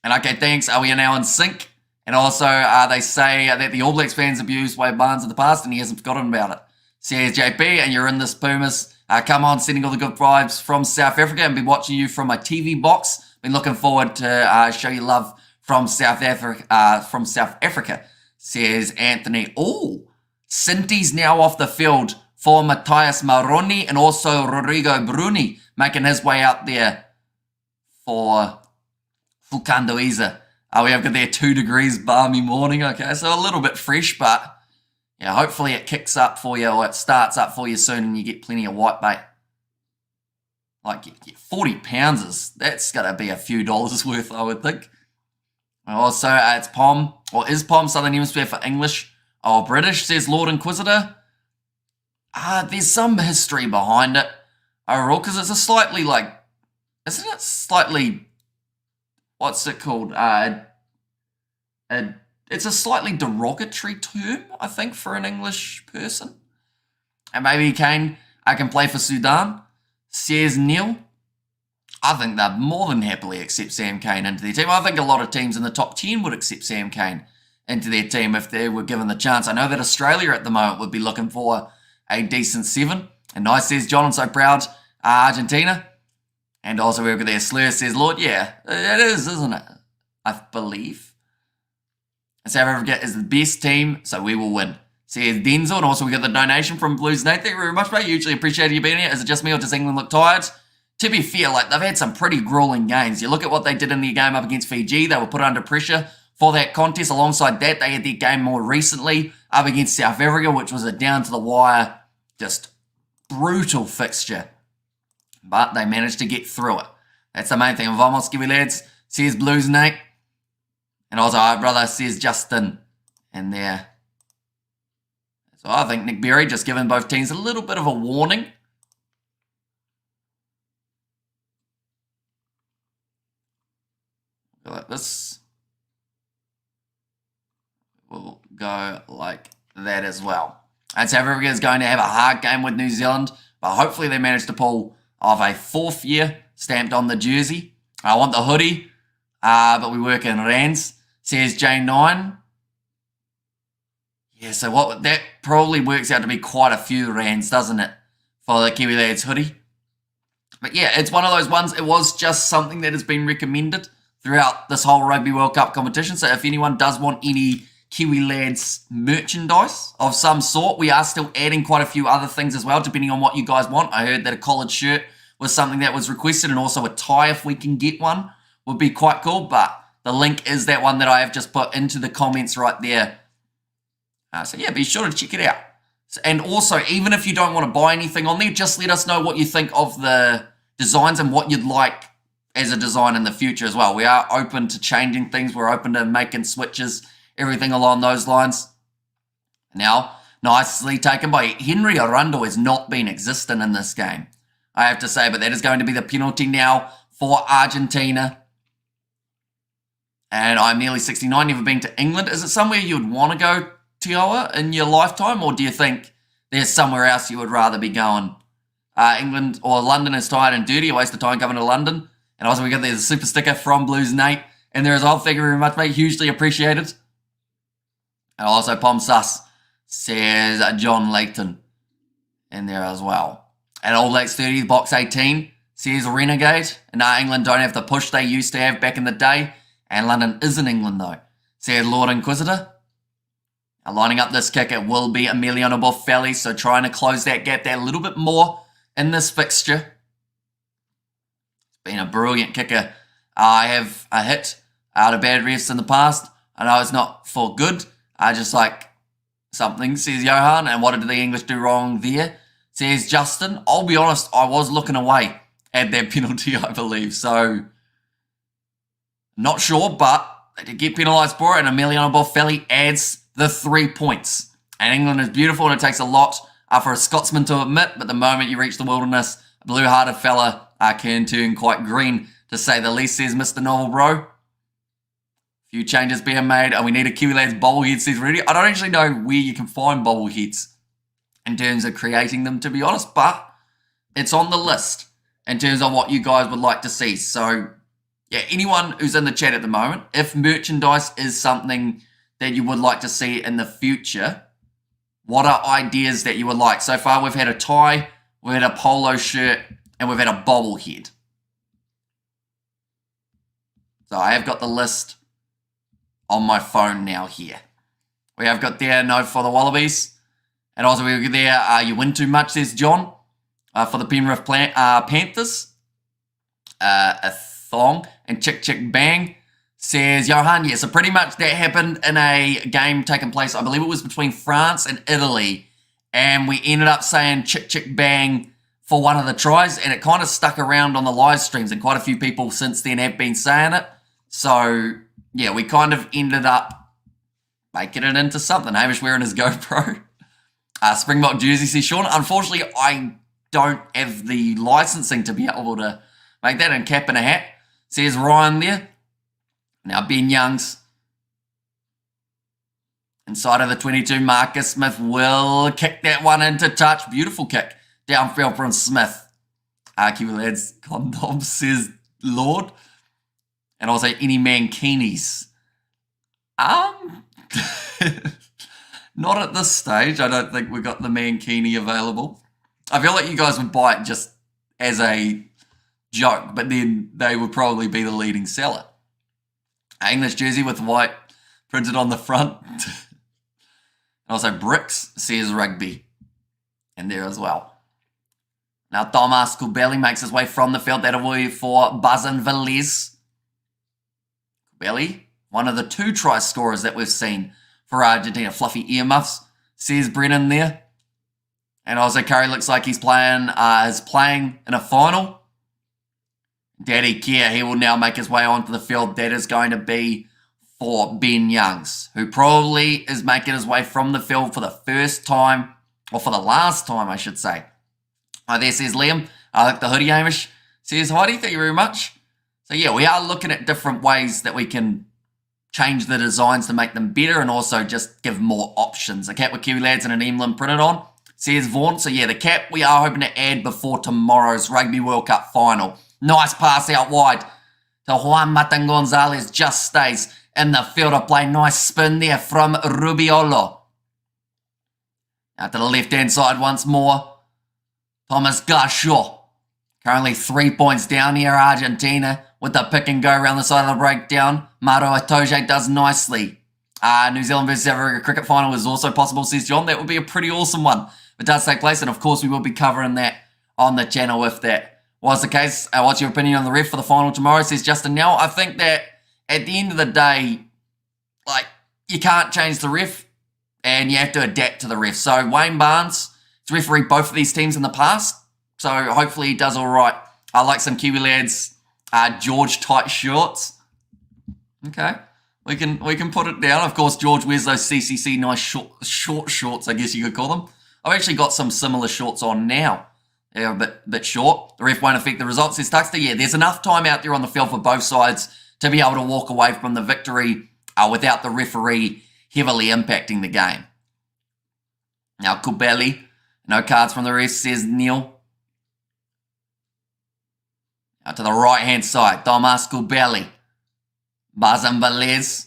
And okay, thanks. We are now in sync. And also, they say that the All Blacks fans abused Wade Barnes in the past and he hasn't forgotten about it. Says JP, and you're in this Pumas. Come on, sending all the good vibes from South Africa and be watching you from my TV box. Been looking forward to show you love from South Africa, says Anthony. Oh, Sinti's now off the field for Matthias Maroni and also Rodrigo Bruni making his way out there for Fukando Isa. We have got there 2 degrees, balmy morning. Okay, so a little bit fresh, but yeah, hopefully it kicks up for you or it starts up for you soon and you get plenty of whitebait. Like 40 pounds, that's got to be a few dollars worth, I would think. Also, it's POM, or is POM Southern Hemisphere for English or British, says Lord Inquisitor. There's some history behind it overall, because it's a slightly isn't it slightly, what's it called? It's a slightly derogatory term, I think, for an English person. And maybe Kane, I can play for Sudan, says Neil. I think they'd more than happily accept Sam Cane into their team. I think a lot of teams in the top 10 would accept Sam Cane into their team if they were given the chance. I know that Australia at the moment would be looking for a decent 7. And nice, says John, I'm so proud. Argentina. And also we've got their slur, says Lord. Yeah, it is, isn't it? I believe. South Africa is the best team, so we will win, Says Denzel, and also we got the donation from Blues Nate. Thank you very much, mate. Usually appreciate you being here. Is it just me or does England look tired? To be fair, like they've had some pretty grueling games. You look at what they did in their game up against Fiji. They were put under pressure for that contest. Alongside that, they had their game more recently up against South Africa, which was a down-to-the-wire, just brutal fixture. But they managed to get through it. That's the main thing. Vamos, Kiwi lads, says Blues Nate. And also, our brother says Justin. And there. So I think Nick Berry just giving both teams a little bit of a warning. Like this. We'll go like that as well. And South Africa is going to have a hard game with New Zealand, but hopefully they manage to pull off a 4th year stamped on the jersey. I want the hoodie, but we work in rands. Says J9. Yeah, so what that probably works out to be quite a few rands, doesn't it, for the Kiwi Lads hoodie? But yeah, it's one of those ones. It was just something that has been recommended throughout this whole Rugby World Cup competition. So if anyone does want any Kiwi Lads merchandise of some sort, we are still adding quite a few other things as well, depending on what you guys want. I heard that a collared shirt was something that was requested, and also a tie, if we can get one, would be quite cool. But the link is that one that I have just put into the comments right there. So yeah, be sure to check it out. And also, even if you don't want to buy anything on there, just let us know what you think of the designs and what you'd like as a design in the future as well. We are open to changing things. We're open to making switches, everything along those lines. Now, nicely taken by Henry Arundel has not been existent in this game, I have to say, but that is going to be the penalty now for Argentina. And I'm nearly 69, never been to England. Is it somewhere you would want to go, Tioa, in your lifetime, or do you think there's somewhere else you would rather be going? England or London is tired and dirty. A waste of time coming to London. And also we got the super sticker from Blues Nate in there as well. Thank you very much, mate. Hugely appreciated. And also Pom Sus says John Layton in there as well. And All Blacks 30, box 18 says Renegade. And England don't have the push they used to have back in the day. And London is in England though, says Lord Inquisitor. Now, lining up this kick, it will be Emiliano Boffelli, so trying to close that gap there a little bit more in this fixture. It's been a brilliant kicker. I have a hit out of bad refs in the past. I know it's not for good. I just like something, says Johan. And what did the English do wrong there? Says Justin. I'll be honest, I was looking away at that penalty, I believe. So, not sure, but they did get penalised for it, and Emiliano Boffelli adds the 3 points. And England is beautiful, and it takes a lot for a Scotsman to admit, but the moment you reach the wilderness, a blue-hearted fella can turn quite green, to say the least, says Mr. Novel Bro. Few changes being made, and we need a Kiwi Lads bobblehead, says Rudy. I don't actually know where you can find bobbleheads in terms of creating them, to be honest, but it's on the list in terms of what you guys would like to see. So, yeah, anyone who's in the chat at the moment, if merchandise is something that you would like to see in the future, what are ideas that you would like? So far, we've had a tie, we've had a polo shirt, and we've had a bobblehead. So I have got the list on my phone now here. We have got there, no for the Wallabies. And also we got there, you win too much, says John, for the Penrith Panthers. A thong and chick chick bang, says Johan. Yeah, so pretty much that happened in a game taking place, I believe it was between France and Italy, and we ended up saying chick chick bang for one of the tries, and it kind of stuck around on the live streams, and quite a few people since then have been saying it. So yeah, we kind of ended up making it into something. Hamish wearing his GoPro. Springbok jersey, says Sean. Unfortunately, I don't have the licensing to be able to make that, and cap and a hat, says Ryan there. Now Ben Youngs inside of the 22. Marcus Smith will kick that one into touch. Beautiful kick downfield from Smith. Kiwi Lads condoms, says Lord. And also any mankinis. Not at this stage. I don't think we've got the mankini available. I feel like you guys would buy it just as a joke, but then they would probably be the leading seller. English jersey with white printed on the front. And Also, Bricks says Rugby in there as well. Now, Tomas Kubeli makes his way from the field. That'll be for Bazin Velez. Kubeli, one of the 2 try scorers that we've seen for Argentina. Fluffy earmuffs, says Brennan there. And also, Curry looks like he's playing in a final. Daddy Care, he will now make his way onto the field. That is going to be for Ben Youngs, who probably is making his way from the field for the first time, or for the last time, I should say. There says Liam. I like the hoodie, Hamish. Says Heidi, thank you very much. So yeah, we are looking at different ways that we can change the designs to make them better and also just give more options. A cap with Kiwi lads and an emblem printed on, says Vaughan. So yeah, the cap we are hoping to add before tomorrow's Rugby World Cup final. Nice pass out wide to Juan Martin Gonzalez, just stays in the field of play. Nice spin there from Rubiolo. Out to the left-hand side once more. Thomas Gashaw. Currently 3 points down here, Argentina, with the pick and go around the side of the breakdown. Maro Itoje does nicely. New Zealand versus South Africa cricket final is also possible, says John. That would be a pretty awesome one. It does take place, and of course we will be covering that on the channel if that was the case. What's your opinion on the ref for the final tomorrow, says Justin Nell. I think that at the end of the day, like, you can't change the ref and you have to adapt to the ref. So Wayne Barnes has refereed both of these teams in the past, so hopefully he does all right. I like some Kiwi lads, George tight shorts. Okay, we can put it down. Of course, George wears those CCC nice short shorts, I guess you could call them. I've actually got some similar shorts on now. They're a bit short. The ref won't affect the results, says Tuxter. Yeah, there's enough time out there on the field for both sides to be able to walk away from the victory without the referee heavily impacting the game. Now, Kubeli, no cards from the ref, says Neil. Out to the right-hand side, Tomas Kubeli. Bazin Velez.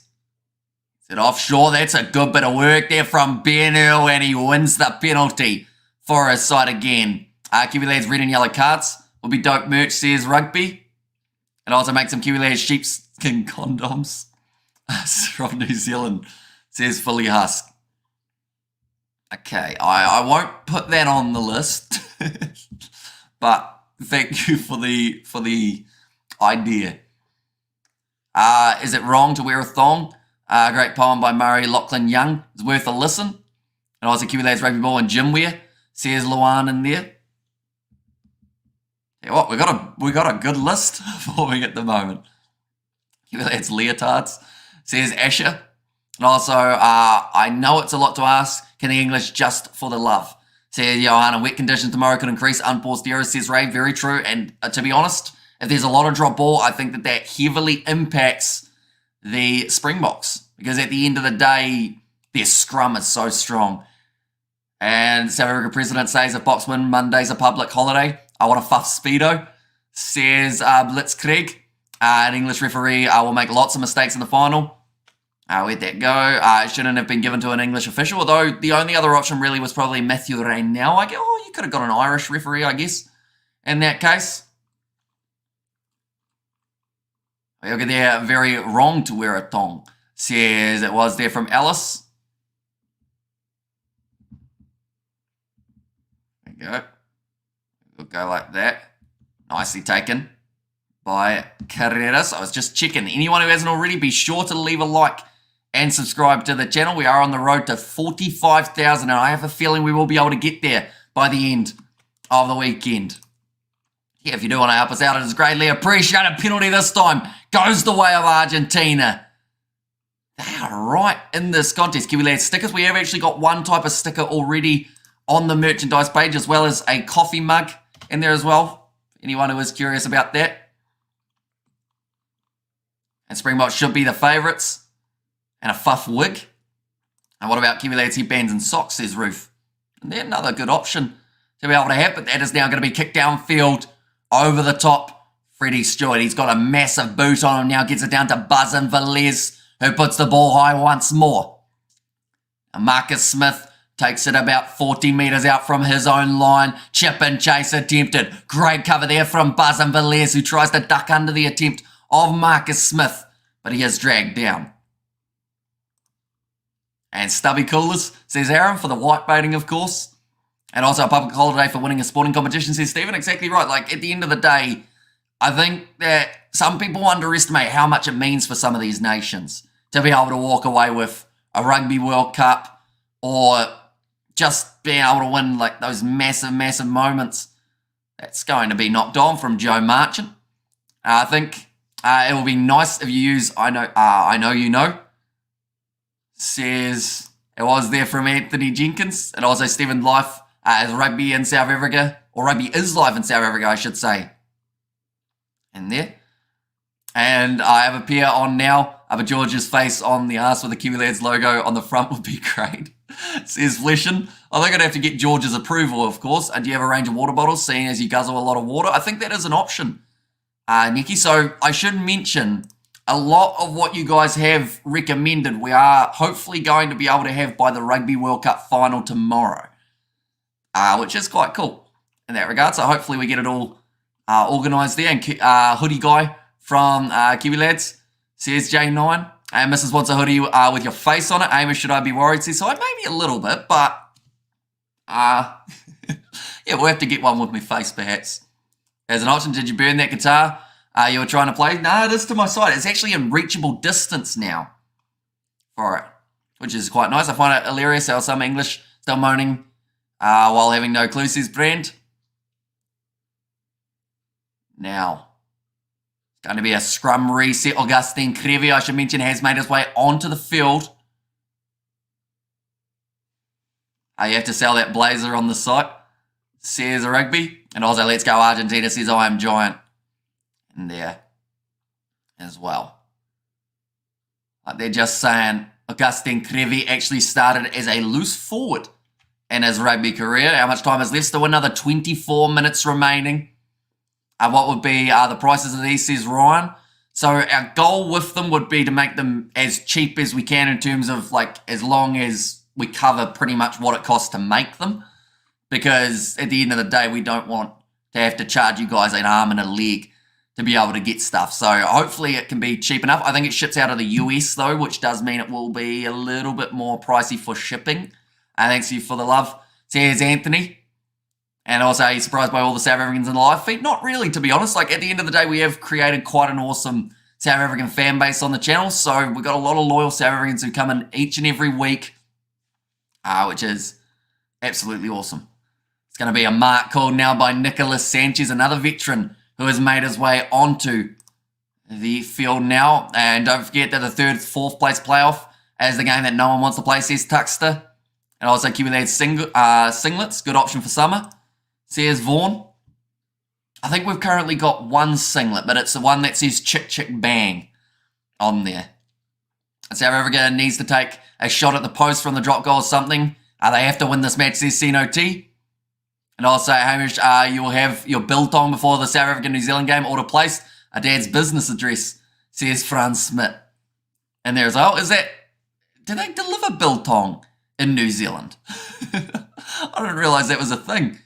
Set offshore. That's a good bit of work there from Ben Earl, and he wins the penalty for his side again. Kiwi lads red and yellow cards will be dope merch, says Rugby. And also make some Kiwi lads sheepskin condoms from New Zealand, says Fully Husk. Okay, I won't put that on the list, but thank you for the idea. Is it wrong to wear a thong? Great poem by Murray Lachlan Young. It's worth a listen. And also Kiwi lads rugby ball and gym wear, says Luan in there. Yeah, what we got a good list forming at the moment. Kiwi lads leotards, says Asher. And also, I know it's a lot to ask. Can the English just for the love? Says Johanna. Wet conditions tomorrow could increase unforced errors, says Ray. Very true. And to be honest, if there's a lot of drop ball, I think that heavily impacts the Springboks. Because at the end of the day, their scrum is so strong. And South Africa president says if Boks win, Monday's a public holiday. I want a fuff speedo, says Blitzkrieg. An English referee will make lots of mistakes in the final. Where'd that go? It shouldn't have been given to an English official, although the only other option really was probably Matthew Raynell. You could have got an Irish referee, I guess, in that case. Okay, they're very wrong to wear a thong, says it was there from Alice. There you go. We'll go like that. Nicely taken by Carreras. I was just checking. Anyone who hasn't already, be sure to leave a like and subscribe to the channel. We are on the road to 45,000, and I have a feeling we will be able to get there by the end of the weekend. Yeah, if you do want to help us out, it is greatly appreciated. Penalty this time goes the way of Argentina. They are right in this contest. Kiwi lads stickers. We have actually got one type of sticker already on the merchandise page, as well as a coffee mug in there as well. Anyone who is curious about that. And Springboks should be the favourites. And a fuff wig. And what about Kiwi lads headbands and socks, says Ruth. And they're another good option to be able to have, but that is now going to be kicked downfield over the top. Freddie Stewart, he's got a massive boot on him now, gets it down to Bazin Velez, who puts the ball high once more. And Marcus Smith takes it about 40 metres out from his own line. Chip and chase attempted. Great cover there from Bazin Velez, who tries to duck under the attempt of Marcus Smith, but he is dragged down. And stubby coolers, says Aaron, for the white baiting, of course. And also a public holiday for winning a sporting competition, says Stephen. Exactly right. Like, at the end of the day, I think that some people underestimate how much it means for some of these nations to be able to walk away with a Rugby World Cup or just being able to win like those massive, massive moments. That's going to be knocked on from Joe Marchant. I think it will be nice if you use I know you know. Says it was there from Anthony Jenkins. And also Stephen Life is rugby in South Africa, or rugby is live in South Africa, I should say. And there. And I have a pair on now of a George's face on the arse with the Kiwi Lads logo on the front would be great. Says Fleshin. I think I'd have to get George's approval, of course. And do you have a range of water bottles, seeing as you guzzle a lot of water? I think that is an option, Nikki. So I should mention a lot of what you guys have recommended we are hopefully going to be able to have by the Rugby World Cup final tomorrow, which is quite cool in that regard. So hopefully we get it all organised there. And hoodie guy from Kiwi Lads says J9. And Mrs. wants a hoodie with your face on it. Amos, should I be worried? Says, so maybe a little bit, but yeah, we'll have to get one with my face perhaps. As an option, did you burn that guitar you were trying to play? No, it is to my side. It's actually in reachable distance now for it, which is quite nice. I find it hilarious how some English still moaning while having no clue, says Brand. Now, going to be a scrum reset. Augustine Crevi, I should mention, has made his way onto the field. You have to sell that blazer on the site, says Rugby. And also, let's go Argentina, says I am giant. And there as well. Like they're just saying Augustine Crevi actually started as a loose forward in his rugby career. How much time is left? Still another 24 minutes remaining. What would be the prices of these, says Ryan. So our goal with them would be to make them as cheap as we can in terms of like as long as we cover pretty much what it costs to make them. Because at the end of the day, we don't want to have to charge you guys an arm and a leg to be able to get stuff. So hopefully it can be cheap enough. I think it ships out of the US though, which does mean it will be a little bit more pricey for shipping. Thanks you for the love, says Anthony. And also, are you surprised by all the South Africans in the live feed? Not really, to be honest. Like, at the end of the day, we have created quite an awesome South African fan base on the channel. So, we've got a lot of loyal South Africans who come in each and every week, which is absolutely awesome. It's going to be a mark called now by Nicholas Sanchez, another veteran who has made his way onto the field now. And don't forget that the third, fourth place playoff is the game that no one wants to play, says Tuxter. And also, Kiwi Lads singlets, good option for summer. Says Vaughan. I think we've currently got one singlet, but it's the one that says Chick Chick Bang on there. South Africa needs to take a shot at the post from the drop goal or something. They have to win this match, says CNOT. And also, Hamish, you will have your biltong before the South African-New Zealand game order placed. A dad's business address, says Franz Smith. And there's, do they deliver biltong in New Zealand? I didn't realise that was a thing.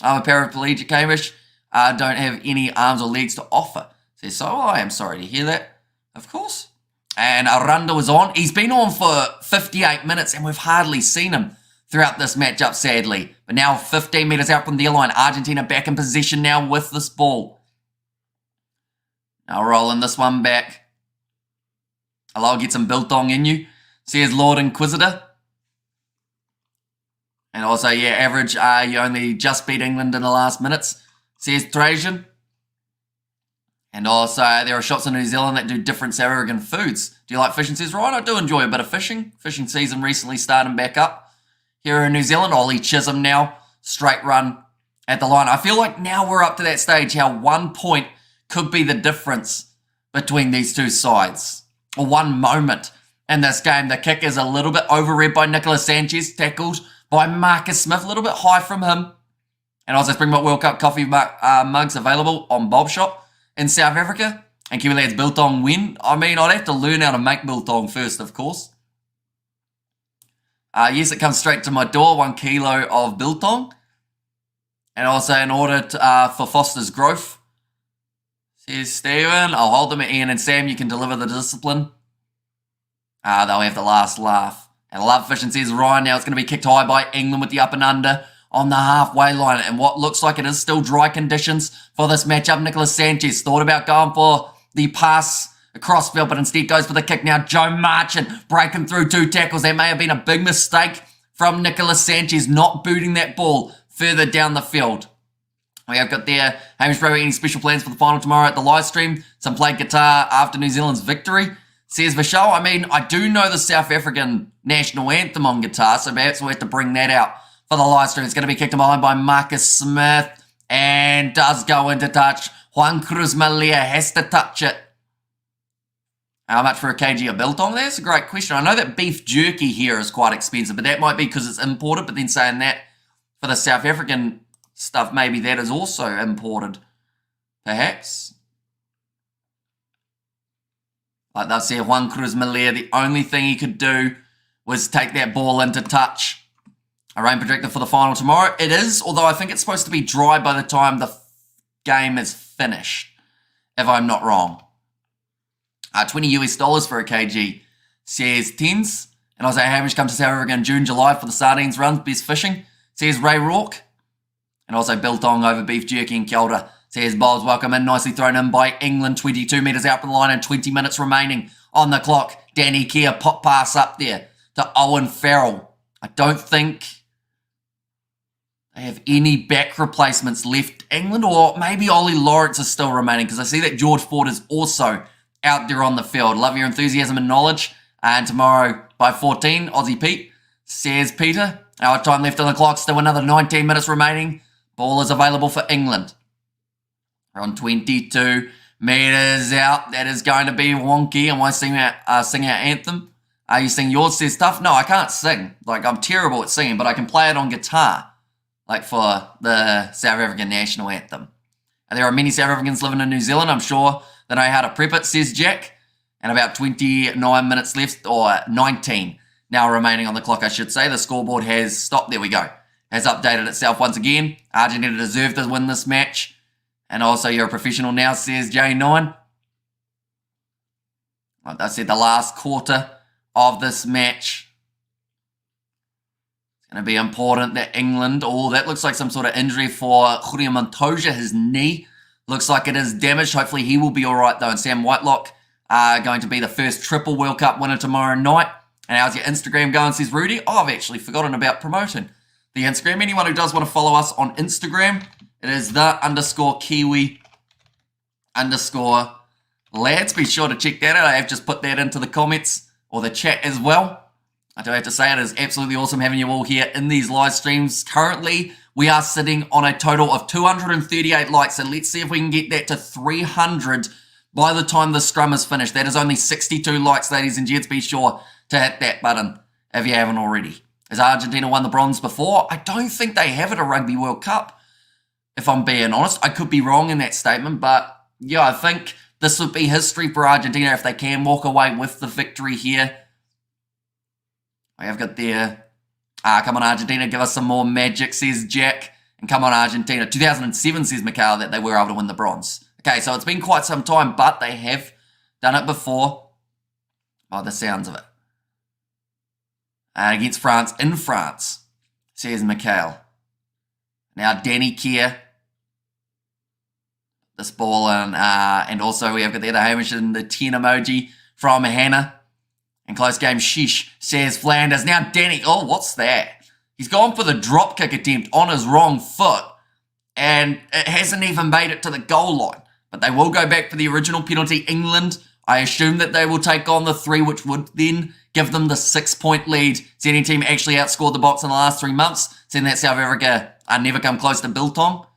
I'm a paraplegic, Hamish. Don't have any arms or legs to offer. Says, so I am sorry to hear that, of course. And Aranda was on. He's been on for 58 minutes and we've hardly seen him throughout this matchup, sadly. But now 15 metres out from the line. Argentina back in position now with this ball. Now rolling this one back. I'll get some biltong in you, says Lord Inquisitor. And also, yeah, average, you only just beat England in the last minutes, says Trajan. And also, there are shops in New Zealand that do different South African foods. Do you like fishing, says Ryan? I do enjoy a bit of fishing. Fishing season recently starting back up here in New Zealand. Ollie Chisholm now, straight run at the line. I feel like now we're up to that stage how 1 point could be the difference between these two sides. Or one moment in this game. The kick is a little bit overread by Nicholas Sanchez, tackled by Marcus Smith, a little bit high from him. And also Springbok World Cup coffee mugs available on Bob Shop in South Africa. And Kiwi Lads biltong win. I mean, I'd have to learn how to make biltong first, of course. Yes, it comes straight to my door, 1 kilo of biltong. And also in order to, for Foster's growth, says Stephen, I'll hold them at Ian and Sam, you can deliver the discipline. They'll have the last laugh And Love Fish and says, Ryan, now it's going to be kicked high by England with the up and under on the halfway line. And what looks like it is still dry conditions for this matchup. Nicolas Sanchez thought about going for the pass across field, but instead goes for the kick now. Joe Marchant breaking through 2 tackles. That may have been a big mistake from Nicolas Sanchez, not booting that ball further down the field. We have got there, Hamish Bro, any special plans for the final tomorrow at the live stream? Some played guitar after New Zealand's victory. Says Vishal, I mean, I do know the South African national anthem on guitar, so perhaps we'll have to bring that out for the live stream. It's going to be kicked behind by Marcus Smith and does go into touch. Juan Cruz Malia has to touch it. How much for a kg of biltong? That's a great question. I know that beef jerky here is quite expensive, but that might be because it's imported. But then saying that for the South African stuff, maybe that is also imported, perhaps. Like they'll see Juan Cruz Malia, the only thing he could do was take that ball into touch. A rain predictor for the final tomorrow. It is, although I think it's supposed to be dry by the time the game is finished, if I'm not wrong. $20 US for a kg, says Tens. And Isaiah Hamish comes to South Africa in June, July for the sardines runs, best fishing, says Ray Rourke. And also biltong over beef jerky and Kelda, says Bob's. Welcome in, nicely thrown in by England, 22 metres out from the line and 20 minutes remaining on the clock. Danny Keir pop pass up there to Owen Farrell. I don't think they have any back replacements left. England, or maybe Ollie Lawrence is still remaining, because I see that George Ford is also out there on the field. Love your enthusiasm and knowledge. And tomorrow by 14, Aussie Pete, says Peter. Our time left on the clock, still another 19 minutes remaining. Ball is available for England. We're on 22 metres out. That is going to be wonky. Am I singing our anthem? Are you singing yours, says Stuff? No, I can't sing. Like, I'm terrible at singing, but I can play it on guitar, like for the South African national anthem. And there are many South Africans living in New Zealand, I'm sure, that know how to prep it, says Jack. And about 29 minutes left, or 19 now remaining on the clock, I should say. The scoreboard has stopped. There we go. Has updated itself once again. Argentina deserved to win this match. And also, you're a professional now, says J9. Like I said, the last quarter of this match. It's going to be important that England, oh, that looks like some sort of injury for Julio Montoya, his knee. Looks like it is damaged. Hopefully he will be all right, though. And Sam Whitelock going to be the first triple World Cup winner tomorrow night. And how's your Instagram going, says Rudy? Oh, I've actually forgotten about promoting the Instagram. Anyone who does want to follow us on Instagram, it is _Kiwi_lads. Be sure to check that out. I have just put that into the comments or the chat as well. I do have to say it is absolutely awesome having you all here in these live streams. Currently, we are sitting on a total of 238 likes, and let's see if we can get that to 300 by the time the scrum is finished. That is only 62 likes, ladies and gents. Be sure to hit that button if you haven't already. Has Argentina won the bronze before? I don't think they have at a Rugby World Cup, if I'm being honest. I could be wrong in that statement, but yeah, I think this would be history for Argentina if they can walk away with the victory here. I have got there. Come on, Argentina, give us some more magic, says Jack. And come on, Argentina. 2007, says Mikhail, that they were able to win the bronze. Okay, so it's been quite some time, but they have done it before, by the sounds of it. Against France, in France, says Mikhail. Now, Danny Keir. This ball, and also we have got the other Hamish and the 10 emoji from Hannah. And close game, sheesh, says Flanders. Now Danny, oh, what's that? He's gone for the drop kick attempt on his wrong foot, and it hasn't even made it to the goal line. But they will go back for the original penalty. England, I assume that they will take on the 3, which would then give them the 6-point lead. Has any team actually outscored the Box in the last 3 months? Saying that South Africa never come close to biltong.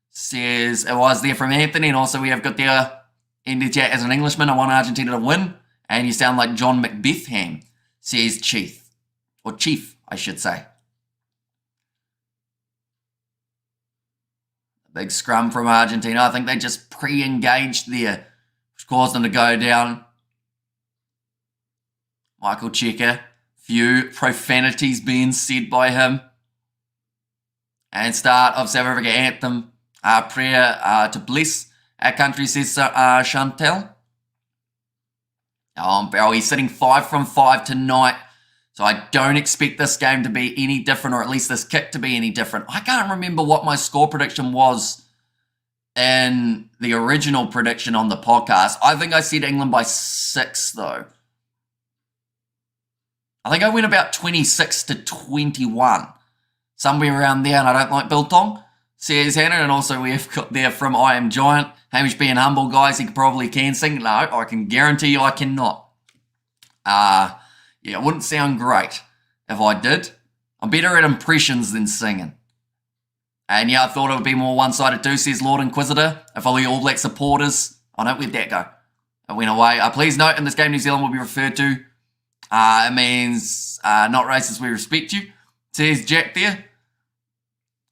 Says it was there from Anthony, and also we have got there in the chat as an Englishman. I want Argentina to win. And you sound like John McBetham, says Chief. Or Chief, I should say. A big scrum from Argentina. I think they just pre-engaged there, which caused them to go down. Michael Checker. Few profanities being said by him. And start of South Africa anthem. Prayer to bless our country, says Chantel. Oh, Barrel, he's sitting 5 from 5 tonight. So I don't expect this game to be any different, or at least this kick to be any different. I can't remember what my score prediction was in the original prediction on the podcast. I think I said England by 6, though. I think I went about 26-21. Somewhere around there, and I don't like biltong, says Hannah. And also we have got there from I Am Giant. Hamish being humble, guys, he probably can sing. No, I can guarantee you I cannot. Yeah, it wouldn't sound great if I did. I'm better at impressions than singing. And yeah, I thought it would be more one-sided too, says Lord Inquisitor. If all the All Black supporters... Oh no, where'd that go? It went away. Please note, in this game, New Zealand will be referred to. It means not racist, we respect you, says Jack there.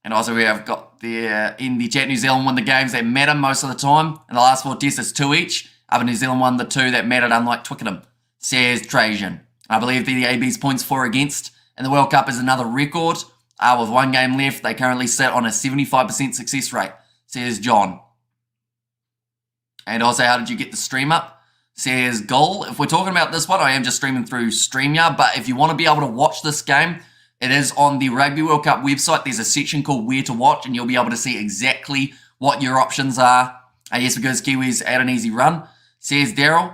And also we have got there in the chat, New Zealand won the games that matter most of the time. In the last 4 tests, it's 2 each. But New Zealand won the 2 that mattered, unlike Twickenham, says Trajan. I believe the AB's points for or against in the World Cup is another record. With 1 game left, they currently sit on a 75% success rate, says John. And also, how did you get the stream up? Says Goal. If we're talking about this one, I am just streaming through StreamYard, but if you want to be able to watch this game, it is on the Rugby World Cup website. There's a section called Where to Watch, and you'll be able to see exactly what your options are. Yes, because Kiwis had an easy run, says Daryl.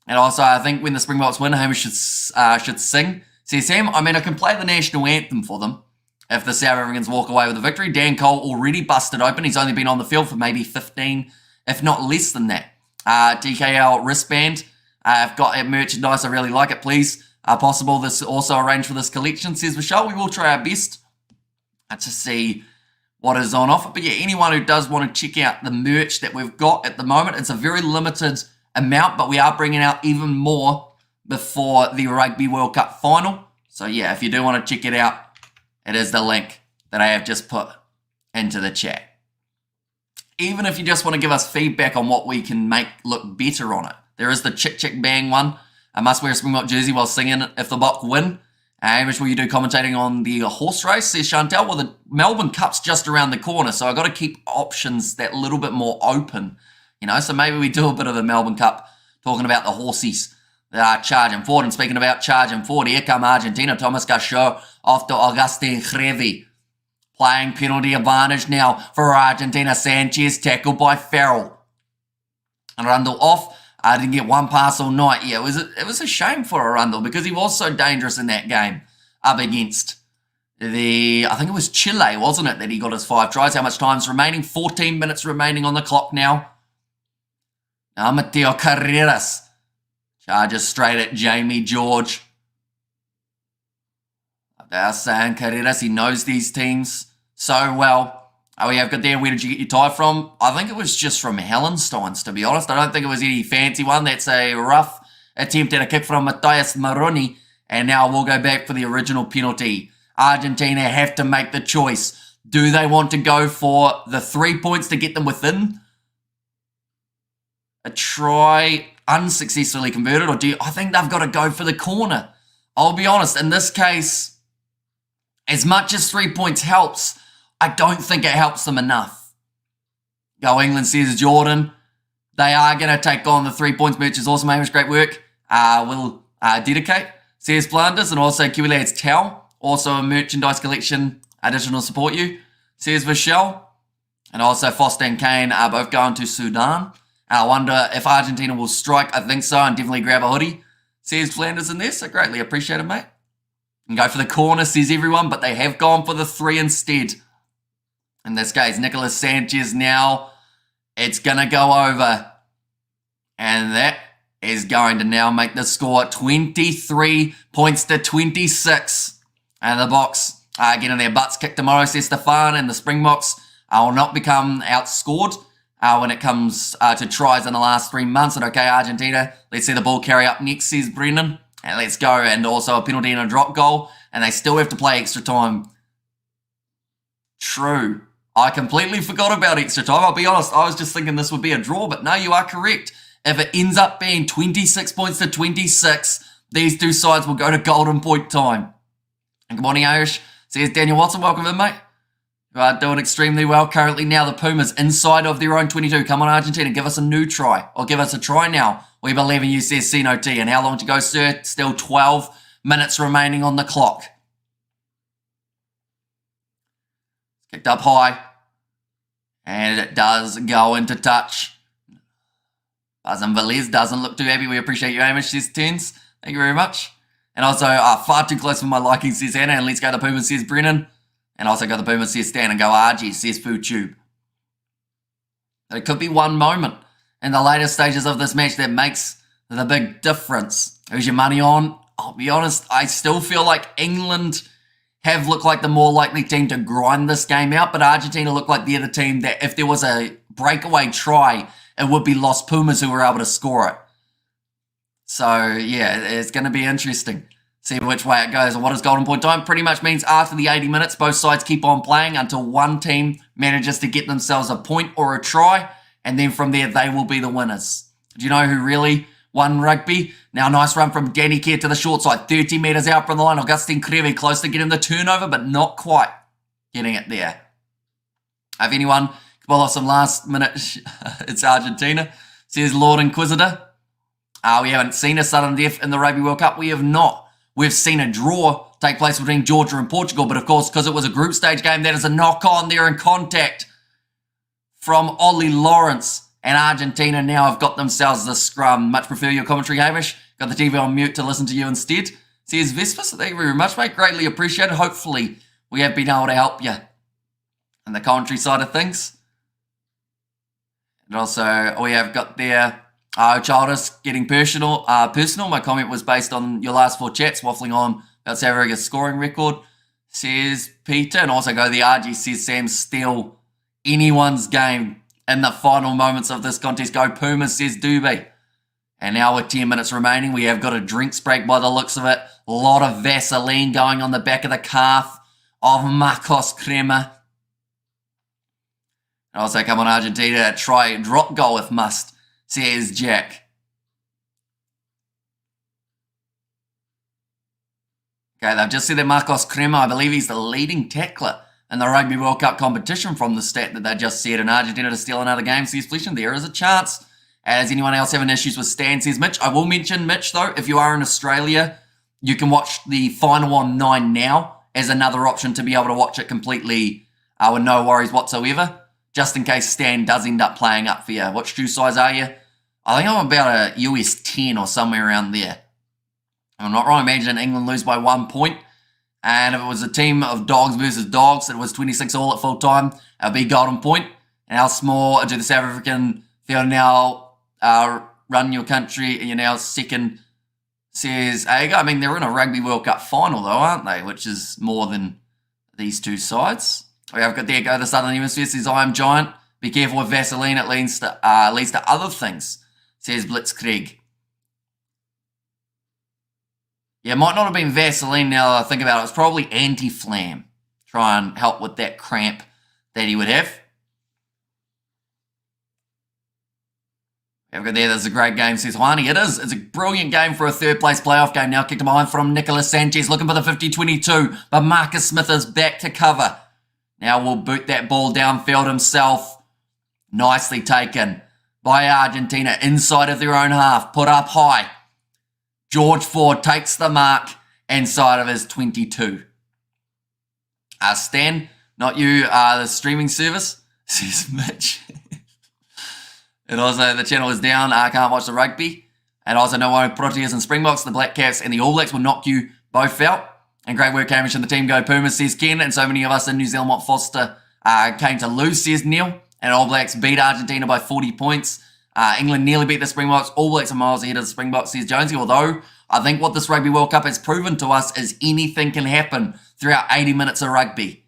And also, I think when the Springboks win, Hamish should sing. Says Sam, I mean, I can play the national anthem for them if the South Africans walk away with a victory. Dan Cole already busted open. He's only been on the field for maybe 15, if not less than that. DKL wristband. I've got merchandise. I really like it. Please, possible this also arrange for this collection, says Michelle. We will try our best to see what is on offer. But yeah, anyone who does want to check out the merch that we've got at the moment, it's a very limited amount, but we are bringing out even more before the Rugby World Cup final. So yeah, if you do want to check it out, it is the link that I have just put into the chat. Even if you just want to give us feedback on what we can make look better on it, there is the Chick Chick Bang one. I must wear a Springbok jersey while singing if the Bok win. Hamish, will you do commentating on the horse race, says Chantel? Well, the Melbourne Cup's just around the corner, so I've got to keep options that little bit more open. You know, so maybe we do a bit of the Melbourne Cup talking about the horsies that are charging forward. And speaking about charging forward, here come Argentina. Thomas Cachot off to Augustin Grevy. Playing penalty advantage now for Argentina. Sanchez tackled by Farrell. And Arundel off. I didn't get one pass all night. Yeah, it was a shame for Arundel because he was so dangerous in that game up against I think it was Chile, wasn't it, that he got his 5 tries. How much time's remaining? 14 minutes remaining on the clock now. Now Mateo Carreras charges straight at Jamie George. They're saying Carreras, he knows these teams so well. We have got there, where did you get your tie from? I think it was just from Hellenstein's, to be honest. I don't think it was any fancy one. That's a rough attempt at a kick from Matthias Maroni. And now we'll go back for the original penalty. Argentina have to make the choice. Do they want to go for the 3 points to get them within a try unsuccessfully converted? Or I think they've got to go for the corner? I'll be honest, in this case, as much as 3 points helps, I don't think it helps them enough. Go England, says Jordan. They are going to take on the 3 points. Merch is awesome. Hamish, great work. We'll dedicate, says Flanders. And also Kiwi Lads Towel. Also a merchandise collection. Additional support you, says Michelle. And also Foster and Kane are both going to Sudan. I wonder if Argentina will strike. I think so. And definitely grab a hoodie, says Flanders in there. So greatly appreciated, mate. And go for the corner, says everyone. But they have gone for the 3 instead. In this case, Nicolas Sanchez now, it's going to go over. And that is going to now make the score 23 points to 26. And the Boks are getting their butts kicked tomorrow, says Stefan. And the Springboks will not become outscored when it comes to tries in the last 3 months. And okay, Argentina, let's see the ball carry up next, says Brendan. And let's go. And also a penalty and a drop goal. And they still have to play extra time. True. I completely forgot about extra time. I'll be honest, I was just thinking this would be a draw, but no, you are correct. If it ends up being 26 points to 26, these two sides will go to golden point time. And good morning, Irish, says Daniel Watson. Welcome in, mate. You are doing extremely well currently. Now the Pumas inside of their own 22. Come on, Argentina, give us a new try. Or give us a try now. We believe in you, says Sino T. And how long to go, sir? Still 12 minutes remaining on the clock. Kicked up high. And it does go into touch. Bazan Velez doesn't look too happy. We appreciate you, Amish, says Turns. Thank you very much. And also, far too close for my liking, says Anna. And let's go the Pumas, says Brennan. And also go the Pumas, says Stan. And go RG, says Food Tube. It could be one moment in the later stages of this match that makes the big difference. Who's your money on? I'll be honest, I still feel like England have looked like the more likely team to grind this game out, but Argentina look like they're the team that if there was a breakaway try, it would be Los Pumas who were able to score it. So, yeah, it's going to be interesting. See which way it goes. And what is golden point time? Pretty much means after the 80 minutes, both sides keep on playing until one team manages to get themselves a point or a try, and then from there, they will be the winners. Do you know who really won rugby? Now, nice run from Danny Kerr to the short side. 30 metres out from the line. Augustin Kreve close to getting the turnover, but not quite getting it there. If anyone can pull off some last minute, it's Argentina, says Lord Inquisitor. We haven't seen a sudden death in the Rugby World Cup. We have not. We've seen a draw take place between Georgia and Portugal, but of course, because it was a group stage game, that is a knock-on there in contact from Ollie Lawrence. And Argentina now have got themselves the scrum. Much prefer your commentary, Hamish. Got the TV on mute to listen to you instead. Says Vespers, thank you very much, mate. Greatly appreciated. Hopefully, we have been able to help you on the commentary side of things. And also, we have got there, Childish getting personal. My comment was based on your last 4 chats, waffling on about South Africa's scoring record, says Peter. And also go the RG, says Sam, still anyone's game in the final moments of this contest. Go Pumas, says Dubé. And now with 10 minutes remaining, we have got a drinks break by the looks of it. A lot of Vaseline going on the back of the calf of Marcos Crema. And also come on Argentina, try a drop goal if must, says Jack. Okay, they've just said that Marcos Crema, I believe he's the leading tackler in the Rugby World Cup competition from the stat that they just said. And Argentina to steal another game, says Flesh, and there is a chance. As anyone else having issues with Stan, says Mitch. I will mention, Mitch, though, if you are in Australia, you can watch the final on 9 now as another option to be able to watch it completely with no worries whatsoever, just in case Stan does end up playing up for you. What shoe size are you? I think I'm about a US 10 or somewhere around there. I'm not wrong. Imagine England lose by 1 point. And if it was a team of dogs versus dogs, it was 26 all at full time, it would be golden point. And how small do the South African feel now run your country and you're now second, says Aga. I mean, they're in a Rugby World Cup final though, aren't they? Which is more than these two sides. We have got there go the Southern Hemisphere, says I am giant. Be careful with Vaseline, it leads to other things, says Blitzkrieg. Yeah, it might not have been Vaseline now that I think about it. It's probably anti-flam. Try and help with that cramp that he would have. Have got there, there's a great game, says Juani. It is. It's a brilliant game for a third place playoff game. Now kicked behind from Nicolas Sanchez, looking for the 50-22, but Marcus Smith is back to cover. Now we'll boot that ball downfield himself. Nicely taken by Argentina inside of their own half. Put up high. George Ford takes the mark inside of his 22. Stan, not you, the streaming service, says Mitch. And also the channel is down, can't watch the rugby. And also no one Proteas and Springboks, the Black Caps and the All Blacks will knock you both out. And great work, Hamish and the team go Pumas, says Ken. And so many of us in New Zealand want Foster came to lose, says Neil. And All Blacks beat Argentina by 40 points. England nearly beat the Springboks. All Blacks are miles ahead of the Springboks, says Jonesy. Although I think what this Rugby World Cup has proven to us is anything can happen throughout 80 minutes of rugby.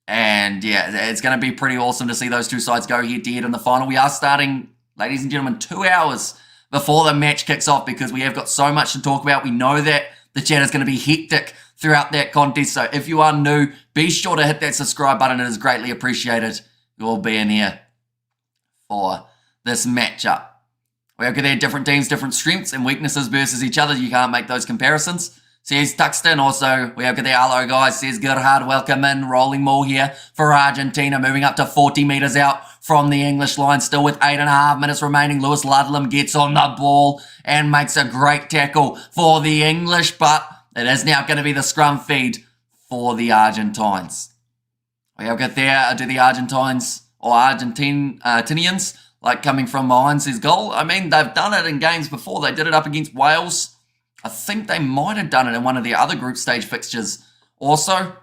And yeah, it's going to be pretty awesome to see those two sides go head-to-head in the final. We are starting, ladies and gentlemen, 2 hours before the match kicks off because we have got so much to talk about. We know that the chat is going to be hectic throughout that contest. So if you are new, be sure to hit that subscribe button. It is greatly appreciated. You will be in here for this matchup. We have got there different teams, different strengths and weaknesses versus each other. You can't make those comparisons. Says Tuxton. Also, we have got there, hello guys, says Gerhard, welcome in. Rolling ball here for Argentina, moving up to 40 metres out from the English line, still with 8.5 minutes remaining. Lewis Ludlam gets on the ball and makes a great tackle for the English, but it is now going to be the scrum feed for the Argentines. We have got there, do the Argentines or Argentinians like coming from behind his goal. I mean, they've done it in games before. They did it up against Wales. I think they might have done it in one of the other group stage fixtures also.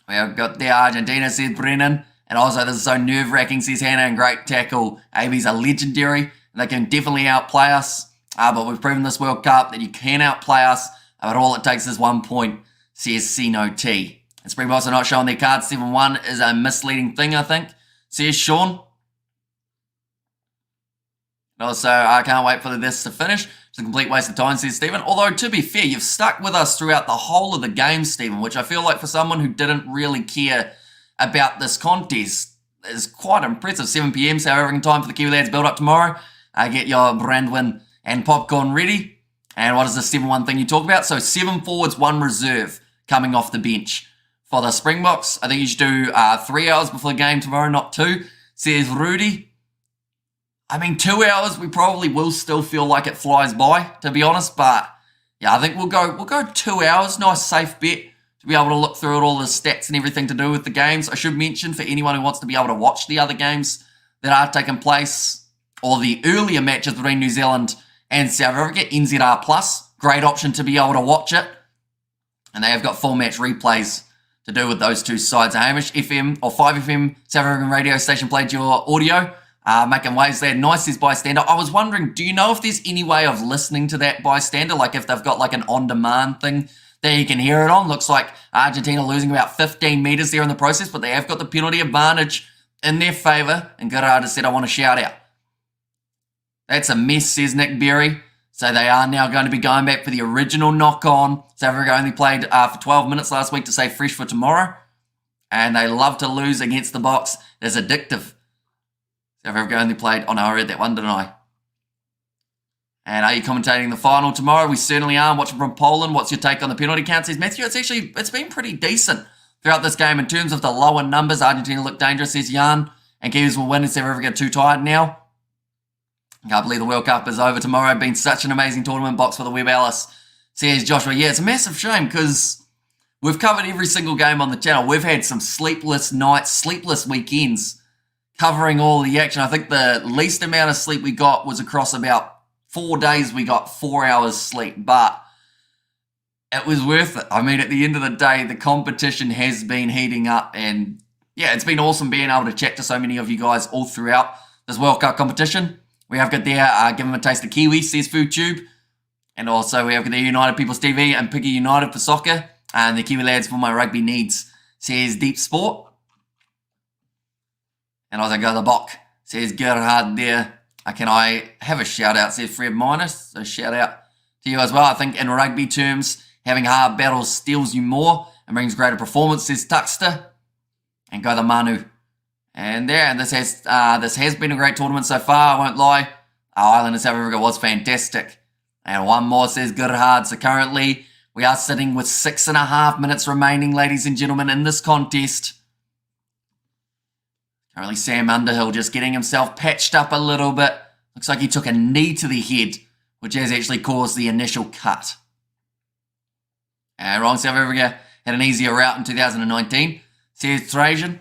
We have got there Argentina, says Brennan. And also, this is so nerve-wracking, says Hannah, and great tackle. ABs are legendary, and they can definitely outplay us. But we've proven this World Cup that you can outplay us, but all it takes is 1 point, says C-No T. And Springboks are not showing their cards. 7-1 is a misleading thing, I think, says Sean. And also, I can't wait for this to finish. It's a complete waste of time, says Stephen. Although, to be fair, you've stuck with us throughout the whole of the game, Stephen, which I feel like for someone who didn't really care about this contest is quite impressive. 7 p.m, so however in time for the Kiwi Lads build up tomorrow. Get your Brandwin and popcorn ready. And what is the 7-1 thing you talk about? So 7 forwards, 1 reserve coming off the bench for the Springboks. I think you should do 3 hours before the game tomorrow, not 2, says Rudy. I mean, 2 hours, we probably will still feel like it flies by, to be honest. But yeah, I think we'll go 2 hours. Nice safe bet. Be able to look through all the stats and everything to do with the games. I should mention for anyone who wants to be able to watch the other games that are taking place or the earlier matches between New Zealand and South Africa, NZR Plus, great option to be able to watch it. And they have got full match replays to do with those two sides. Hamish FM or 5FM South African radio station played your audio, making waves there. Nice, says Bystander. I was wondering, do you know if there's any way of listening to that Bystander, like if they've got like an on-demand thing there you can hear it on? Looks like Argentina losing about 15 metres there in the process, but they have got the penalty advantage in their favour. And Gerardo said, I want to shout out. That's a mess, says Nick Berry. So they are now going to be going back for the original knock-on. South Africa only played for 12 minutes last week to stay fresh for tomorrow. And they love to lose against the box. It's addictive. South Africa only played... Oh no, I read that one, didn't I? And are you commentating the final tomorrow? We certainly are. I'm watching from Poland. What's your take on the penalty count? Says Matthew. It's been pretty decent throughout this game in terms of the lower numbers. Argentina look dangerous, says Jan. And Kiwis will win. Is South Africa too tired now? I can't believe the World Cup is over tomorrow. Been such an amazing tournament box for the Webb Alice, says Joshua. Yeah, it's a massive shame because we've covered every single game on the channel. We've had some sleepless nights, sleepless weekends covering all the action. I think the least amount of sleep we got was across about 4 days. We got 4 hours sleep, but it was worth it. I mean, at the end of the day, the competition has been heating up, and yeah, it's been awesome being able to chat to so many of you guys all throughout this World Cup competition. We have got there, give them a taste of Kiwi, says FoodTube. And also we have got there United People's TV and Piggy United for soccer. And the Kiwi Lads for my rugby needs, says Deep Sport. And also go to the Bok, says Gerhard there. Can I have a shout out, says Fred Minus. So shout out to you as well. I think in rugby terms, having hard battles steals you more and brings greater performance, says Tuxter. And go to Manu. And there, and this has been a great tournament so far, I won't lie. Our Ireland and South Africa was fantastic. And one more, says Gerhard. So currently, we are sitting with 6.5 minutes remaining, ladies and gentlemen, in this contest. Currently, Sam Underhill just getting himself patched up a little bit. Looks like he took a knee to the head, which has actually caused the initial cut. Wrong, South Africa had an easier route in 2019, says Trajan.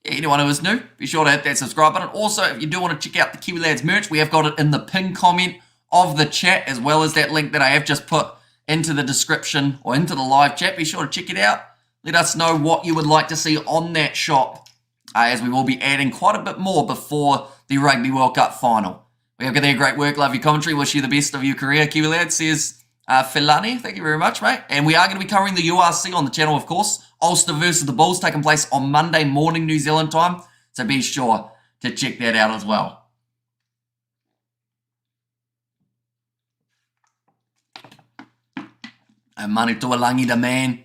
Anyone who is new, be sure to hit that subscribe button. Also, if you do want to check out the Kiwi Lads merch, we have got it in the pinned comment of the chat, as well as that link that I have just put into the description or into the live chat. Be sure to check it out. Let us know what you would like to see on that shop, as we will be adding quite a bit more before the Rugby World Cup final. We have got there, great work, love your commentary, wish you the best of your career, Kiwi Lads, says Filani. Thank you very much, mate. And we are going to be covering the URC on the channel, of course. Ulster versus the Bulls taking place on Monday morning New Zealand time. So be sure to check that out as well. And Manu Tuolangi, the man.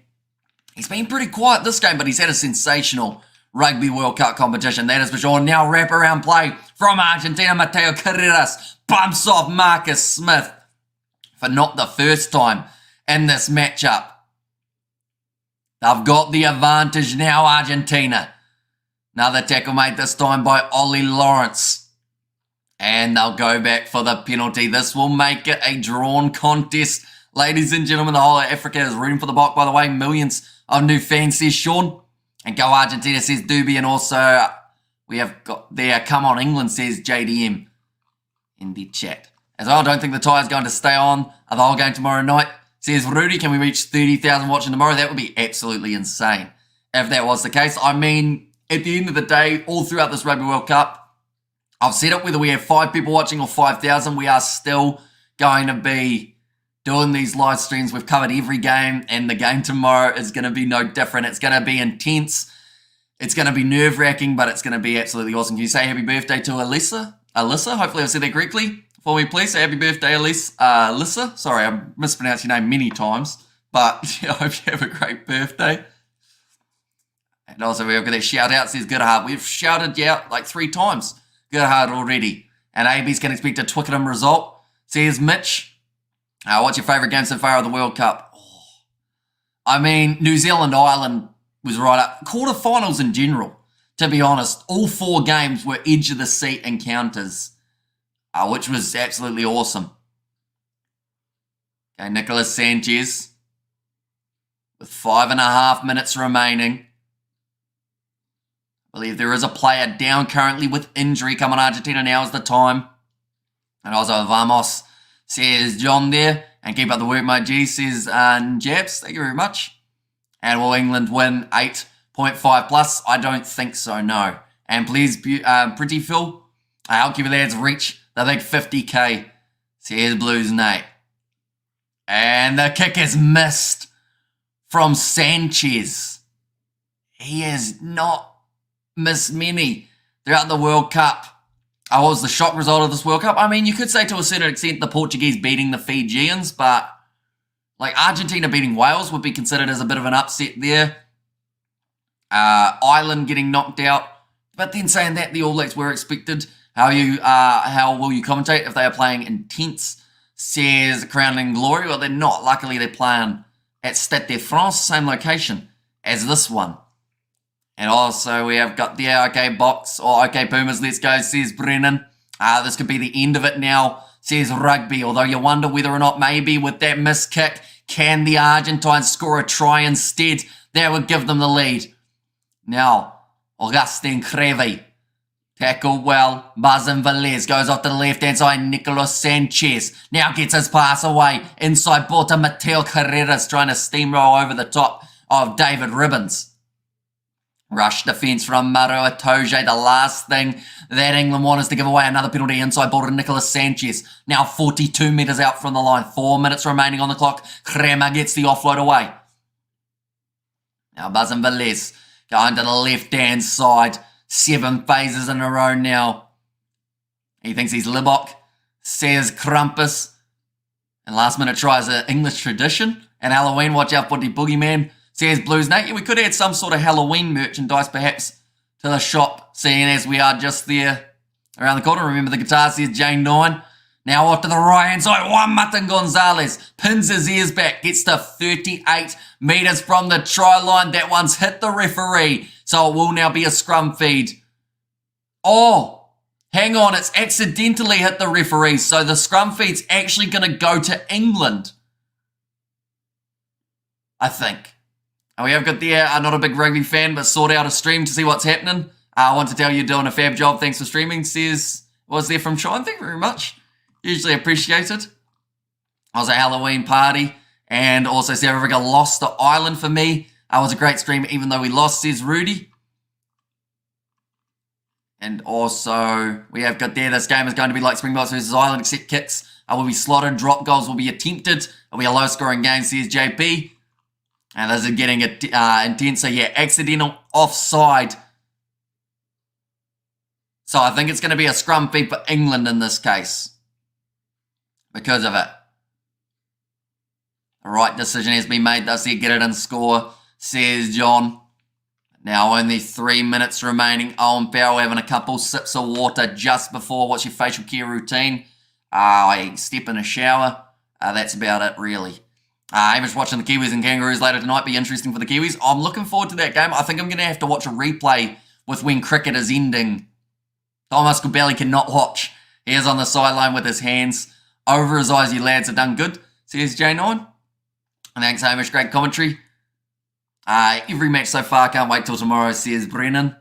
He's been pretty quiet this game, but he's had a sensational Rugby World Cup competition. That is for sure. Now wraparound play from Argentina. Mateo Carreras bumps off Marcus Smith for not the first time in this matchup. They've got the advantage now, Argentina. Another tackle made this time by Ollie Lawrence. And they'll go back for the penalty. This will make it a drawn contest, Ladies and gentlemen, the whole of Africa is rooting for the Bok, by the way. Millions of new fans, says Sean. And go Argentina, says Doobie. And also, we have got there, come on England, says JDM in the chat. As well, I don't think the tie is going to stay on the whole game tomorrow night. Says Rudy, can we reach 30,000 watching tomorrow? That would be absolutely insane if that was the case. I mean, at the end of the day, all throughout this Rugby World Cup, I've said it, whether we have 5 people watching or 5,000, we are still going to be doing these live streams. We've covered every game, and the game tomorrow is going to be no different. It's going to be intense. It's going to be nerve-wracking, but it's going to be absolutely awesome. Can you say happy birthday to Alyssa? Hopefully I've said that correctly. For me, please say happy birthday, Alyssa. Sorry, I mispronounced your name many times, but I hope you have a great birthday. And also, we've got that shout out, says Good Heart. We've shouted you out like 3 times. Good Heart already. And AB's can expect a Twickenham result. Says Mitch. What's your favourite game so far of the World Cup? Oh, I mean, New Zealand, Ireland was right up. Quarterfinals in general, to be honest. All 4 games were edge of the seat encounters, which was absolutely awesome. Okay, Nicolas Sanchez with 5.5 minutes remaining. I believe there is a player down currently with injury. Come on, Argentina, now is the time. And also, vamos, says John there. And keep up the work, my G, says Jabs. Thank you very much. And will England win 8.5 plus? I don't think so, no. And please, Pretty Phil, I'll keep you lads reach the big 50k. Says Blues Nate. And the kick is missed from Sanchez. He has not missed many throughout the World Cup. What was the shock result of this World Cup? I mean, you could say to a certain extent the Portuguese beating the Fijians, but like Argentina beating Wales would be considered as a bit of an upset there. Ireland getting knocked out. But then saying that, the All Blacks were expected. How will you commentate if they are playing intense? Says Crowning Glory. Well, they're not. Luckily, they're playing at Stade de France, same location as this one. And also, we have got the OK Box, or OK Pumas, let's go, says Brennan. This could be the end of it now, says Rugby. Although you wonder whether or not maybe with that missed kick, can the Argentines score a try instead? That would give them the lead. Now, Augustin Crevy. Tackled well. Bazin Velez goes off to the left-hand side. Nicolas Sanchez now gets his pass away. Inside Borta Mateo Carreras trying to steamroll over the top of David Ribbons. Rush defence from Maro Atoje. The last thing that England want is to give away another penalty inside Borta Nicolas Sanchez. Now 42 metres out from the line. 4 minutes remaining on the clock. Crema gets the offload away. Now Bazin Velez going to the left-hand side. 7 phases in a row now. He thinks he's Libok, says Krampus. And last minute try is an English tradition. And Halloween, watch out for the boogeyman, says Blues Nate. Yeah, we could add some sort of Halloween merchandise perhaps to the shop, seeing as we are just there around the corner. Remember the guitar, says Jane 9. Now off to the right hand side, Juan Martin Gonzalez pins his ears back, gets to 38 metres from the try line. That one's hit the referee, so it will now be a scrum feed. Oh, hang on, it's accidentally hit the referee, so the scrum feed's actually going to go to England, I think. And we have got there, I'm not a big rugby fan, but sort out a stream to see what's happening. I want to tell you you're doing a fab job. Thanks for streaming, says, was there from Sean? Thank you very much. Usually appreciated. I was at a Halloween party, and also South Africa lost to Ireland for me. It was a great stream, even though we lost, says Rudy. And also, we have got there, this game is going to be like Springboks versus Ireland, except kicks will be slotted, drop goals will be attempted. It'll be a low-scoring game, says JP. And this is getting intense. So, yeah, accidental offside. So, I think it's going to be a scrum feed for England in this case, because of it. The right decision has been made. They'll see get it and score, says John. Now only 3 minutes remaining. Owen Farrell having a couple sips of water just before. What's your facial care routine? I step in a shower. That's about it, really. Hamish watching the Kiwis and Kangaroos later tonight. Be interesting for the Kiwis. I'm looking forward to that game. I think I'm going to have to watch a replay with when cricket is ending. Thomas Kubeli cannot watch. He is on the sideline with his hands over his eyes. You lads have done good, says J9. Thanks, Hamish. Great commentary. Every match so far. Can't wait till tomorrow, says Brennan.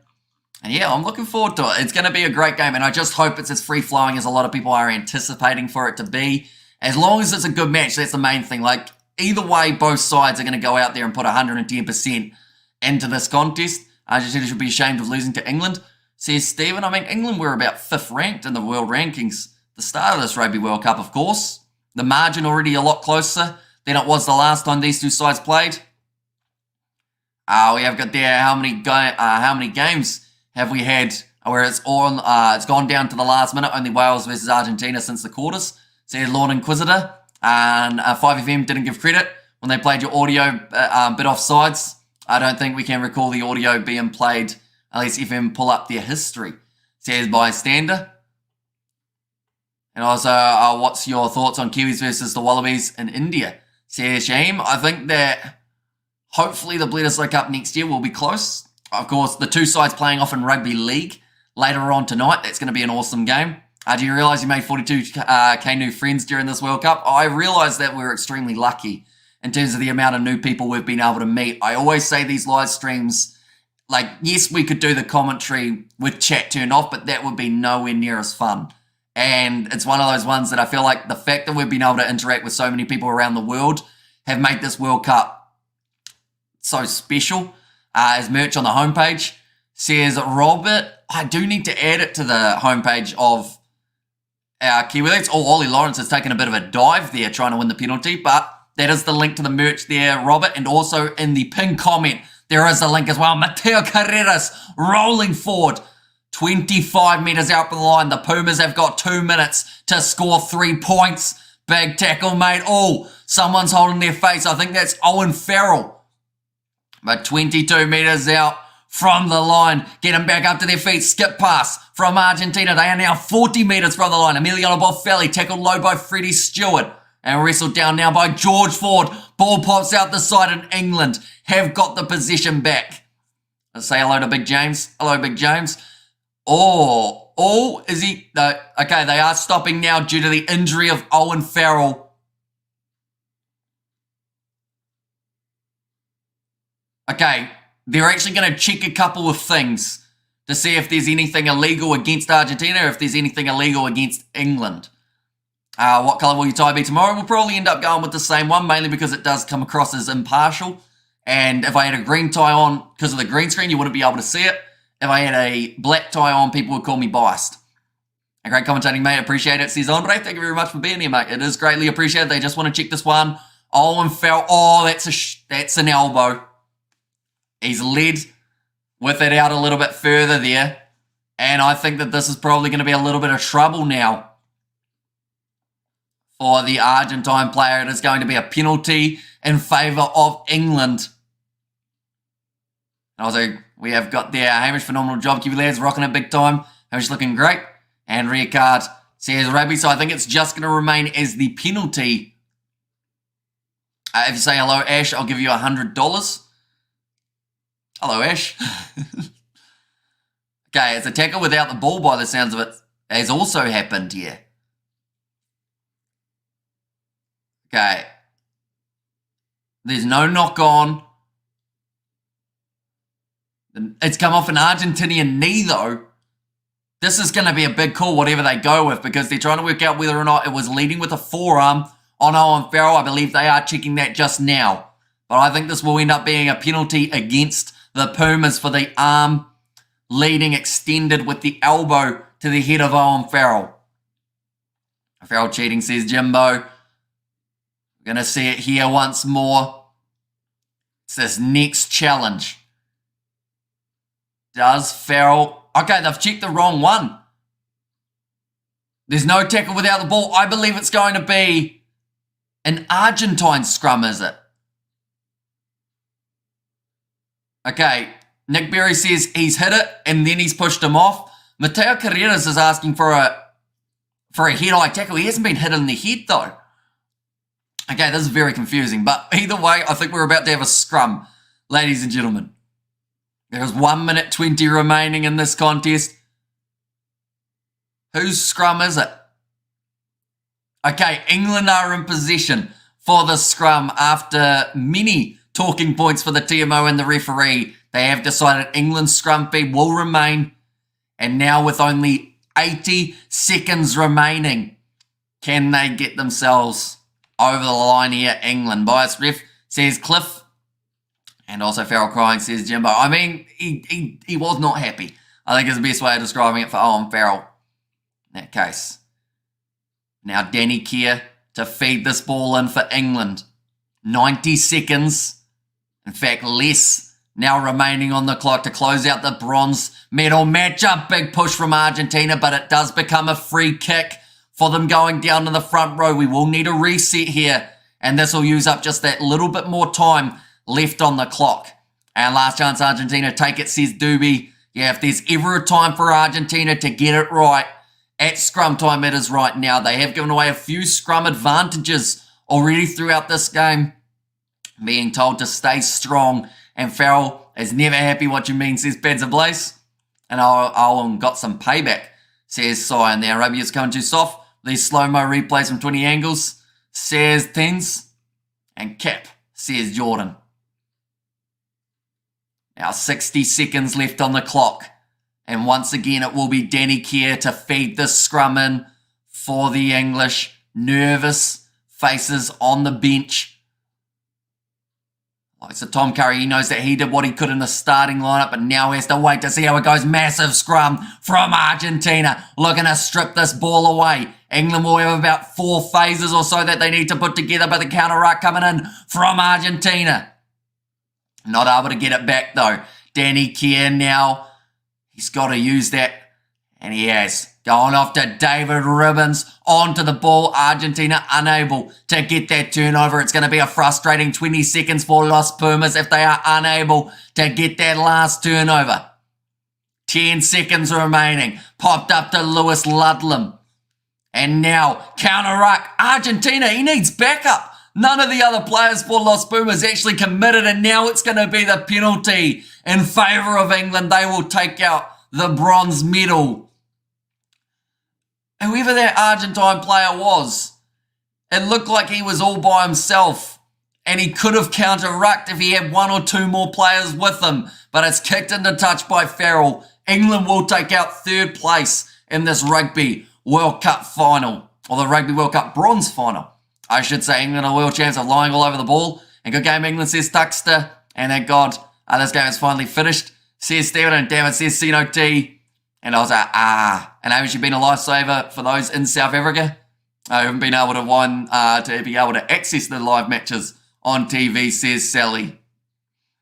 And yeah, I'm looking forward to it. It's going to be a great game, and I just hope it's as free-flowing as a lot of people are anticipating for it to be. As long as it's a good match, that's the main thing. Like, either way, both sides are going to go out there and put 110% into this contest. Argentina should be ashamed of losing to England, says Stephen. I mean, England were about 5th ranked in the world rankings at the start of this Rugby World Cup, of course. The margin already a lot closer than it was the last time these two sides played. We have got there how many games have we had where it's gone down to the last minute, only Wales versus Argentina since the quarters, said Lord Inquisitor. And 5FM didn't give credit when they played your audio bit off sides. I don't think we can recall the audio being played unless FM pull up their history, says Bystander. And also, what's your thoughts on Kiwis versus the Wallabies in India, says Shame. I think that hopefully the Bledisloe Cup next year will be close. Of course, the two sides playing off in Rugby League later on tonight. That's going to be an awesome game. Do you realise you made 42k new friends during this World Cup? I realise that we're extremely lucky in terms of the amount of new people we've been able to meet. I always say these live streams, like, yes, we could do the commentary with chat turned off, but that would be nowhere near as fun. And it's one of those ones that I feel like the fact that we've been able to interact with so many people around the world have made this World Cup so special. As merch on the homepage, says Robert, I do need to add it to the homepage of our Kiwis. Oh, Ollie Lawrence has taken a bit of a dive there trying to win the penalty, but that is the link to the merch there, Robert. And also in the pinned comment, there is a link as well. Mateo Carreras rolling forward, 25 metres out from the line. The Pumas have got 2 minutes to score 3 points. Big tackle made. Oh, someone's holding their face. I think that's Owen Farrell. But 22 metres out from the line. Get them back up to their feet. Skip pass from Argentina. They are now 40 metres from the line. Emiliano Boffelli tackled low by Freddie Stewart. And wrestled down now by George Ford. Ball pops out the side, and England have got the position back. Let's say hello to Big James. Hello, Big James. Oh, is he? No. Okay, they are stopping now due to the injury of Owen Farrell. Okay, they're actually going to check a couple of things to see if there's anything illegal against Argentina or if there's anything illegal against England. What colour will your tie be tomorrow? We'll probably end up going with the same one, mainly because it does come across as impartial. And if I had a green tie on, because of the green screen, you wouldn't be able to see it. If I had a black tie on, people would call me biased. A great commentating, mate. Appreciate it, says Andre. Thank you very much for being here, mate. It is greatly appreciated. They just want to check this one. Owen Farrell. Oh, that's an elbow. He's led with it out a little bit further there. And I think that this is probably going to be a little bit of trouble now for the Argentine player. It is going to be a penalty in favour of England. And also, we have got there Hamish, phenomenal job. Kiwi lads rocking it big time. Hamish looking great. And Ricard says rugby. So I think it's just going to remain as the penalty. If you say hello, Ash, I'll give you $100. Hello, Ash. Okay, it's a tackle without the ball by the sounds of it. Has also happened here. Okay. There's no knock on. It's come off an Argentinian knee, though. This is going to be a big call, whatever they go with, because they're trying to work out whether or not it was leading with a forearm on Owen Farrell. I believe they are checking that just now. But I think this will end up being a penalty against the Pumas for the arm leading extended with the elbow to the head of Owen Farrell. Farrell cheating, says Jimbo. We're going to see it here once more. It's this next challenge. Does Farrell... Okay, they've checked the wrong one. There's no tackle without the ball. I believe it's going to be an Argentine scrum, is it? Okay, Nick Berry says he's hit it and then he's pushed him off. Mateo Carreras is asking for a head-eye tackle. He hasn't been hit in the head, though. Okay, this is very confusing. But either way, I think we're about to have a scrum, ladies and gentlemen. There's 1 minute 20 remaining in this contest. Whose scrum is it? Okay, England are in possession. for the scrum after many talking points for the TMO and the referee. They have decided England's scrum feed will remain. And now with only 80 seconds remaining, can they get themselves over the line here, England? Bias ref says Cliff. And also Farrell crying says Jimbo. I mean, he was not happy. I think is the best way of describing it for Owen Farrell in that case. Now Danny Keir to feed this ball in for England. 90 seconds. In fact, less now remaining on the clock to close out the bronze medal matchup. Big push from Argentina, but it does become a free kick for them going down to the front row. We will need a reset here, and this will use up just that little bit more time left on the clock. And last chance Argentina take it, says Doobie. Yeah, if there's ever a time for Argentina to get it right, at scrum time it is right now. They have given away a few scrum advantages already throughout this game, being told to stay strong. And Farrell is never happy. What you mean, says Pads of Blaze. And Owen got some payback, says Cy. And there, rugby is coming too soft. These slow-mo replays from 20 angles, says Tens. And Cap, says Jordan. Now 60 seconds left on the clock. And once again, it will be Danny Keir to feed this scrum in for the English. Nervous faces on the bench. Like so Tom Curry, he knows that he did what he could in the starting lineup, but now he has to wait to see how it goes. Massive scrum from Argentina, looking to strip this ball away. England will have about 4 phases or so that they need to put together, but the counter ruck coming in from Argentina. Not able to get it back though. Danny Keir now, he's got to use that, and he has. Going off to David Ribbons, onto the ball. Argentina unable to get that turnover. It's going to be a frustrating 20 seconds for Los Pumas if they are unable to get that last turnover. 10 seconds remaining. Popped up to Lewis Ludlam. And now, counter ruck. Argentina, he needs backup. None of the other players for Los Pumas actually committed, and now it's going to be the penalty in favour of England. They will take out the bronze medal. Whoever that Argentine player was, it looked like he was all by himself, and he could have counter-rucked if he had 1 or 2 more players with him, but it's kicked into touch by Farrell. England will take out 3rd place in this Rugby World Cup final, or the Rugby World Cup Bronze Final. I should say England are world champs of lying all over the ball. And good game, England, says Tuxter. And thank God this game is finally finished, says Stephen. And damn it, says Sino T. And I was like, and haven't you been a lifesaver for those in South Africa? I haven't been able to be able to access the live matches on TV, says Sally.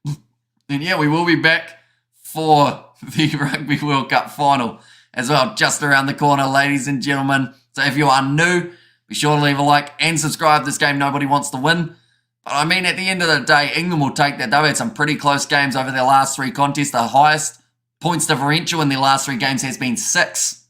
And yeah, we will be back for the Rugby World Cup final as well, just around the corner, ladies and gentlemen. So if you are new, be sure to leave a like and subscribe. This game nobody wants to win. But I mean, at the end of the day, England will take that. They've had some pretty close games over their last 3 contests. The highest points differential in their last 3 games has been 6.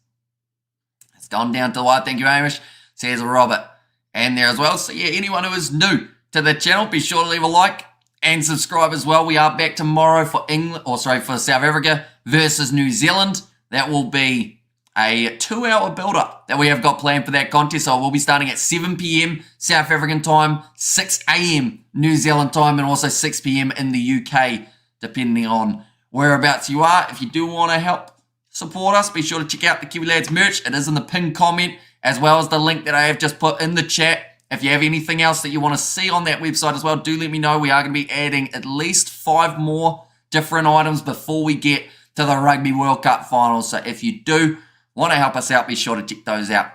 It's gone down to the wire. Thank you, Amish, says Robert. And there as well. So yeah, anyone who is new to the channel, be sure to leave a like and subscribe as well. We are back tomorrow for for South Africa versus New Zealand. That will be a 2-hour build-up that we have got planned for that contest. So we'll be starting at 7 p.m. South African time, 6 a.m. New Zealand time, and also 6 p.m. in the UK, depending on whereabouts you are. If you do want to help support us, be sure to check out the Kiwi Lads merch. It is in the pinned comment, as well as the link that I have just put in the chat. If you have anything else that you want to see on that website as well, do let me know. We are going to be adding at least 5 more different items before we get to the Rugby World Cup finals. So if you do want to help us out, be sure to check those out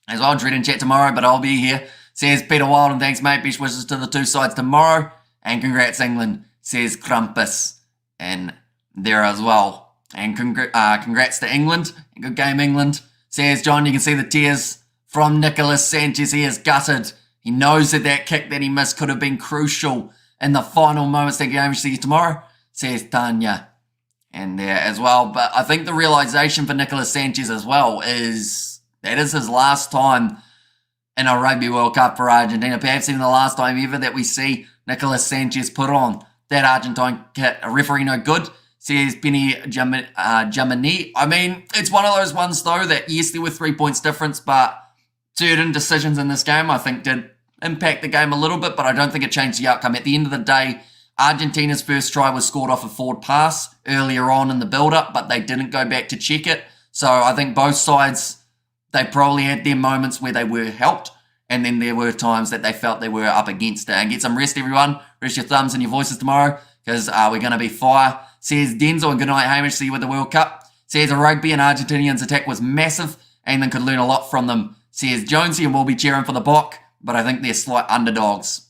as well. Dread and chat tomorrow, but I'll be here, says Peter Wild. And thanks, mate. Best wishes to the 2 sides tomorrow. And congrats, England, says Krampus. And there as well. And congrats to England. Good game, England, says John. You can see the tears from Nicholas Sanchez. He is gutted. He knows that kick that he missed could have been crucial in the final moments. Thank you, Amish. See you tomorrow, says Tanya. And there as well. But I think the realization for Nicholas Sanchez as well is that is his last time in a Rugby World Cup for Argentina. Perhaps even the last time ever that we see Nicholas Sanchez put on that Argentine kit. A referee no good, says Penny Jamini. I mean, it's one of those ones though that yes, there were 3 points difference, but certain decisions in this game I think did impact the game a little bit, but I don't think it changed the outcome. At the end of the day, Argentina's first try was scored off a forward pass earlier on in the build-up, but they didn't go back to check it. So I think both sides, they probably had their moments where they were helped, and then there were times that they felt they were up against it. And get some rest, everyone. Rest your thumbs and your voices tomorrow, because we're going to be fire. Says Denzel, and good night, Hamish. See you with the World Cup. Says a rugby and Argentinians attack was massive. England could learn a lot from them. Says Jonesy, and we'll be cheering for the Bok, but I think they're slight underdogs.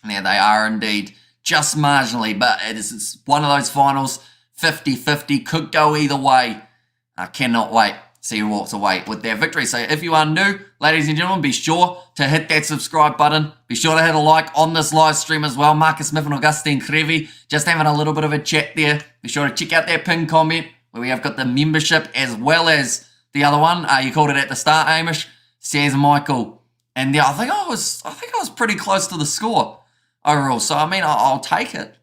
There they are indeed. Just marginally, but it's one of those finals, 50-50, could go either way. I cannot wait to see who walks away with their victory. So if you are new, ladies and gentlemen, be sure to hit that subscribe button. Be sure to hit a like on this live stream as well. Marcus Smith and Augustine Crevi, just having a little bit of a chat there. Be sure to check out that pinned comment where we have got the membership as well as the other one. You called it at the start, Hamish. Says Michael. And yeah, I think I was pretty close to the score overall. So, I mean, I'll take it.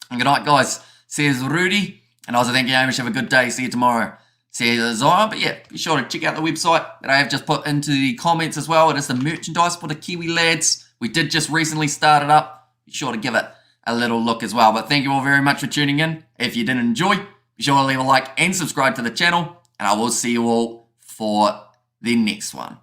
And good night, guys. Says Rudy. And also thank you, Hamish. Have a good day. See you tomorrow. Says Zion. But yeah, be sure to check out the website that I have just put into the comments as well. It is the merchandise for the Kiwi lads. We did just recently start it up. Be sure to give it a little look as well. But thank you all very much for tuning in. If you did enjoy, be sure to leave a like and subscribe to the channel. And I will see you all for the next one.